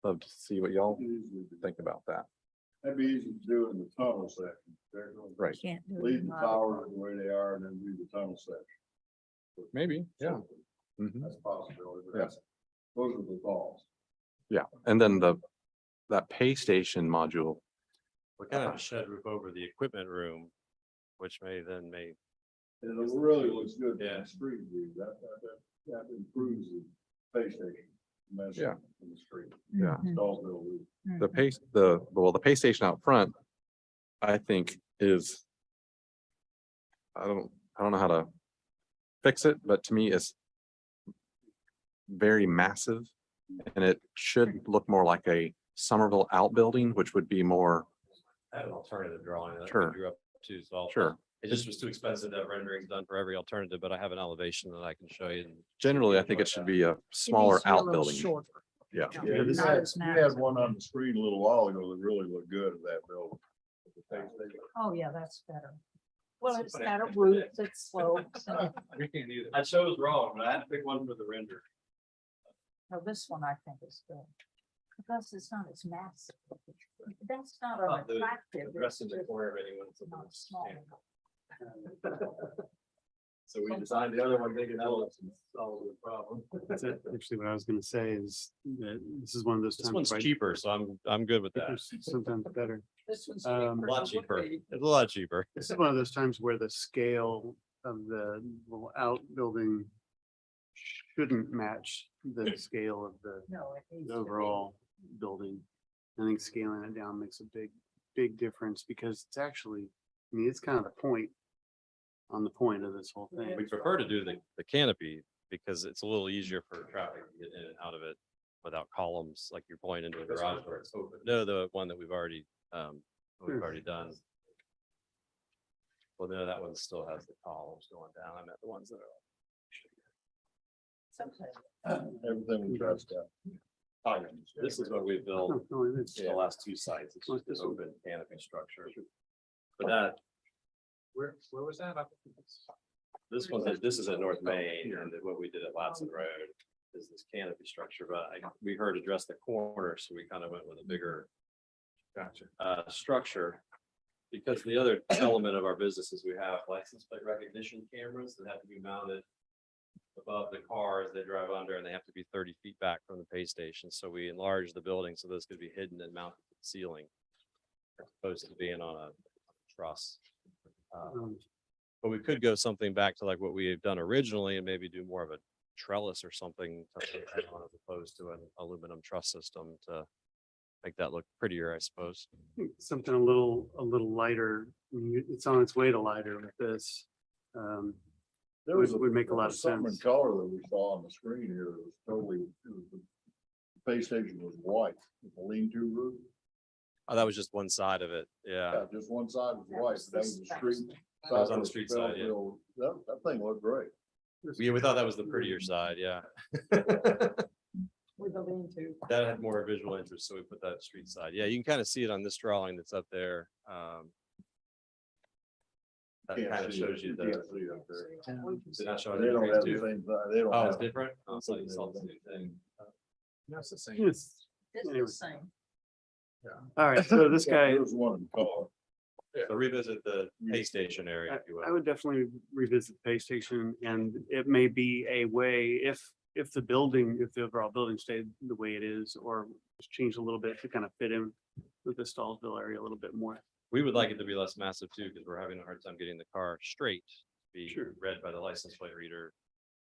Love to see what y'all think about that. That'd be easy to do in the tunnel section. They're gonna Right. Can't do it leave in the my- towers the way they are and then do the tunnel section. Maybe, yeah. Mhm. That's a possibility, but Yeah. those are the thoughts. Yeah, and then that pay station module, We kind of have a shed roof over the equipment room, which may. And it really looks good from Yeah. the street view. That improves the pay station. Yeah. From the street. Yeah. Mhm. Stallsville Loop. the pay station out front, I think is, I don't know how to fix it, but to me it's very massive. And it should look more like a Somerville outbuilding, which would be more, I have an alternative drawing that Sure. I drew up too, so sure. it just was too expensive to have renderings done for every alternative, but I have an elevation that I can show you. Generally, I think it should be a It smaller needs to be a little outbuilding. shorter. Yeah. No, Yeah, you not had, as you massive. had one on the screen a little while ago that really looked good at that building. The pay station. Oh, yeah, that's better. Well, it's got a roof that slopes. and- We can't do that. I chose wrong, but I had to pick one for the render. Well, this one I think is good. Because it's not as massive. That's not unattractive. it's Dress in the just corner of anyone's. not small. So we designed the other one big enough to solve the problem. That's actually what I was gonna say is that this is one of those This times. one's where I- cheaper, so I'm good with that. cheaper's Sometimes better. This one's A A lot cheaper. cheaper. It's a lot cheaper. This is one of those times where the scale of the little outbuilding shouldn't match the scale of the No, it needs to be. overall building. I think scaling it down makes a big difference because it's actually, I mean, it's kind of the point on the point of this whole thing. We prefer to do the canopy because it's a little easier for traffic to get in and out of it without columns, like you're pulling into a garage where it's open. No, the one that we've already done. Well, no, that one still has the columns going down. I meant the ones that are. Everything we dressed up. This is what we've built. No, it is. The last two sites, it's just this This one. open canopy structure. But that, Where was that? this is at North Main, and what we did at Latson Road is this canopy structure, but we heard address the corner, so we kind of went with a bigger structure. Because the other element of our business is we have license plate recognition cameras that have to be mounted above the car as they drive under, and they have to be 30 feet back from the pay station. So we enlarged the building so those could be hidden and mounted to the ceiling, as opposed to being on a truss. But we could go something back to like what we had done originally and maybe do more of a trellis or something to put it on as opposed to an aluminum truss system to make that look prettier, I suppose. Something a little lighter. I mean, it's on its way to lighter with this. There was Would make a there lot was of something in sense. color that we saw on the screen here that was totally, the pay station was white, with a lean-to roof. Oh, that was just one side of it. Yeah. Yeah, just one side was That white, was but that was this- the that was street. That was on the street side, yeah. That thing looked great. We thought that was the prettier side, yeah. With the lean-to. That had more visual interest, so we put that street side. Yeah, you can kind of see it on this drawing that's up there. That Can't kind of see shows it. you Can't the. see it up there. Did not show it. They in the don't trees have the too? same, they don't Oh, it's have. different? Oh, it's like you saw the same thing. That's the same. It's- It's Anyway. the same. All right, so this Yeah, guy, There was one in color. So revisit the pay station area, if you I will. would definitely revisit the pay station and it may be a way if the building, if the overall building stayed the way it is, or just changed a little bit to kind of fit in with the Stallsville area a little bit more. We would like it to be less massive too, because we're having a hard time getting the car straight, to be Sure. read by the license plate reader.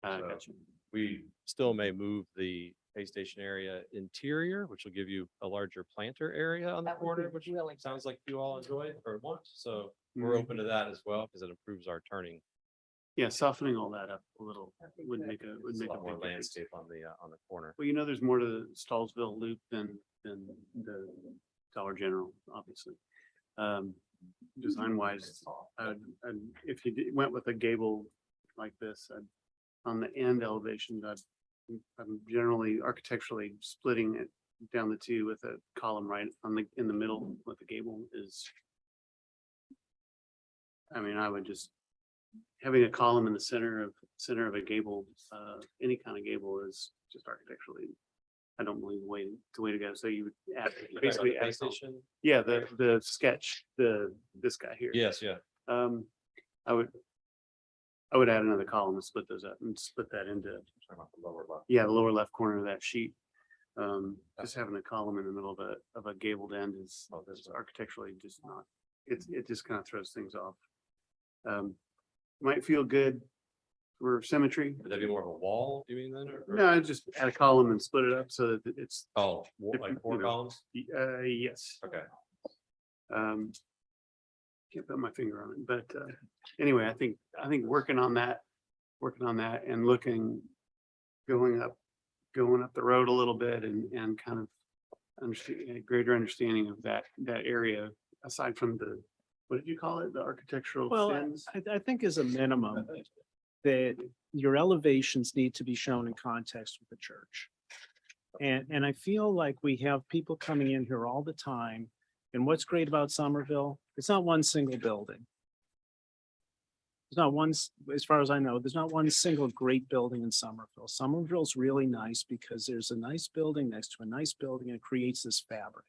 I So got you. we still may move the pay station area interior, which will give you a larger planter area on the That would corner, be which really good. sounds like you all enjoy or want. So we're Mhm. open to that as well because it improves our turning. Yeah, softening all that up a little would make a, would It's a make a lot more big difference. landscape on the corner. Well, there's more to the Stallsville loop than the Dollar General, obviously. Design wise, if you went with a gable like this, on the end elevation, I'm generally architecturally splitting it down the two with a column right in the middle with the gable is. I mean, I would just, having a column in the center of a gable, any kind of gable is just architecturally, I don't believe the way to go. So you would add, basically add, Pay station? yeah, the sketch, this guy here. Yes, yeah. I would add another column and split those up and split that into, Talking about the lower left. yeah, the lower left corner of that sheet. Just having a column in the middle of a gabled end is architecturally just not, it just kind of throws things off. Might feel good for symmetry. Would that be more of a wall, do you mean then? or- No, just add a column and split it up so that it's, Oh, like four you know, columns? yes. Okay. Can't put my finger on it, but anyway, I think working on that and going up the road a little bit and kind of understand a greater understanding of that area aside from the, what did you call it? The architectural Well, fins? I think as a minimum, that your elevations need to be shown in context with the church. And I feel like we have people coming in here all the time. And what's great about Somerville, it's not one single building. There's not one, as far as I know, there's not one single great building in Somerville. Somerville's really nice because there's a nice building next to a nice building and it creates this fabric.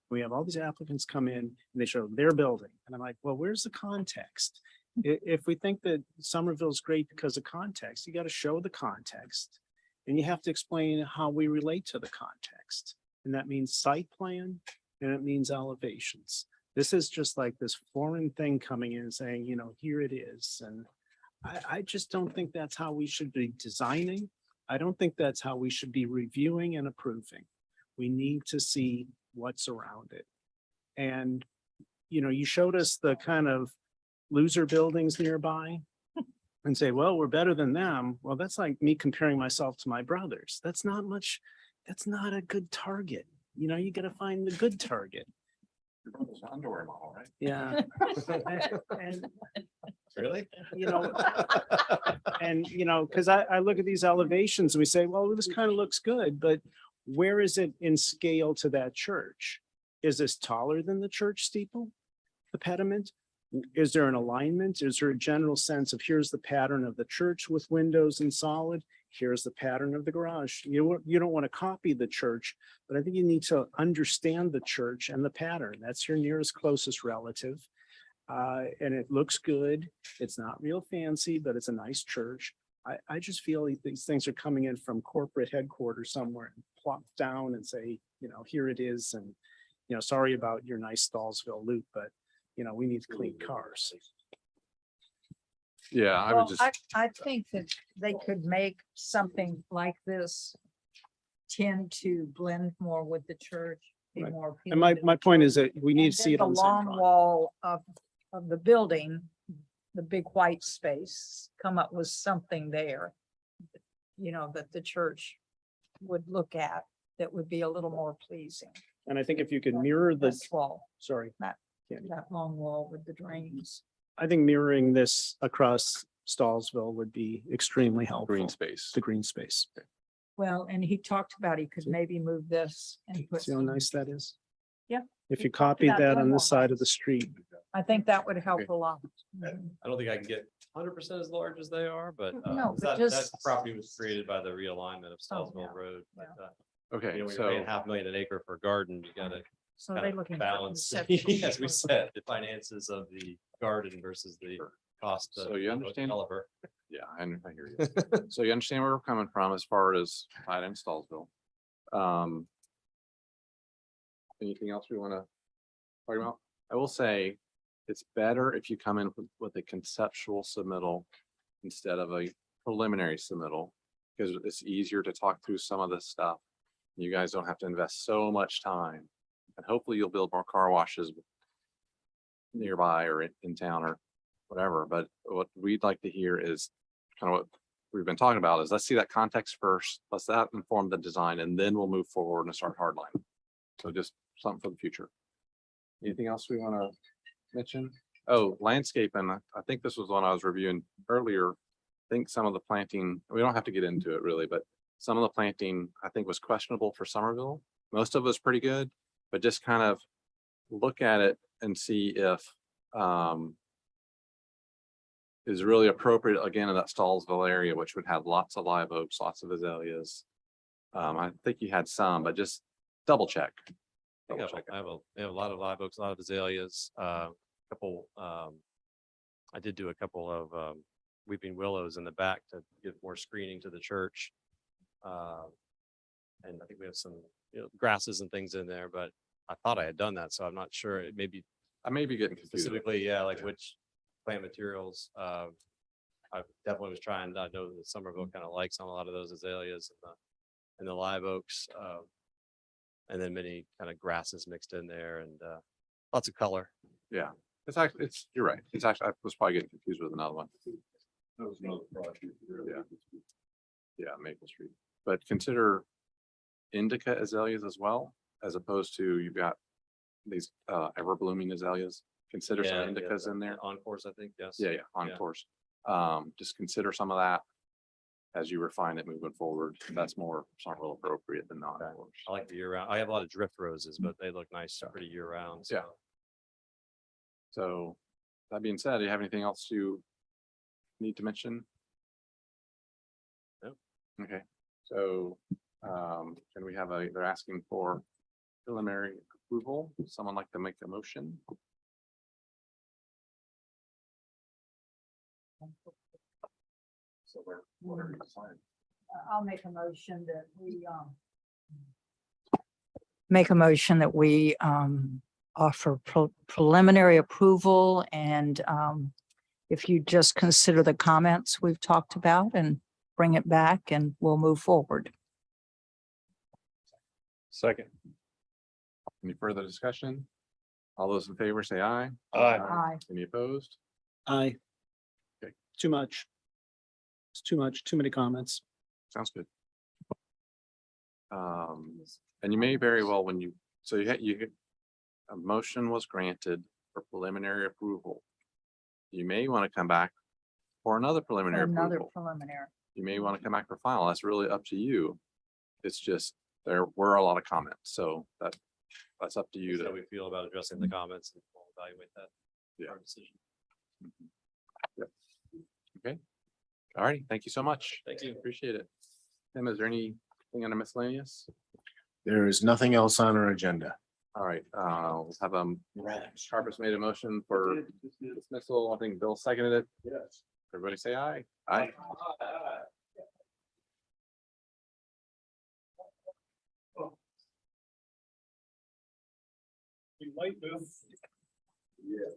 We have all these applicants come in and they show their building. And I'm like, well, where's the context? If we think that Somerville's great because of context, you got to show the context. And you have to explain how we relate to the context. And that means site plan and it means elevations. This is just like this foreign thing coming in and saying, here it is. And I just don't think that's how we should be designing. I don't think that's how we should be reviewing and approving. We need to see what's around it. And, you showed us the kind of loser buildings nearby and say, well, we're better than them. Well, that's like me comparing myself to my brothers. That's not a good target. You got to find the good target. Underwear model, right? Yeah. And, Really? because I look at these elevations and we say, well, this kind of looks good, but where is it in scale to that church? Is this taller than the church steeple, the pediment? Is there an alignment? Is there a general sense of here's the pattern of the church with windows and solid? Here's the pattern of the garage. You don't want to copy the church, but I think you need to understand the church and the pattern. That's your nearest closest relative. And it looks good. It's not real fancy, but it's a nice church. I just feel like these things are coming in from corporate headquarters somewhere and plop down and say, here it is. And, sorry about your nice Stallsville loop, but we need clean cars. Yeah, I would Well, just, I think that they could make something like this tend to blend more with the church. Be Right. more And my appealing to the point church. is that we need to And see then it on the the same long drawing. wall of the building, the big white space, come up with something there. That the church would look at that would be a little more pleasing. And I think if you could mirror the, This wall, sorry, that long wall with the drains. I think mirroring this across Stallsville would be extremely helpful. green space. The green space. Well, and he talked about he could maybe move this and put See how some, nice that is? Yeah, If we you talked copied about that doing on more this side of the houses. street, I think that would help a lot. I don't think I can get 100% as large as they are, but No, but that just- property was created by the realignment of Oh, Stallsville yeah. Road. But, Okay, when you're paying so, $500,000 an acre for a garden, you gotta So kind they of looking. for balance, conceptual as we work. said, the finances of the garden versus the cost. So you of a understand? developer. yeah, I hear you. So you understand where we're coming from as far as Hyde and Stallsville. Anything else we want to talk about? I will say it's better if you come in with a conceptual submittal instead of a preliminary submittal. because it's easier to talk through some of this stuff. You guys don't have to invest so much time. And hopefully you'll build more car washes nearby or in town or whatever. But what we'd like to hear is kind of what we've been talking about is let's see that context first. Let's that inform the design and then we'll move forward and start hardline. So just something for the future. Anything else we want to mention? Oh, landscaping. I think this was one I was reviewing earlier. I think some of the planting, we don't have to get into it really, but some of the planting I think was questionable for Somerville. Most of it was pretty good, but just kind of look at it and see if is really appropriate again in that Stallsville area, which would have lots of live oaks, lots of azaleas. I think you had some, but just double check. I think I have a lot of live oaks, a lot of azaleas, couple, I did do a couple of weeping willows in the back to give more screening to the church. And I think we have some, grasses and things in there, but I thought I had done that, so I'm not sure. It may be I may be getting confused. specifically, yeah, like which plant materials. I definitely was trying, I know that Somerville kind of likes on a lot of those azaleas and the live oaks. And then many kind of grasses mixed in there and lots of color. Yeah, it's actually, you're right. It's actually, I was probably getting confused with another one. That was another project. Yeah. Yeah, Maple Street, but consider indica azaleas as well, as opposed to you've got these ever blooming azaleas. Consider some Yeah, indicas in there. Encores, I think, yes. Yeah, encores. Just consider some of that as you refine it moving forward. That's more Somerville appropriate than not. I like the year round. I have a lot of drift roses, but they look nice, pretty year round. Yeah. So that being said, do you have anything else you need to mention? No. Okay, so can we have they're asking for preliminary approval? Someone like to make a motion? So what are we deciding? I'll make a motion that we make a motion that we offer preliminary approval and if you just consider the comments we've talked about and bring it back and we'll move forward. Second. Any further discussion? All those in favor say aye. Aye. Any opposed? Aye. Okay. Too much. It's too much, too many comments. Sounds good. And you may very well, when you, so a motion was granted for preliminary approval. You may want to come back for another preliminary Another approval. preliminary. You may want to come back for final. That's really up to you. It's just, there were a lot of comments, so that's up to you How to. we feel about addressing the comments and we'll evaluate that. Yeah. Our decision. Yep. Okay. All righty. Thank you so much. Thank you. Appreciate it. Tim, is there anything under miscellaneous? There is nothing else on our agenda. All right, let's have Sharp's made a motion for dismissal. I think Bill seconded it. Yes. Everybody say aye. Aye. We might move. Yeah.